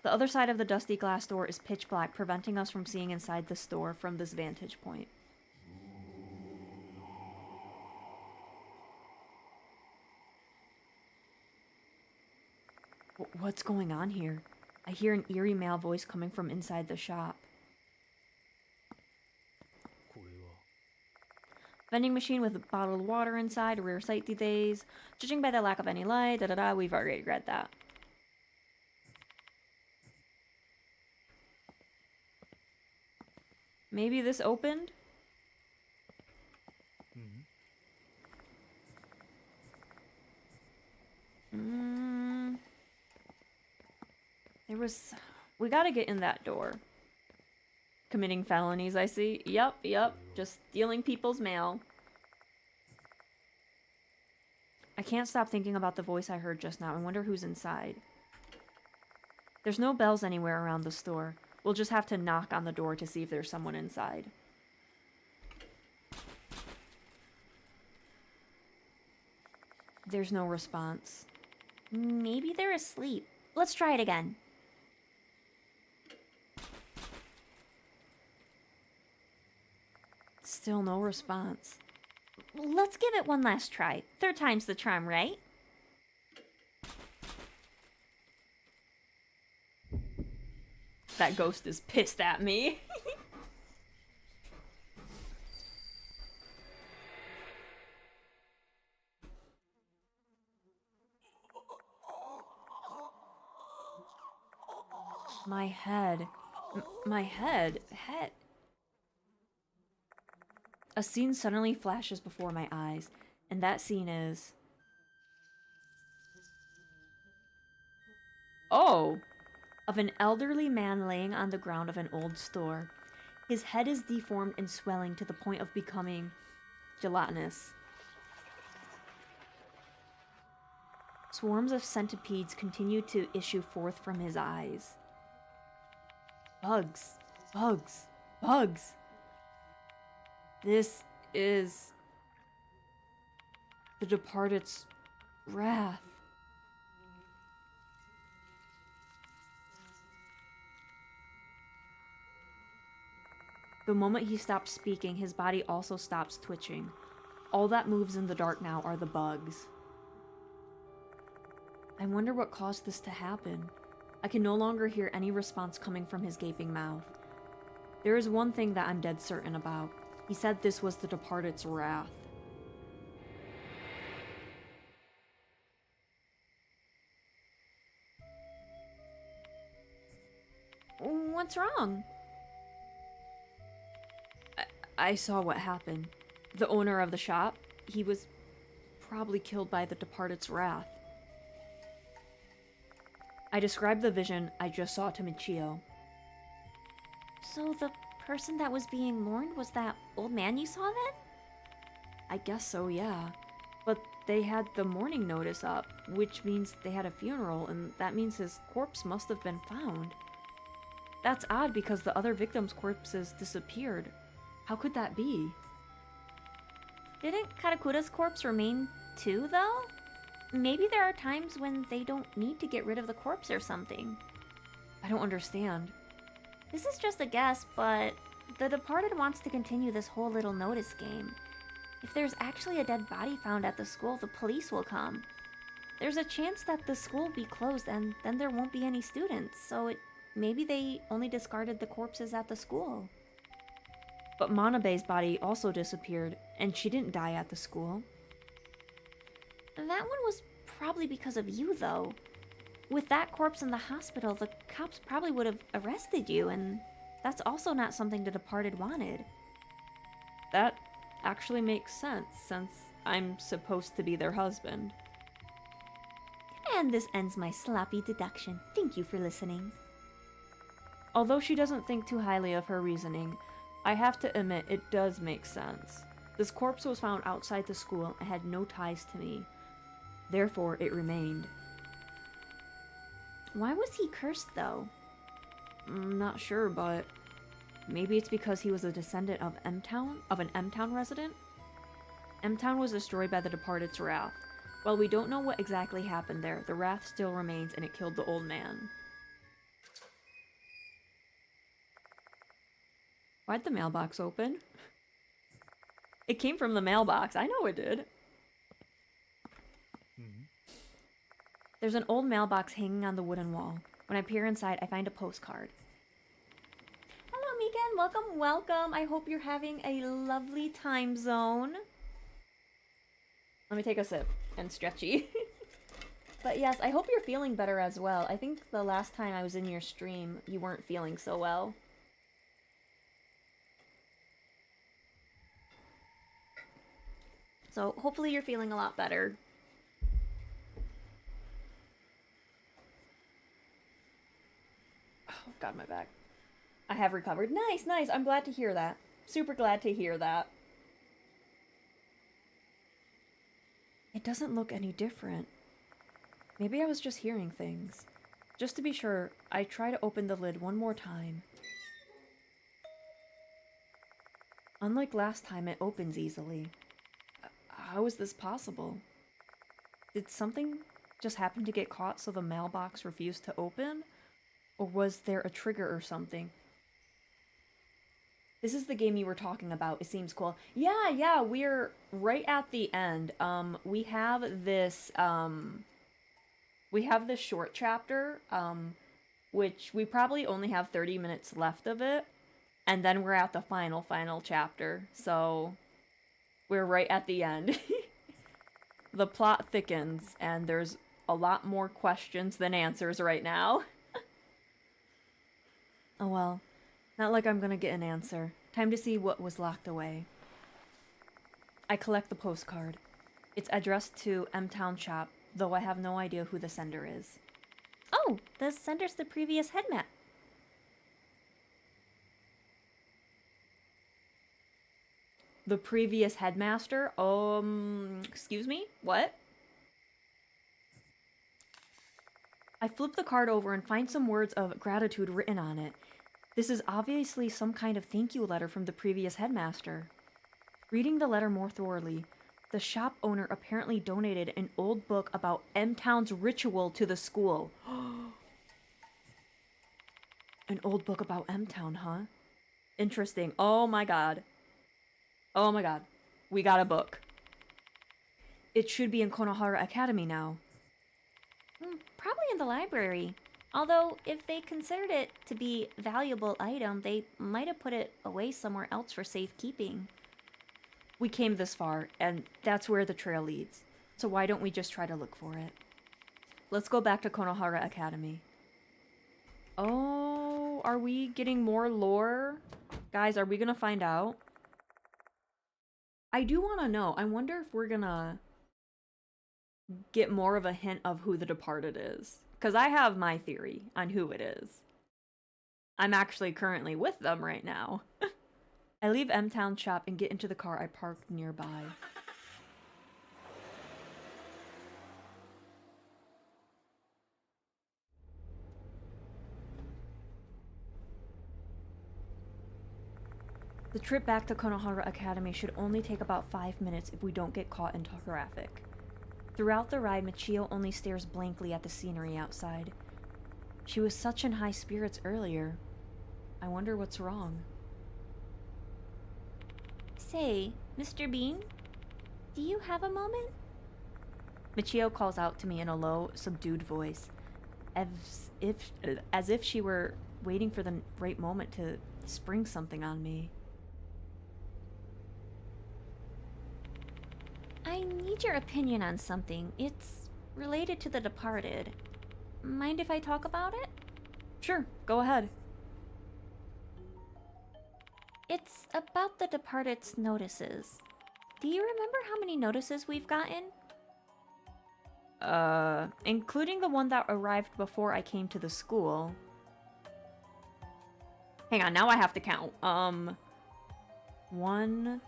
[SPEAKER 1] The other side of the dusty glass door is pitch black, preventing us from seeing inside the store from this vantage point. What's going on here? I hear an eerie male voice coming from inside the shop. Vending machine with bottled water inside, a rare sight these days. Judging by the lack of any light, we've already read that. Maybe this opened? We gotta get in that door. Committing felonies, I see. Yep. Just stealing people's mail. I can't stop thinking about the voice I heard just now. I wonder who's inside. There's no bells anywhere around the store. We'll just have to knock on the door to see if there's someone inside. There's no response.
[SPEAKER 2] Maybe they're asleep. Let's try it again.
[SPEAKER 1] Still no response.
[SPEAKER 2] Let's give it one last try. Third time's the charm, right?
[SPEAKER 1] That ghost is pissed at me. My head. My head. A scene suddenly flashes before my eyes, and that scene is... Oh! Of an elderly man laying on the ground of an old store. His head is deformed and swelling to the point of becoming gelatinous. Swarms of centipedes continue to issue forth from his eyes. Bugs. Bugs! This is the Departed's wrath. The moment he stops speaking, his body also stops twitching. All that moves in the dark now are the bugs. I wonder what caused this to happen. I can no longer hear any response coming from his gaping mouth. There is one thing that I'm dead certain about. He said this was the Departed's wrath.
[SPEAKER 2] What's wrong?
[SPEAKER 1] I saw what happened. The owner of the shop, he was probably killed by the Departed's wrath. I described the vision I just saw to Michio.
[SPEAKER 2] So the person that was being mourned was that old man you saw then?
[SPEAKER 1] I guess so, yeah. But they had the mourning notice up, which means they had a funeral, and that means his corpse must have been found. That's odd because the other victims' corpses disappeared. How could that be?
[SPEAKER 2] Didn't Karakura's corpse remain too, though? Maybe there are times when they don't need to get rid of the corpse or something.
[SPEAKER 1] I don't understand.
[SPEAKER 2] This is just a guess, but the Departed wants to continue this whole little notice game. If there's actually a dead body found at the school, the police will come. There's a chance that the school will be closed and then there won't be any students, so maybe they only discarded the corpses at the school.
[SPEAKER 1] But Manabe's body also disappeared, and she didn't die at the school.
[SPEAKER 2] That one was probably because of you, though. With that corpse in the hospital, the cops probably would have arrested you, and that's also not something the Departed wanted.
[SPEAKER 1] That actually makes sense, since I'm supposed to be their husband.
[SPEAKER 2] And this ends my sloppy deduction. Thank you for listening.
[SPEAKER 1] Although she doesn't think too highly of her reasoning, I have to admit it does make sense. This corpse was found outside the school and had no ties to me. Therefore, it remained.
[SPEAKER 2] Why was he cursed, though?
[SPEAKER 1] I'm not sure, but maybe it's because he was a descendant of an M-Town resident? M-Town was destroyed by the Departed's wrath. While we don't know what exactly happened there, the wrath still remains and it killed the old man. Why'd the mailbox open? It came from the mailbox. I know it did. There's an old mailbox hanging on the wooden wall. When I peer inside, I find a postcard.
[SPEAKER 2] Hello, Megan. Welcome, welcome. I hope you're having a lovely time zone.
[SPEAKER 1] Let me take a sip and stretchy. But yes, I hope you're feeling better as well. I think the last time I was in your stream, you weren't feeling so well. So hopefully you're feeling a lot better. Oh god, my back. I have recovered. Nice, nice. I'm glad to hear that. Super glad to hear that. It doesn't look any different. Maybe I was just hearing things. Just to be sure, I try to open the lid one more time. Unlike last time, it opens easily. How is this possible? Did something just happen to get caught so the mailbox refused to open? Or was there a trigger or something? This is the game you were talking about. It seems cool. Yeah, we're right at the end. We have this short chapter, which we probably only have 30 minutes left of it. And then we're at the final chapter. So we're right at the end. The plot thickens, and there's a lot more questions than answers right now. Oh well, not like I'm gonna get an answer. Time to see what was locked away. I collect the postcard. It's addressed to M-Town Shop, though I have no idea who the sender is.
[SPEAKER 2] Oh, the sender's the previous headmat.
[SPEAKER 1] The previous headmaster? Excuse me? What? I flip the card over and find some words of gratitude written on it. This is obviously some kind of thank you letter from the previous headmaster. Reading the letter more thoroughly, the shop owner apparently donated an old book about M-Town's ritual to the school. An old book about M-Town, huh? Interesting. Oh my god. Oh my god. We got a book. It should be in Konohara Academy now.
[SPEAKER 2] Probably in the library. Although, if they considered it to be a valuable item, they might have put it away somewhere else for safekeeping.
[SPEAKER 1] We came this far, and that's where the trail leads. So why don't we just try to look for it? Let's go back to Konohara Academy. Oh, are we getting more lore? Guys, are we gonna find out? I do want to know. I wonder if we're gonna get more of a hint of who the Departed is. Because I have my theory on who it is. I'm actually currently with them right now. I leave M-Town shop and get into the car I parked nearby. The trip back to Konohara Academy should only take about 5 minutes if we don't get caught in traffic. Throughout the ride, Michio only stares blankly at the scenery outside. She was such in high spirits earlier. I wonder what's wrong.
[SPEAKER 2] Say, Mr. Bean, do you have a moment?
[SPEAKER 1] Michio calls out to me in a low, subdued voice, as if she were waiting for the right moment to spring something on me.
[SPEAKER 2] I need your opinion on something. It's related to the Departed. Mind if I talk about it?
[SPEAKER 1] Sure, go ahead.
[SPEAKER 2] It's about the Departed's notices. Do you remember how many notices we've gotten?
[SPEAKER 1] Including the one that arrived before I came to the school. Hang on, now I have to count. 1...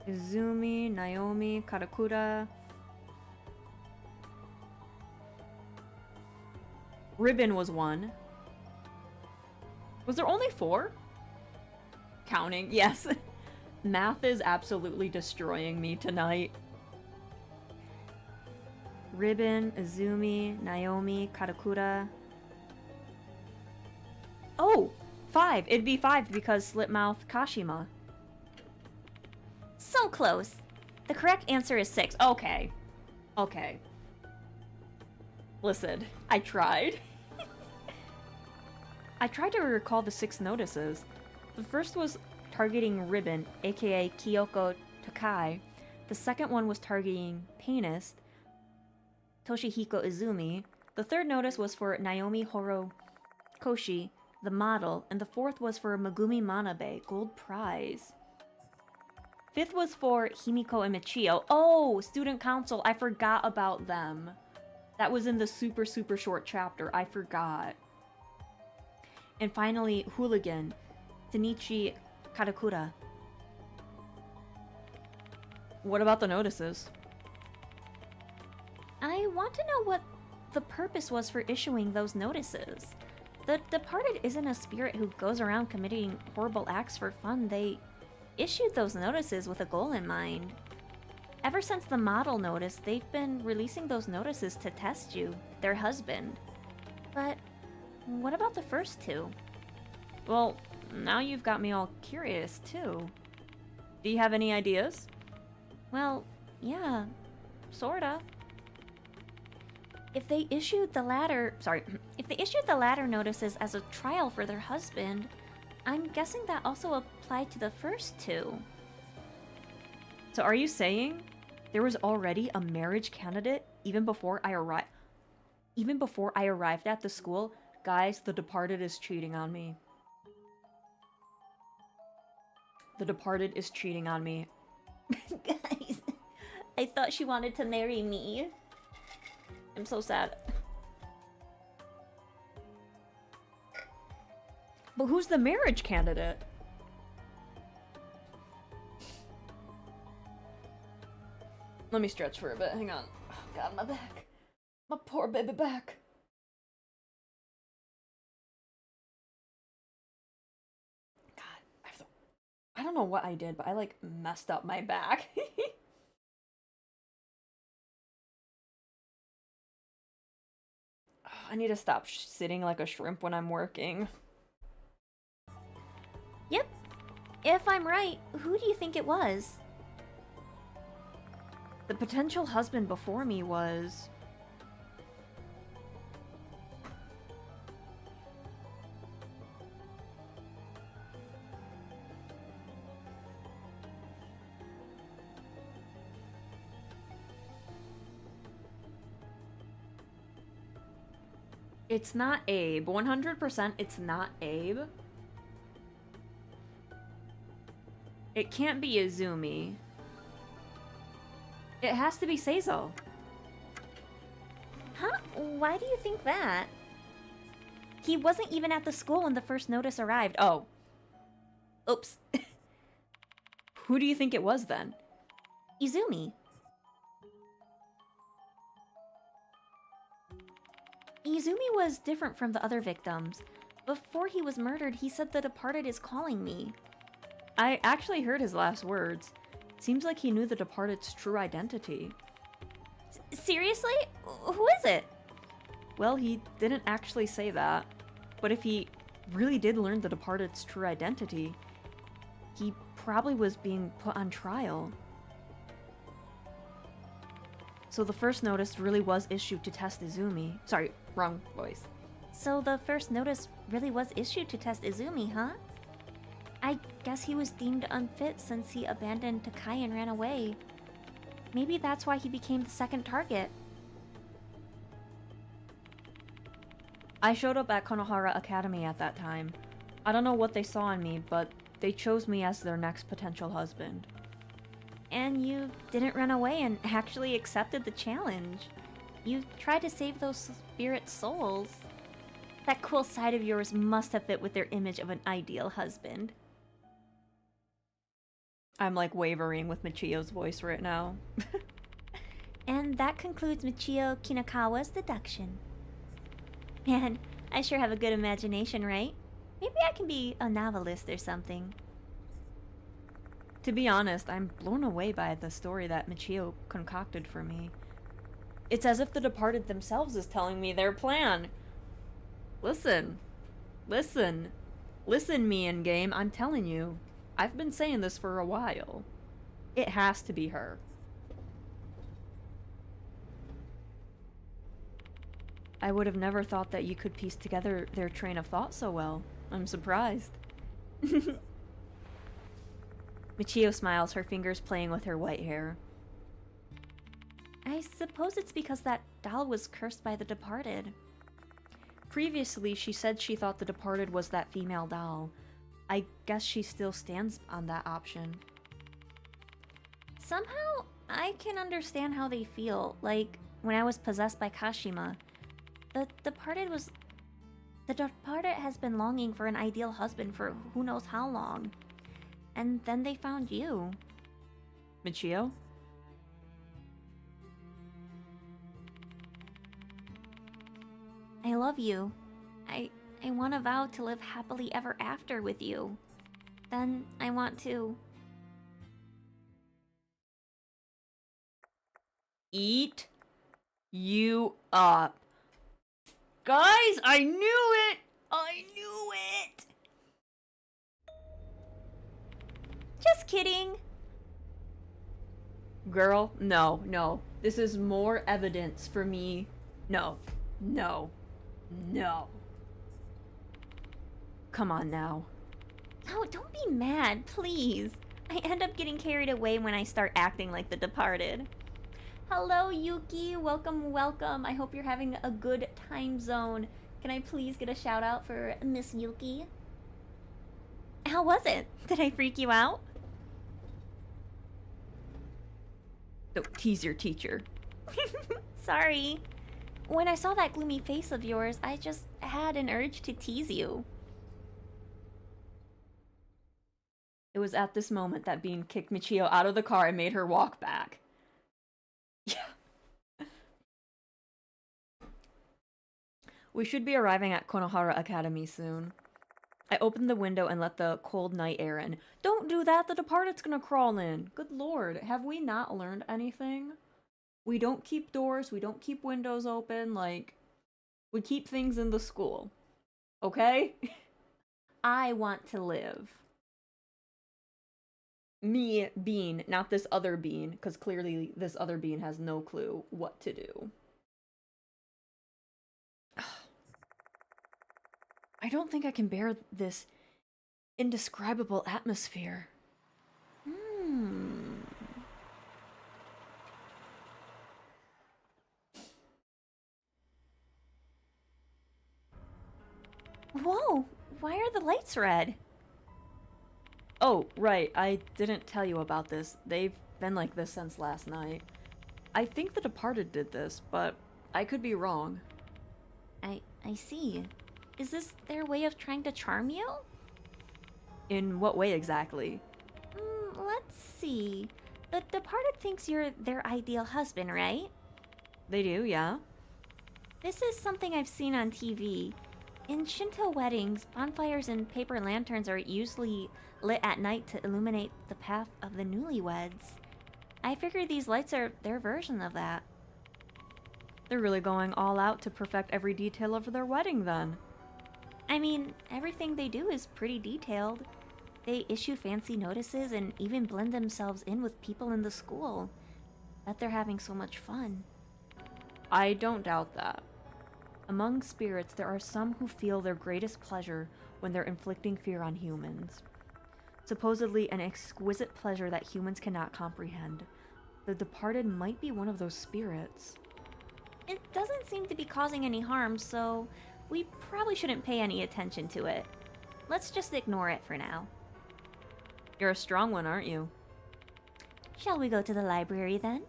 [SPEAKER 1] Izumi, Naomi, Karakura. Ribbon was 1. Was there only 4? Counting, yes. Math is absolutely destroying me tonight. Ribbon, Izumi, Naomi, Karakura. Oh! 5! It'd be 5 because Slipmouth Kashima.
[SPEAKER 2] So close. The correct answer is 6.
[SPEAKER 1] Okay. Okay. Listen, I tried. I tried to recall the 6 notices. The first was targeting Ribbon, aka Kyoko Takai. The second one was targeting Painist, Toshihiko Izumi. The third notice was for Naomi Horokoshi, the model, and the fourth was for Megumi Manabe, gold prize. Fifth was for Himiko and Michio. Oh, student council, I forgot about them. That was in the super short chapter, I forgot. And finally, Hooligan, Tanichi Karakura. What about the notices?
[SPEAKER 2] I want to know what the purpose was for issuing those notices. The Departed isn't a spirit who goes around committing horrible acts for fun. They issued those notices with a goal in mind. Ever since the model notice, they've been releasing those notices to test you, their husband. But what about the first 2?
[SPEAKER 1] Well, now you've got me all curious, too. Do you have any ideas?
[SPEAKER 2] Well, yeah, sorta. If they issued the latter notices as a trial for their husband, I'm guessing that also applied to the first 2.
[SPEAKER 1] So are you saying there was already a marriage candidate even before I arrived at the school? Guys, the Departed is cheating on me. The Departed is cheating on me.
[SPEAKER 2] Guys, I thought she wanted to marry me. I'm so sad.
[SPEAKER 1] But who's the marriage candidate? Let me stretch for a bit. Hang on. Oh, God, my back. My poor baby back. God, I don't know what I did, but I like messed up my back. I need to stop sitting like a shrimp when I'm working.
[SPEAKER 2] Yep. If I'm right, who do you think it was?
[SPEAKER 1] The potential husband before me was... It's not Abe. 100% it's not Abe. It can't be Izumi. It has to be Seizo.
[SPEAKER 2] Huh? Why do you think that? He wasn't even at the school when the first notice arrived.
[SPEAKER 1] Oh. Oops. Who do you think it was then?
[SPEAKER 2] Izumi. Izumi was different from the other victims. Before he was murdered, he said the departed is calling me.
[SPEAKER 1] I actually heard his last words. Seems like he knew the departed's true identity.
[SPEAKER 2] Seriously? Who is it?
[SPEAKER 1] Well, he didn't actually say that. But if he really did learn the departed's true identity, he probably was being put on trial. So the first notice really was issued to test Izumi. Sorry, wrong voice.
[SPEAKER 2] So the first notice really was issued to test Izumi, huh? I guess he was deemed unfit since he abandoned Takai and ran away. Maybe that's why he became the second target.
[SPEAKER 1] I showed up at Konohara Academy at that time. I don't know what they saw in me, but they chose me as their next potential husband.
[SPEAKER 2] And you didn't run away and actually accepted the challenge. You tried to save those spirit souls. That cool side of yours must have fit with their image of an ideal husband.
[SPEAKER 1] I'm like wavering with Michio's voice right now.
[SPEAKER 2] And that concludes Michio Kinakawa's deduction. Man, I sure have a good imagination, right? Maybe I can be a novelist or something.
[SPEAKER 1] To be honest, I'm blown away by the story that Michio concocted for me. It's as if the departed themselves is telling me their plan. Listen. Listen. Listen, me in game, I'm telling you. I've been saying this for a while. It has to be her. I would have never thought that you could piece together their train of thought so well. I'm surprised. Michio smiles, her fingers playing with her white hair.
[SPEAKER 2] I suppose it's because that doll was cursed by the departed.
[SPEAKER 1] Previously, she said she thought the departed was that female doll. I guess she still stands on that option.
[SPEAKER 2] Somehow, I can understand how they feel. Like, when I was possessed by Kashima, the departed has been longing for an ideal husband for who knows how long. And then they found you.
[SPEAKER 1] Michio?
[SPEAKER 2] I love you. I want to vow to live happily ever after with you. Then I want to...
[SPEAKER 1] eat you up. Guys, I knew it! I knew it!
[SPEAKER 2] Just kidding.
[SPEAKER 1] Girl, no, no. This is more evidence for me. No, no, no. Come on now.
[SPEAKER 2] Oh, don't be mad, please. I end up getting carried away when I start acting like the departed. Hello, Yuki. Welcome, welcome. I hope you're having a good time zone. Can I please get a shout out for Miss Yuki? How was it? Did I freak you out?
[SPEAKER 1] Don't tease your teacher.
[SPEAKER 2] Sorry. When I saw that gloomy face of yours, I just had an urge to tease you.
[SPEAKER 1] It was at this moment that Bean kicked Michio out of the car and made her walk back. Yeah. We should be arriving at Konohara Academy soon. I opened the window and let the cold night air in. Don't do that, the departed's gonna crawl in. Good lord, have we not learned anything? We don't keep doors, we don't keep windows open, like, we keep things in the school. Okay? I want to live. Me, Bean, not this other Bean, because clearly this other Bean has no clue what to do. I don't think I can bear this indescribable atmosphere.
[SPEAKER 2] Whoa, why are the lights red?
[SPEAKER 1] Oh, right, I didn't tell you about this. They've been like this since last night. I think the Departed did this, but I could be wrong.
[SPEAKER 2] I see. Is this their way of trying to charm you?
[SPEAKER 1] In what way exactly?
[SPEAKER 2] Let's see. The departed thinks you're their ideal husband, right?
[SPEAKER 1] They do, yeah?
[SPEAKER 2] This is something I've seen on TV. In Shinto weddings, bonfires and paper lanterns are usually lit at night to illuminate the path of the newlyweds. I figure these lights are their version of that.
[SPEAKER 1] They're really going all out to perfect every detail of their wedding, then.
[SPEAKER 2] I mean, everything they do is pretty detailed. They issue fancy notices and even blend themselves in with people in the school. Bet they're having so much fun.
[SPEAKER 1] I don't doubt that. Among spirits, there are some who feel their greatest pleasure when they're inflicting fear on humans. Supposedly an exquisite pleasure that humans cannot comprehend. The departed might be one of those spirits.
[SPEAKER 2] It doesn't seem to be causing any harm, so we probably shouldn't pay any attention to it. Let's just ignore it for now.
[SPEAKER 1] You're a strong one, aren't you?
[SPEAKER 2] Shall we go to the library then?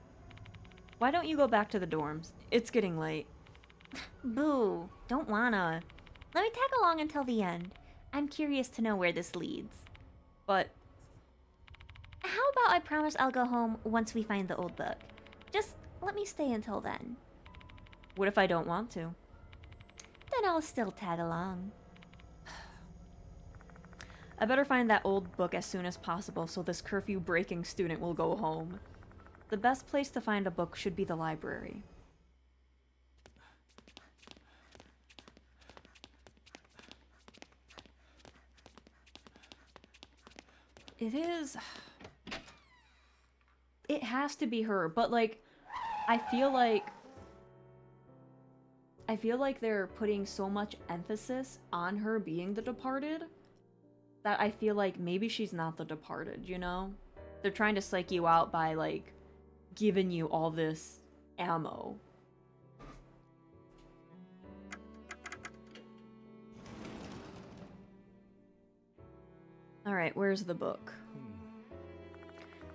[SPEAKER 1] Why don't you go back to the dorms? It's getting late.
[SPEAKER 2] Boo, don't wanna. Let me tag along until the end. I'm curious to know where this leads.
[SPEAKER 1] But
[SPEAKER 2] how about I promise I'll go home once we find the old book? Just let me stay until then.
[SPEAKER 1] what if I don't want to?
[SPEAKER 2] Then I'll still tag along.
[SPEAKER 1] I better find that old book as soon as possible so this curfew-breaking student will go home. The best place to find a book should be the library. It is... It has to be her, but like, I feel like they're putting so much emphasis on her being the departed that I feel like maybe she's not the departed, you know? They're trying to psych you out by like giving you all this ammo. Alright, where's the book?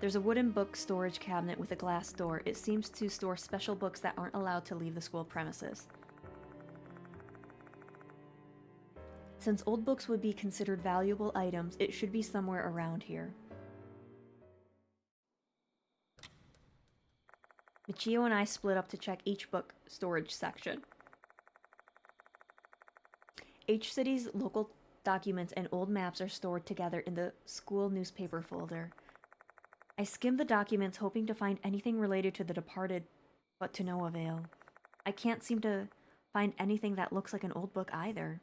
[SPEAKER 1] There's a wooden book storage cabinet with a glass door. It seems to store special books that aren't allowed to leave the school premises. Since old books would be considered valuable items, it should be somewhere around here. Michio and I split up to check each book storage section. Each city's local documents and old maps are stored together in the school newspaper folder. I skimmed the documents hoping to find anything related to the departed, but to no avail. I can't seem to find anything that looks like an old book either.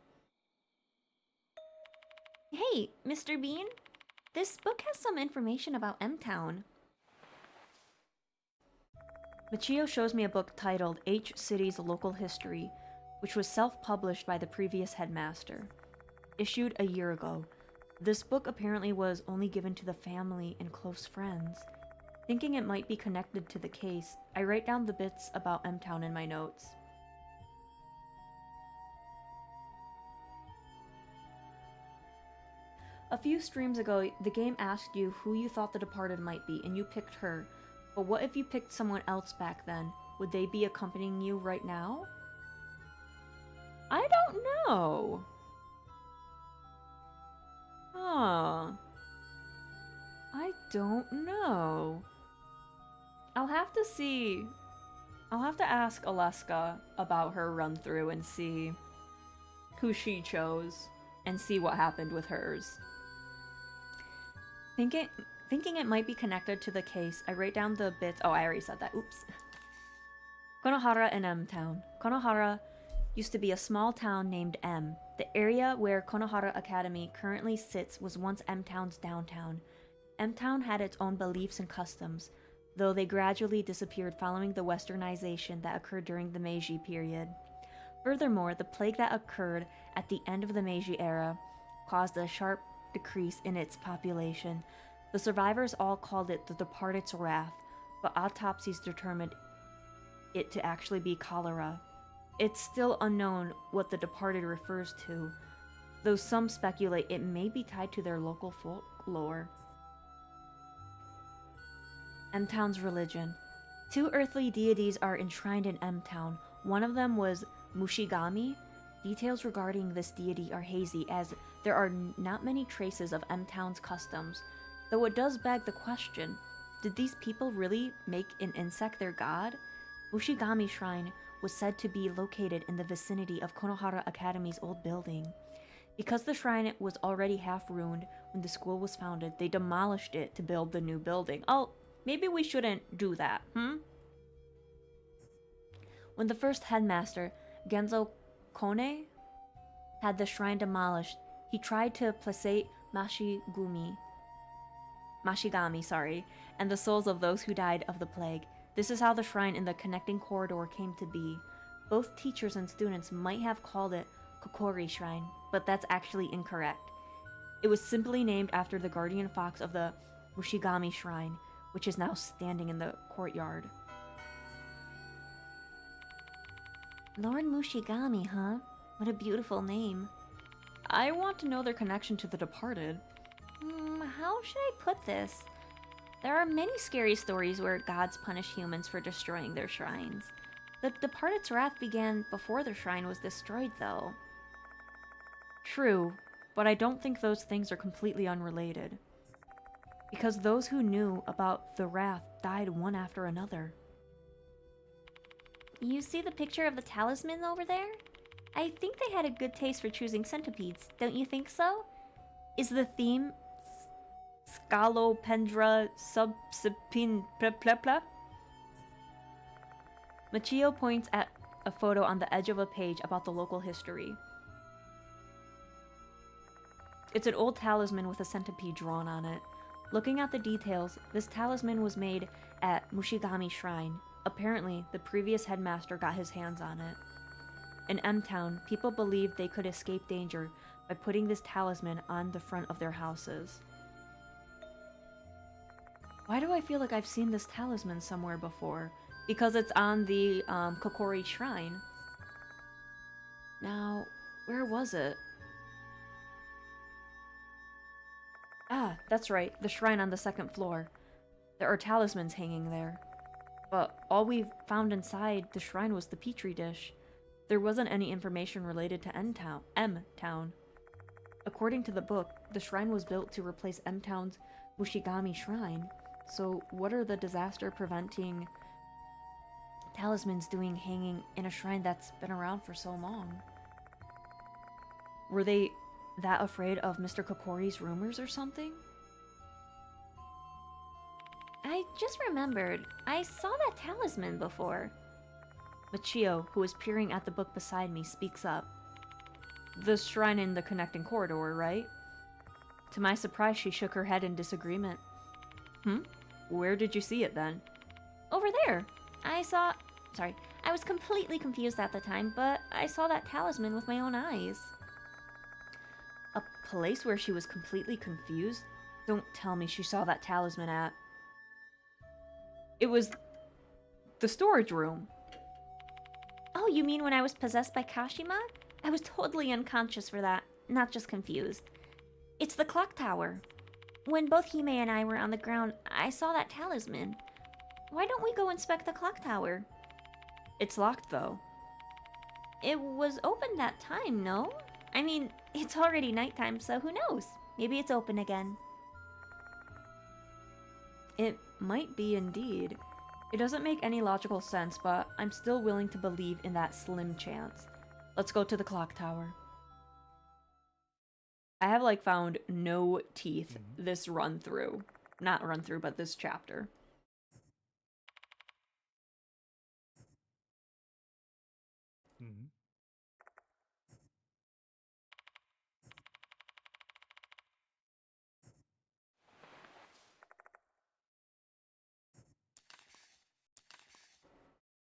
[SPEAKER 2] Hey, Mr. Bean. This book has some information about M-Town.
[SPEAKER 1] Michio shows me a book titled H City's Local History, which was self-published by the previous headmaster. Issued a year ago. This book apparently was only given to the family and close friends. Thinking it might be connected to the case, I write down the bits about M-Town in my notes. A few streams ago, the game asked you who you thought the departed might be, and you picked her. But what if you picked someone else back then? Would they be accompanying you right now? I don't know. Huh. I don't know. I'll have to see. I'll have to ask Alaska about her run through and see who she chose and see what happened with hers. Thinking it might be connected to the case, I write down the bits. Oh, I already said that. Oops. Konohara and M Town. Konohara used to be a small town named M. The area where Konohara Academy currently sits was once M Town's downtown. M Town had its own beliefs and customs, though they gradually disappeared following the westernization that occurred during the Meiji period. Furthermore, the plague that occurred at the end of the Meiji era caused a sharp decrease in its population. The survivors all called it the Departed's Wrath, but autopsies determined it to actually be cholera. It's still unknown what the Departed refers to, though some speculate it may be tied to their local folklore. M-Town's religion. 2 earthly deities are enshrined in M-Town. One of them was Mushigami. Details regarding this deity are hazy, as there are not many traces of M-Town's customs, though it does beg the question, did these people really make an insect their god? Mushigami Shrine was said to be located in the vicinity of Konohara Academy's old building. Because the shrine was already half ruined when the school was founded, they demolished it to build the new building. Oh, maybe we shouldn't do that, When the first headmaster, Genzo Kone, had the shrine demolished, he tried to placate Mashigami, and the souls of those who died of the plague. This is how the shrine in the connecting corridor came to be. Both teachers and students might have called it Kokori Shrine, but that's actually incorrect. It was simply named after the guardian fox of the Mushigami Shrine, which is now standing in the courtyard.
[SPEAKER 2] Lord Mushigami, huh? What a beautiful name.
[SPEAKER 1] I want to know their connection to the departed.
[SPEAKER 2] How should I put this? There are many scary stories where gods punish humans for destroying their shrines. The Departed's Wrath began before the shrine was destroyed, though.
[SPEAKER 1] True, but I don't think those things are completely unrelated. Because those who knew about the Wrath died one after another.
[SPEAKER 2] You see the picture of the talisman over there? I think they had a good taste for choosing centipedes, don't you think so? Is the theme Scalopendra subsipin pleplepla? Machio points at a photo on the edge of a page about the local history. It's an old talisman with a centipede drawn on it. Looking at the details, this talisman was made at Mushigami Shrine. Apparently, the previous headmaster got his hands on it. In M-Town, people believed they could escape danger by putting this talisman on the front of their houses. Why do I feel like I've seen this talisman somewhere before? Because it's on the Kokori Shrine. Now, where was it? Ah, that's right, the shrine on the 2nd floor. There are talismans hanging there. But all we found inside the shrine was the petri dish. There wasn't any information related to M-Town. According to the book, the shrine was built to replace M-Town's Mushigami Shrine. So what are the disaster-preventing talismans doing hanging in a shrine that's been around for so long? Were they that afraid of Mr. Kokori's rumors or something? I just remembered, I saw that talisman before.
[SPEAKER 1] Machio, who is peering at the book beside me, speaks up. The shrine in the connecting corridor, right? To my surprise, she shook her head in disagreement. Where did you see it then?
[SPEAKER 2] Over there. I was completely confused at the time, but I saw that talisman with my own eyes.
[SPEAKER 1] A place where she was completely confused? Don't tell me she saw that talisman at... It was... the storage room.
[SPEAKER 2] Oh, you mean when I was possessed by Kashima? I was totally unconscious for that, not just confused. It's the clock tower. When both Hime and I were on the ground, I saw that talisman. Why don't we go inspect the clock tower?
[SPEAKER 1] It's locked, though.
[SPEAKER 2] It was open that time, no? I mean, it's already nighttime, so who knows? Maybe it's open again.
[SPEAKER 1] It might be indeed. It doesn't make any logical sense, but I'm still willing to believe in that slim chance. Let's go to the clock tower. I have, like, found no teeth this run through. Not run through, but this chapter.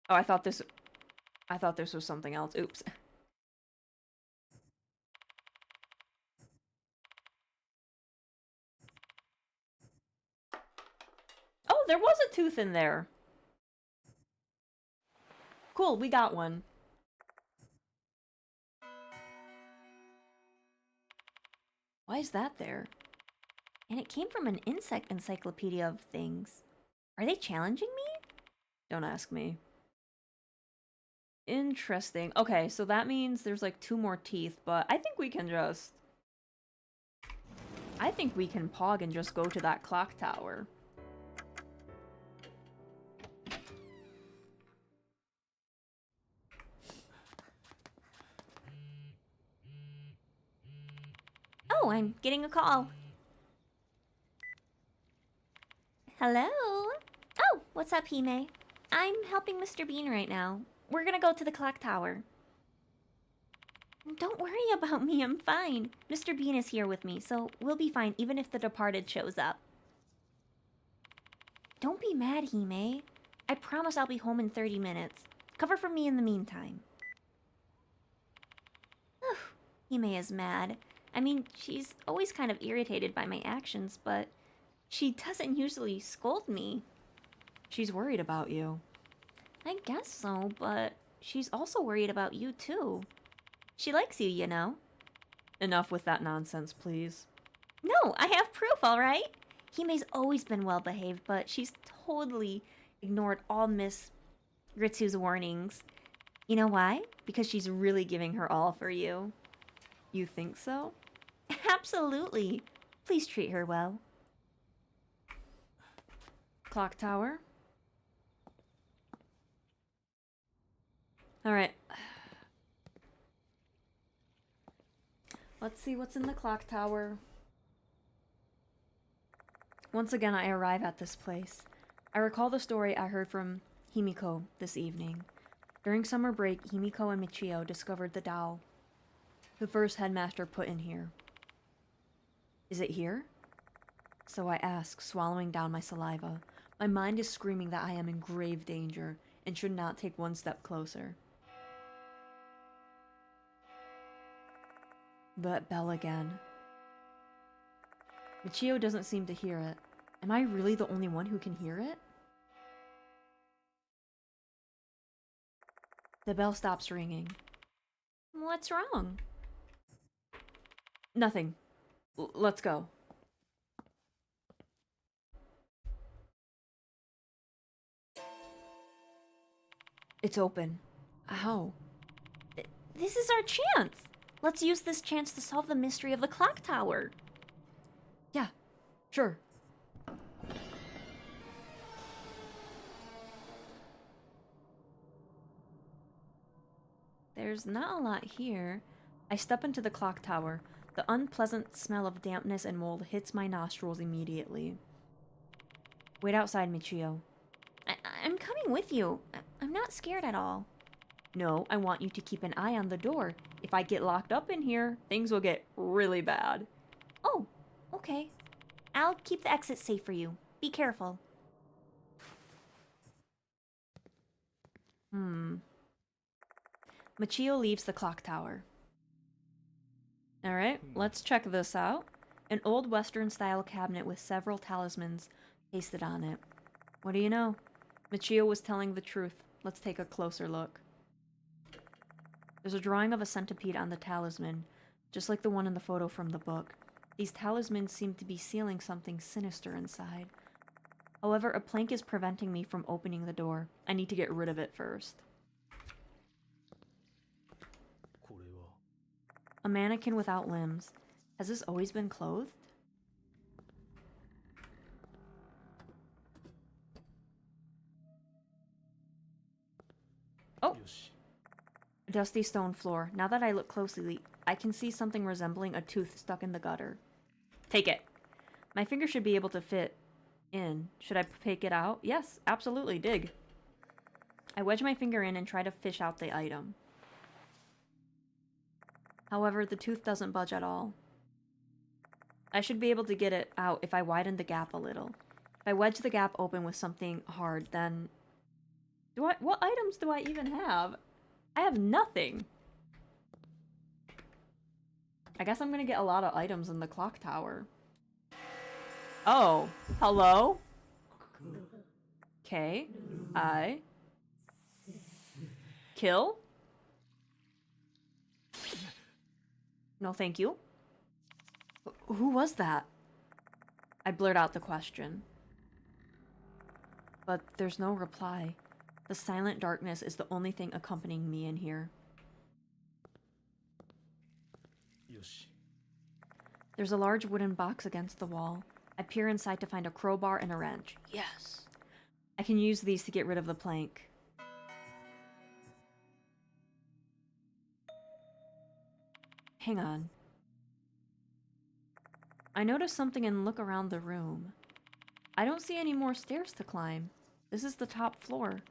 [SPEAKER 1] Oh, I thought this was something else. Oops. Oh, there was a tooth in there. Cool, we got one. Why is that there?
[SPEAKER 2] And it came from an insect encyclopedia of things. Are they challenging me?
[SPEAKER 1] Don't ask me. Interesting. Okay, so that means there's like 2 more teeth, but I think we can just... I think we can pog and just go to that clock tower.
[SPEAKER 2] Oh, I'm getting a call. Hello? Oh, what's up, Hime? I'm helping Mr. Bean right now. We're gonna go to the clock tower. Don't worry about me, I'm fine. Mr. Bean is here with me, so we'll be fine even if the departed shows up. Don't be mad, Hime. I promise I'll be home in 30 minutes. Cover for me in the meantime. Hime is mad. I mean, she's always kind of irritated by my actions, but she doesn't usually scold me.
[SPEAKER 1] She's worried about you.
[SPEAKER 2] I guess so, but she's also worried about you too. She likes you, you know.
[SPEAKER 1] Enough with that nonsense, please.
[SPEAKER 2] No, I have proof, alright? Hime's always been well behaved, but she's totally ignored all Miss Ritsu's warnings. You know why? Because she's really giving her all for you.
[SPEAKER 1] You think so?
[SPEAKER 2] Absolutely. Please treat her well.
[SPEAKER 1] Clock tower? Alright. Let's see what's in the clock tower. Once again, I arrive at this place. I recall the story I heard from Himiko this evening. During summer break, Himiko and Michio discovered the doll the first headmaster put in here. Is it here? So I ask, swallowing down my saliva. My mind is screaming that I am in grave danger and should not take one step closer. That bell again. Michio doesn't seem to hear it. Am I really the only one who can hear it? The bell stops ringing.
[SPEAKER 2] What's wrong?
[SPEAKER 1] Nothing. Let's go. It's open. How?
[SPEAKER 2] This is our chance! Let's use this chance to solve the mystery of the clock tower.
[SPEAKER 1] Yeah, sure. There's not a lot here. I step into the clock tower. The unpleasant smell of dampness and mold hits my nostrils immediately. Wait outside, Michio.
[SPEAKER 2] I'm coming with you. I'm not scared at all.
[SPEAKER 1] No, I want you to keep an eye on the door. If I get locked up in here, things will get really bad.
[SPEAKER 2] Oh, okay. I'll keep the exit safe for you. Be careful.
[SPEAKER 1] Michio leaves the clock tower. Alright, let's check this out. An old Western-style cabinet with several talismans pasted on it. What do you know? Michio was telling the truth. Let's take a closer look. There's a drawing of a centipede on the talisman, just like the one in the photo from the book. These talismans seem to be sealing something sinister inside. However, a plank is preventing me from opening the door. I need to get rid of it first. A mannequin without limbs. Has this always been clothed? Oh! A dusty stone floor. Now that I look closely, I can see something resembling a tooth stuck in the gutter. Take it. My finger should be able to fit in. Should I take it out? Yes, absolutely. Dig. I wedge my finger in and try to fish out the item. However, the tooth doesn't budge at all. I should be able to get it out if I widen the gap a little. If I wedge the gap open with something hard, then... What items do I even have? I have nothing. I guess I'm gonna get a lot of items in the clock tower. Oh, hello? Okay, kill? No, thank you. Who was that? I blurt out the question. But there's no reply. The silent darkness is the only thing accompanying me in here. There's a large wooden box against the wall. I peer inside to find a crowbar and a wrench. Yes! I can use these to get rid of the plank. Hang on. I notice something and look around the room. I don't see any more stairs to climb. This is the top floor.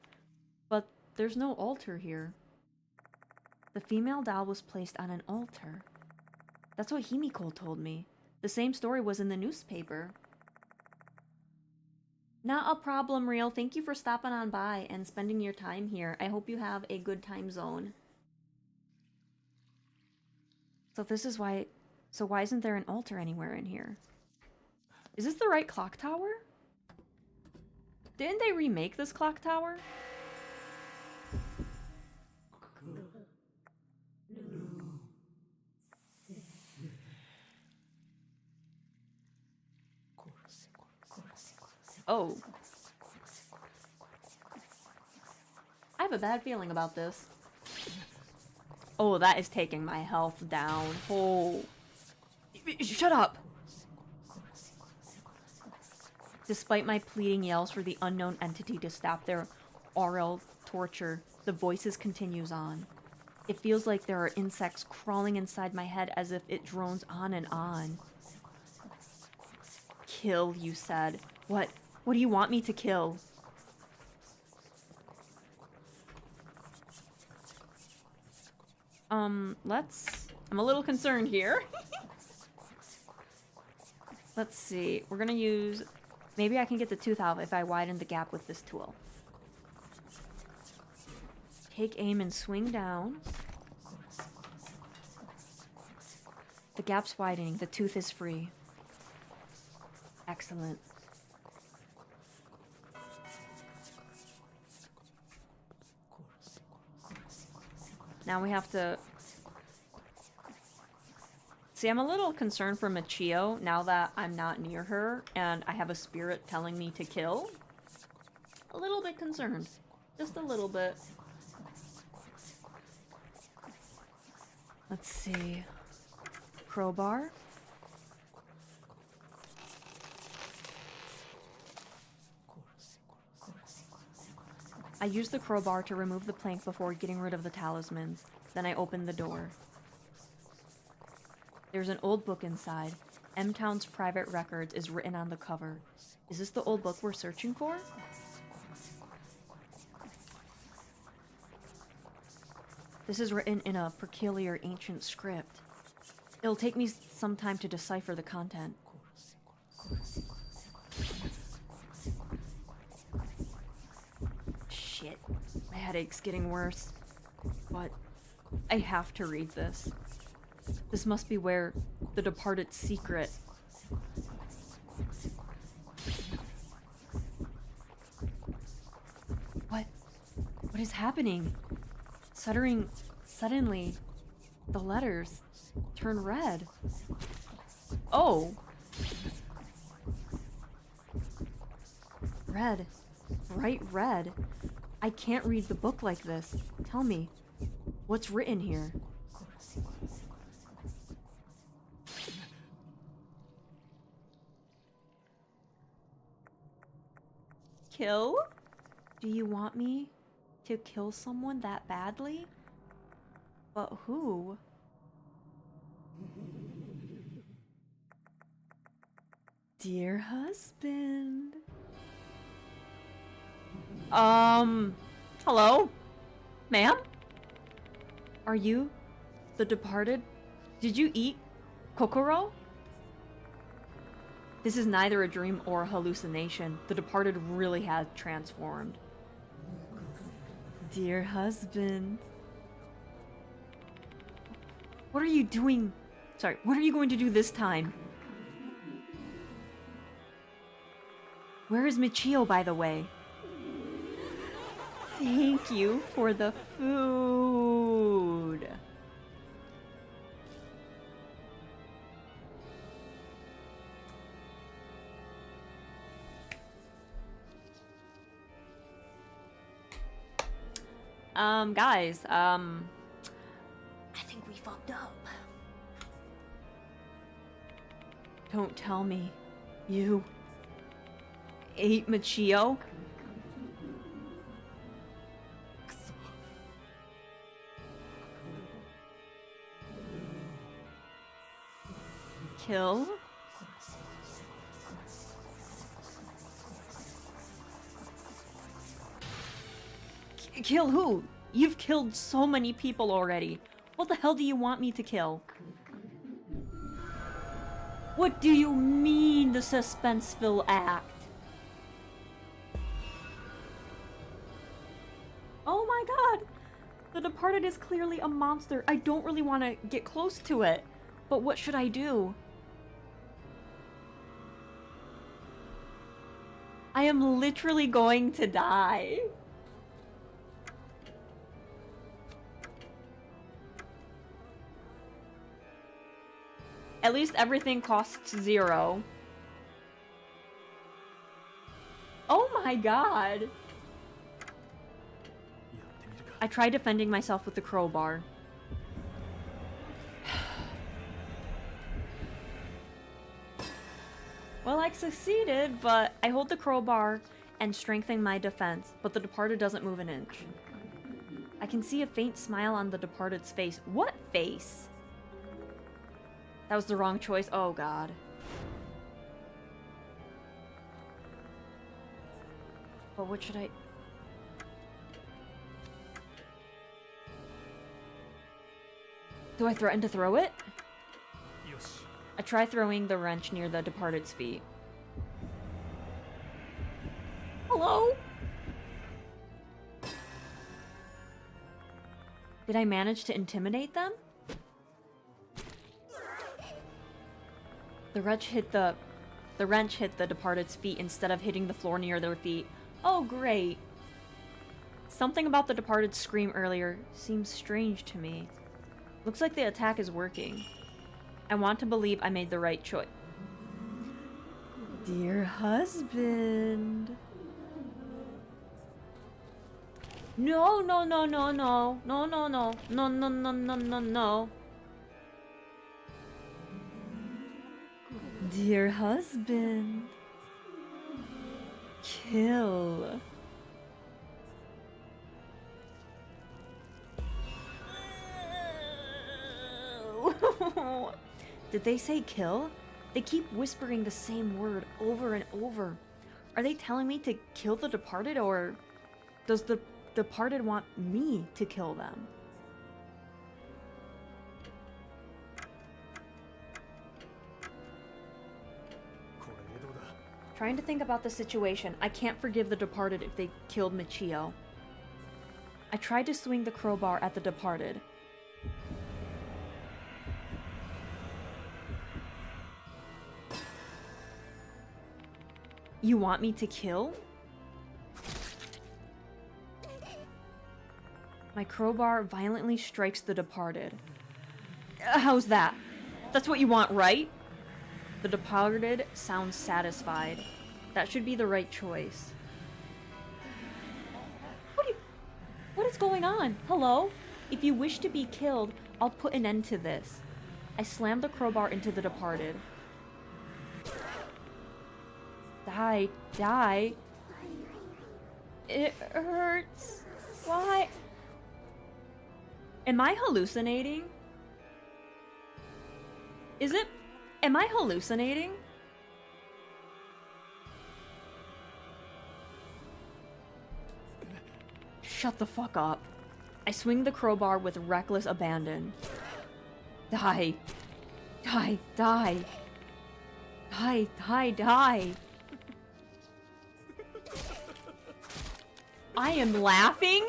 [SPEAKER 1] But there's no altar here. The female doll was placed on an altar. That's what Himiko told me. The same story was in the newspaper. Not a problem, Real. Thank you for stopping on by and spending your time here. I hope you have a good time zone. So this is why... So why isn't there an altar anywhere in here? Is this the right clock tower? Didn't they remake this clock tower? Oh. I have a bad feeling about this. Oh, that is taking my health down. Oh. Shut up! Despite my pleading yells for the unknown entity to stop their oral torture, the voices continues on. It feels like there are insects crawling inside my head as if it drones on and on. Kill, you said. What do you want me to kill? I'm a little concerned here. Let's see. We're gonna use... Maybe I can get the tooth out if I widen the gap with this tool. Take aim and swing down. The gap's widening. The tooth is free. Excellent. Now we have to... See, I'm a little concerned for Michio now that I'm not near her and I have a spirit telling me to kill. A little bit concerned. Just a little bit. Let's see. Crowbar. I use the crowbar to remove the plank before getting rid of the talismans. Then I open the door. There's an old book inside. M-Town's Private Records is written on the cover. Is this the old book we're searching for? This is written in a peculiar ancient script. It'll take me some time to decipher the content. Shit, my headache's getting worse. But I have to read this. This must be where the departed secret... What is happening? Suddenly, the letters turn red. Oh! Red. Bright red. I can't read the book like this. Tell me, what's written here? Kill? Do you want me to kill someone that badly? But who? Dear husband. Hello? Ma'am? Are you the departed? Did you eat Kokoro? This is neither a dream or a hallucination. The departed really has transformed. Dear husband. What are you doing? Sorry, what are you going to do this time? Where is Michio, by the way? Thank you for the food. Guys, I think we fucked up. Don't tell me you ate Michio? Kill? Kill who? You've killed so many people already. What the hell do you want me to kill? What do you mean, the Suspenseful act? Oh my god! The Departed is clearly a monster. I don't really want to get close to it. But what should I do? I am literally going to die. At least everything costs 0. Oh my god! I tried defending myself with the crowbar. Well, I succeeded, but I hold the crowbar and strengthen my defense, but the Departed doesn't move an inch. I can see a faint smile on the Departed's face. What face? That was the wrong choice. Oh, God. But what should I... Do I threaten to throw it? I try throwing the wrench near the Departed's feet. Hello? Did I manage to intimidate them? The wrench hit the Departed's feet instead of hitting the floor near their feet. Oh, great. Something about the Departed's scream earlier seems strange to me. Looks like the attack is working. I want to believe I made the right choice. Dear husband. No, no, no, no, no. No, no, no. No, no, no, no, no, no. Dear husband. Kill. Did they say kill? They keep whispering the same word over and over. Are they telling me to kill the Departed, or does the Departed want me to kill them? Trying to think about the situation. I can't forgive the Departed if they killed Michio. I tried to swing the crowbar at the Departed. You want me to kill? My crowbar violently strikes the Departed. How's that? That's what you want, right? The Departed sounds satisfied. That should be the right choice. What is going on? Hello? If you wish to be killed, I'll put an end to this. I slammed the crowbar into the Departed. Die, die. It hurts. Why? Am I hallucinating? Am I hallucinating? Shut the fuck up. I swing the crowbar with reckless abandon. Die. Die. Die. Die. Die. Die. I am laughing?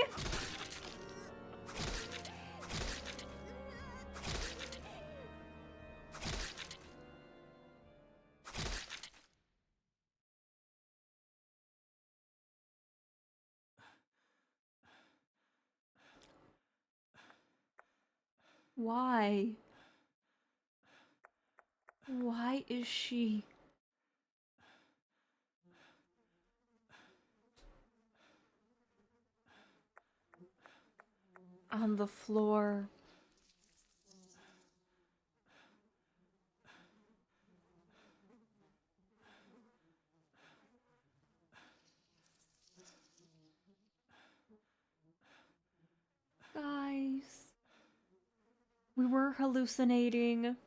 [SPEAKER 1] Why? Why is she... on the floor? Guys, we were hallucinating.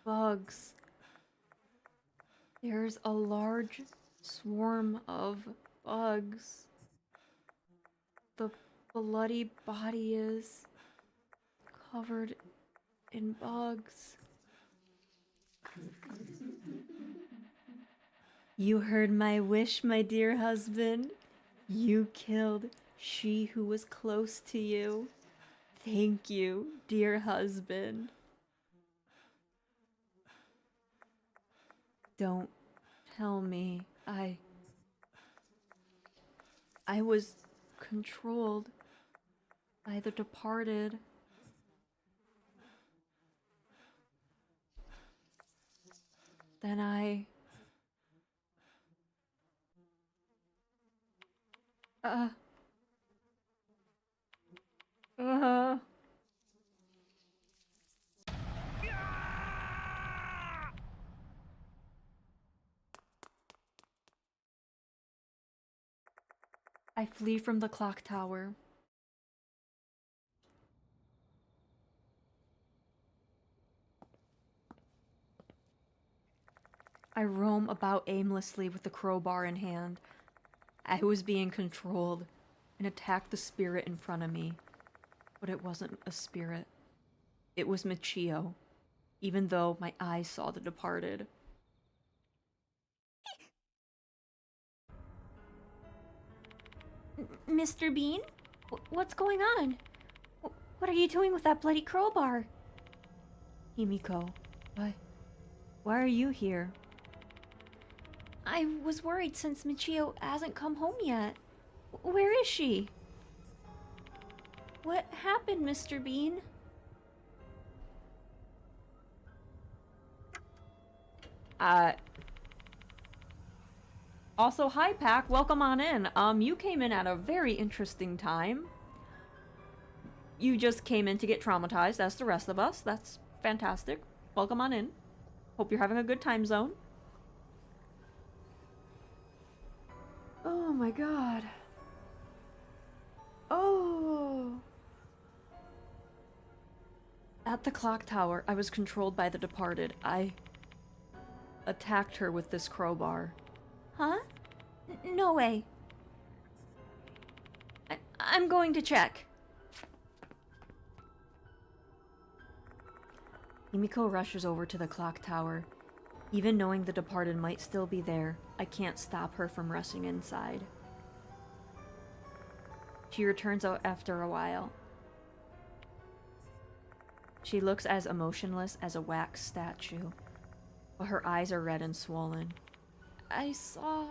[SPEAKER 1] Bugs. There's a large swarm of bugs. The bloody body is covered in bugs. You heard my wish, my dear husband. You killed she who was close to you. Thank you, dear husband. Don't tell me. I was controlled by the departed. Then I flee from the clock tower. I roam about aimlessly with the crowbar in hand. I was being controlled and attacked the spirit in front of me. But it wasn't a spirit. It was Michio, even though my eyes saw the departed.
[SPEAKER 2] Mr. Bean? What's going on? What are you doing with that bloody crowbar?
[SPEAKER 1] Himiko, why are you here?
[SPEAKER 2] I was worried since Michio hasn't come home yet. Where is she? What happened, Mr. Bean?
[SPEAKER 1] Also, hi, Pack. Welcome on in. You came in at a very interesting time. You just came in to get traumatized, as the rest of us. That's fantastic. Welcome on in. Hope you're having a good time zone. Oh my god. Oh. At the clock tower, I was controlled by the departed. I attacked her with this crowbar.
[SPEAKER 2] Huh? No way. I'm going to check.
[SPEAKER 1] Himiko rushes over to the clock tower. Even knowing the departed might still be there, I can't stop her from rushing inside. She returns out after a while. She looks as emotionless as a wax statue, but her eyes are red and swollen. I saw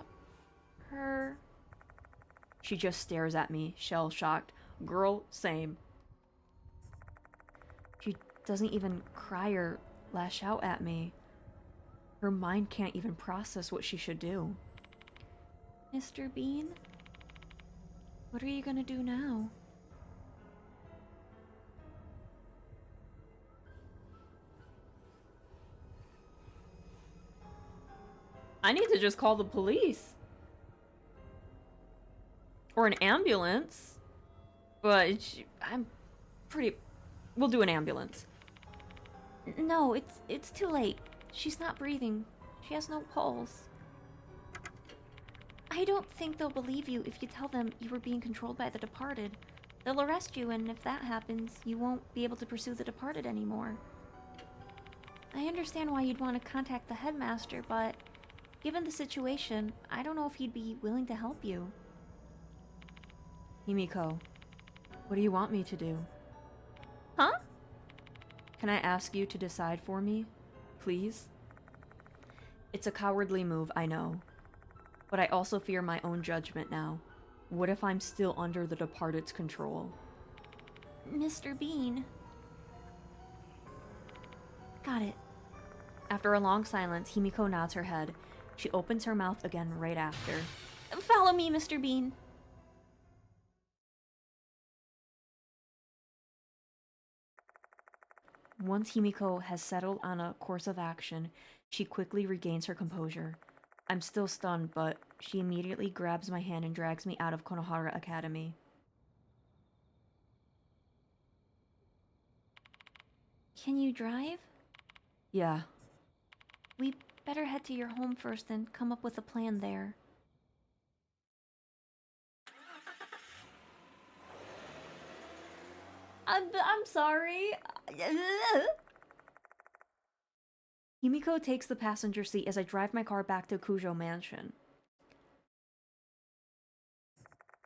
[SPEAKER 1] her. She just stares at me, shell-shocked. Girl, same. She doesn't even cry or lash out at me. Her mind can't even process what she should do.
[SPEAKER 2] Mr. Bean? What are you gonna do now?
[SPEAKER 1] I need to just call the police. Or an ambulance. But I'm pretty... We'll do an ambulance.
[SPEAKER 2] No, it's too late. She's not breathing. She has no pulse. I don't think they'll believe you if you tell them you were being controlled by the departed. They'll arrest you, and if that happens, you won't be able to pursue the departed anymore. I understand why you'd want to contact the headmaster, but given the situation, I don't know if he'd be willing to help you.
[SPEAKER 1] Himiko, what do you want me to do?
[SPEAKER 2] Huh?
[SPEAKER 1] Can I ask you to decide for me, please? It's a cowardly move, I know. But I also fear my own judgment now. What if I'm still under the departed's control?
[SPEAKER 2] Mr. Bean. Got it.
[SPEAKER 1] After a long silence, Himiko nods her head. She opens her mouth again right after.
[SPEAKER 2] Follow me, Mr. Bean.
[SPEAKER 1] Once Himiko has settled on a course of action, she quickly regains her composure. I'm still stunned, but she immediately grabs my hand and drags me out of Konohara Academy.
[SPEAKER 2] Can you drive?
[SPEAKER 1] Yeah.
[SPEAKER 2] We better head to your home first and come up with a plan there.
[SPEAKER 1] I'm sorry. Himiko takes the passenger seat as I drive my car back to Kujo Mansion.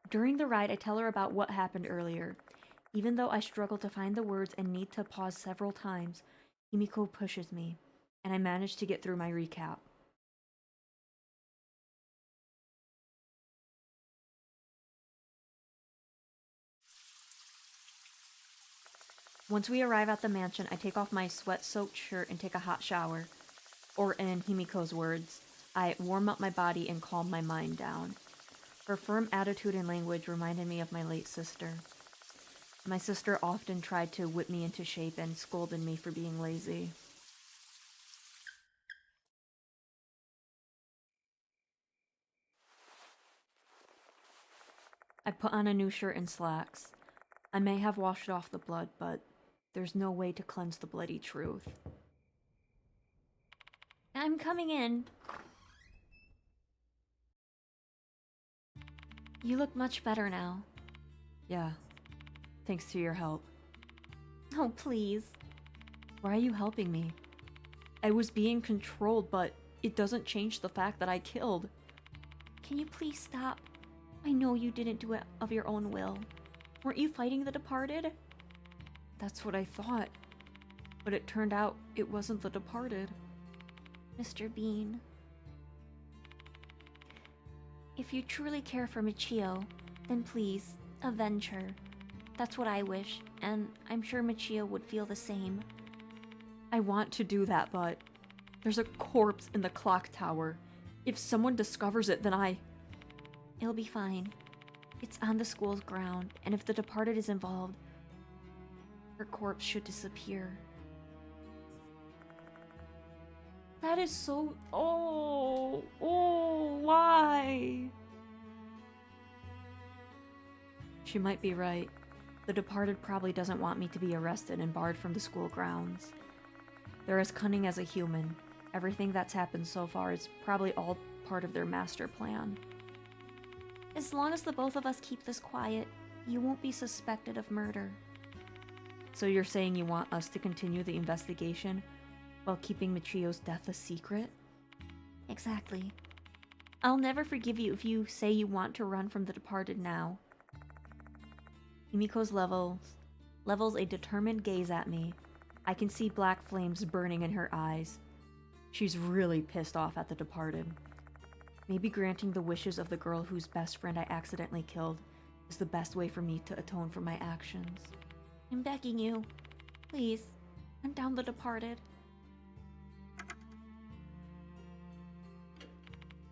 [SPEAKER 1] During the ride, I tell her about what happened earlier. Even though I struggle to find the words and need to pause several times, Himiko pushes me, and I manage to get through my recap. Once we arrive at the mansion, I take off my sweat-soaked shirt and take a hot shower. Or in Himiko's words, I warm up my body and calm my mind down. Her firm attitude and language reminded me of my late sister. My sister often tried to whip me into shape and scolded me for being lazy. I put on a new shirt and slacks. I may have washed off the blood, but there's no way to cleanse the bloody truth.
[SPEAKER 2] I'm coming in. You look much better now.
[SPEAKER 1] Yeah, thanks to your help.
[SPEAKER 2] Oh, please.
[SPEAKER 1] Why are you helping me? I was being controlled, but it doesn't change the fact that I killed.
[SPEAKER 2] Can you please stop? I know you didn't do it of your own will. Weren't you fighting the departed?
[SPEAKER 1] That's what I thought. But it turned out it wasn't the departed.
[SPEAKER 2] Mr. Bean. If you truly care for Michio, then please, avenge her. That's what I wish, and I'm sure Michio would feel the same.
[SPEAKER 1] I want to do that, but there's a corpse in the clock tower. If someone discovers it, then
[SPEAKER 2] It'll be fine. It's on the school's ground, and if the departed is involved, her corpse should disappear.
[SPEAKER 1] That is so... Oh, why? She might be right. The departed probably doesn't want me to be arrested and barred from the school grounds. They're as cunning as a human. Everything that's happened so far is probably all part of their master plan.
[SPEAKER 2] As long as the both of us keep this quiet, you won't be suspected of murder.
[SPEAKER 1] So you're saying you want us to continue the investigation while keeping Michio's death a secret?
[SPEAKER 2] Exactly. I'll never forgive you if you say you want to run from the departed now.
[SPEAKER 1] Himiko's levels a determined gaze at me. I can see black flames burning in her eyes. She's really pissed off at the departed. Maybe granting the wishes of the girl whose best friend I accidentally killed is the best way for me to atone for my actions.
[SPEAKER 2] I'm begging you. Please, hunt down the departed.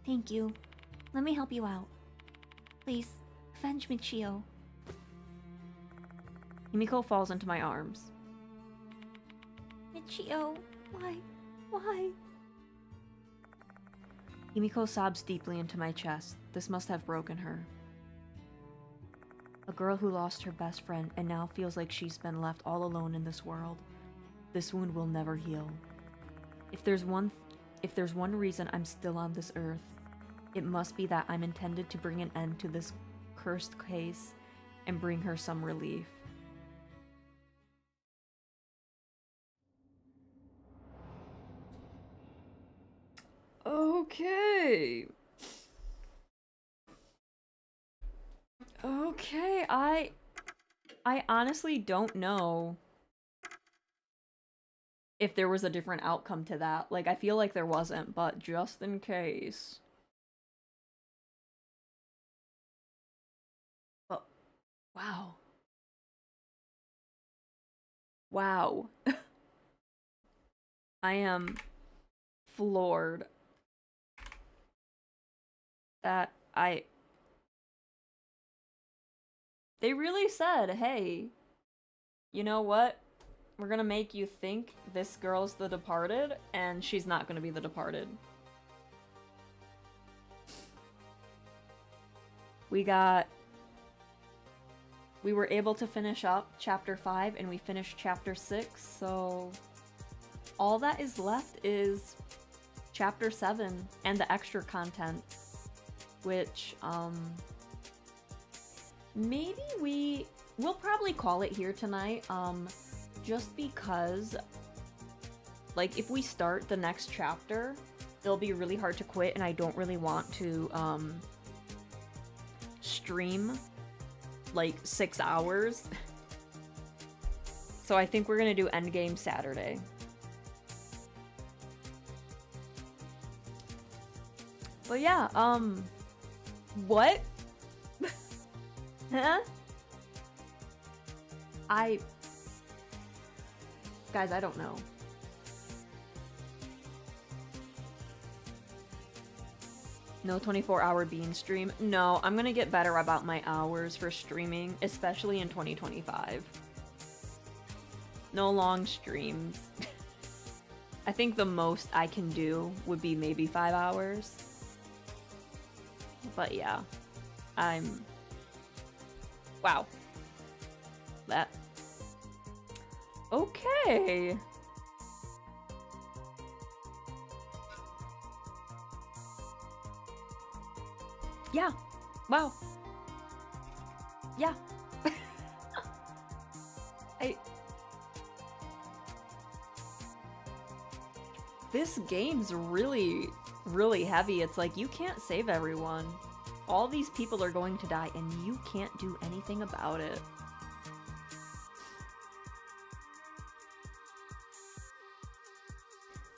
[SPEAKER 2] Thank you. Let me help you out. Please, avenge Michio.
[SPEAKER 1] Himiko falls into my arms.
[SPEAKER 2] Michio, why? Why?
[SPEAKER 1] Himiko sobs deeply into my chest. This must have broken her. A girl who lost her best friend and now feels like she's been left all alone in this world. This wound will never heal. If there's one reason I'm still on this earth, it must be that I'm intended to bring an end to this cursed case and bring her some relief. Okay. Okay, I honestly don't know if there was a different outcome to that. Like, I feel like there wasn't, but just in case. But, wow. Wow. I am floored that they really said, hey, you know what? We're gonna make you think this girl's the Departed, and she's not gonna be the Departed. We were able to finish up Chapter 5, and we finished Chapter 6, so all that is left is Chapter 7 and the extra content, which, maybe we'll probably call it here tonight, just because, like, if we start the next chapter, it'll be really hard to quit, and I don't really want to, stream, like, 6 hours. So I think we're gonna do Endgame Saturday. But yeah, what? Huh? Guys, I don't know. No 24-hour bean stream? No, I'm gonna get better about my hours for streaming, especially in 2025. No long streams. I think the most I can do would be maybe 5 hours. But yeah, wow. That. Okay. Yeah. Wow. Yeah. This game's really, really heavy. It's like, you can't save everyone. All these people are going to die, and you can't do anything about it.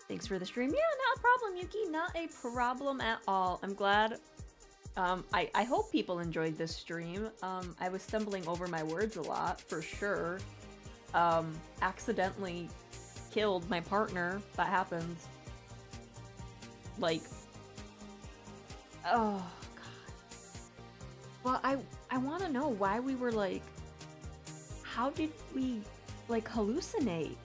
[SPEAKER 1] Thanks for the stream. Yeah, not a problem, Yuki. Not a problem at all. I'm glad. I hope people enjoyed this stream. I was stumbling over my words a lot, for sure. Accidentally killed my partner. That happens. Like, oh god. Well, I want to know why we were like, how did we like hallucinate?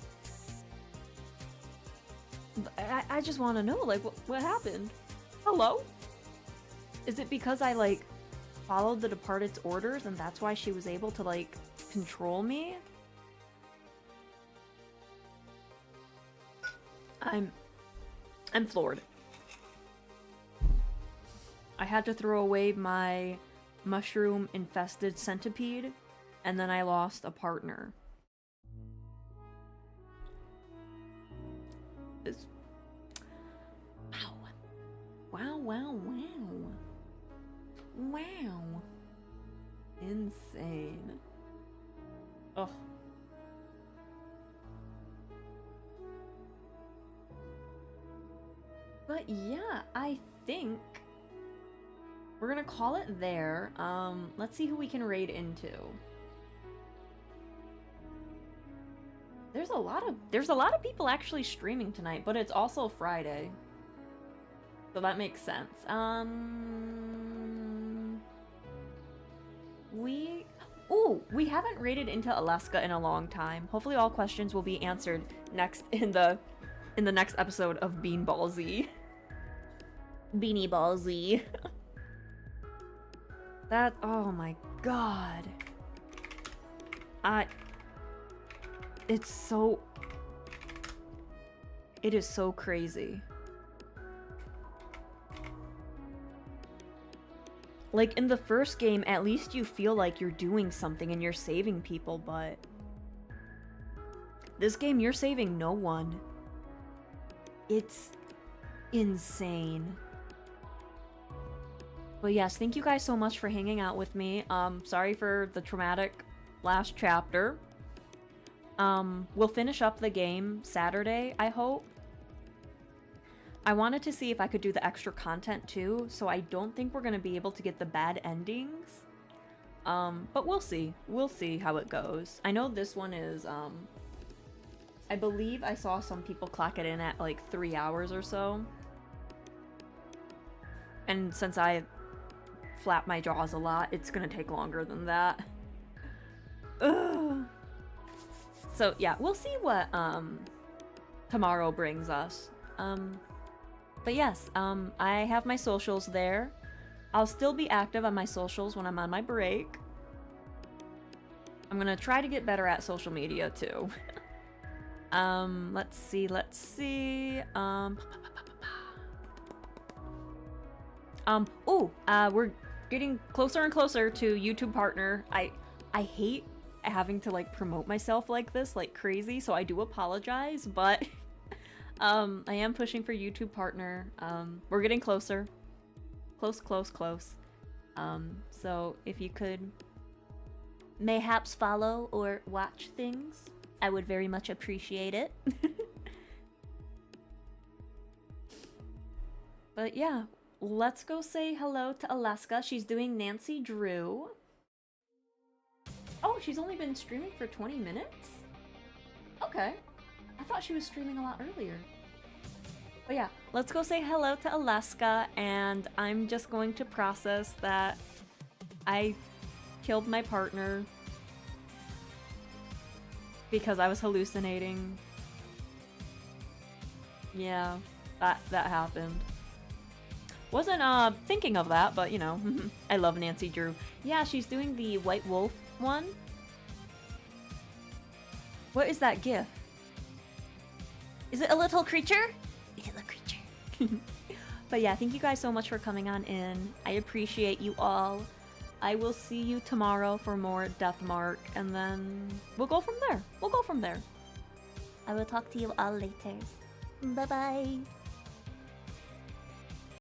[SPEAKER 1] I just want to know, like, what happened? Hello? Is it because I like followed the Departed's orders and that's why she was able to like control me? I'm floored. I had to throw away my mushroom-infested centipede, and then I lost a partner. It's... Wow. Wow. Insane. Ugh. But yeah, I think we're gonna call it there. Let's see who we can raid into. There's a lot of people actually streaming tonight, but it's also Friday. So that makes sense. We haven't raided into Alaska in a long time. Hopefully all questions will be answered next in the next episode of Beanball Z. Beanie Ball Z. That, oh my god. It's so It is so crazy. Like, in the first game, at least you feel like you're doing something and you're saving people, but... this game, you're saving no one. It's insane. But yes, thank you guys so much for hanging out with me. Sorry for the traumatic last chapter. We'll finish up the game Saturday, I hope. I wanted to see if I could do the extra content too, so I don't think we're gonna be able to get the bad endings. But we'll see. We'll see how it goes. I know this one is, I believe I saw some people clock it in at like 3 hours or so. And since I flap my jaws a lot, it's gonna take longer than that. Ugh. So yeah, we'll see what tomorrow brings us. But yes, I have my socials there. I'll still be active on my socials when I'm on my break. I'm gonna try to get better at social media too. Let's see. We're getting closer and closer to YouTube partner. I hate having to like promote myself like this, like crazy, so I do apologize, but I am pushing for YouTube partner. We're getting closer. Close. So if you could mayhaps follow or watch things, I would very much appreciate it. But yeah, let's go say hello to Alaska. She's doing Nancy Drew. Oh, she's only been streaming for 20 minutes? Okay. I thought she was streaming a lot earlier. But yeah, let's go say hello to Alaska, and I'm just going to process that I killed my partner because I was hallucinating. Yeah, that happened. Wasn't thinking of that, but you know, I love Nancy Drew. Yeah, she's doing the White Wolf one. What is that gif?
[SPEAKER 2] Is it a little creature? It's a little creature.
[SPEAKER 1] But yeah, thank you guys so much for coming on in. I appreciate you all. I will see you tomorrow for more Deathmark, and then we'll go from there.
[SPEAKER 2] I will talk to you all later. Bye-bye.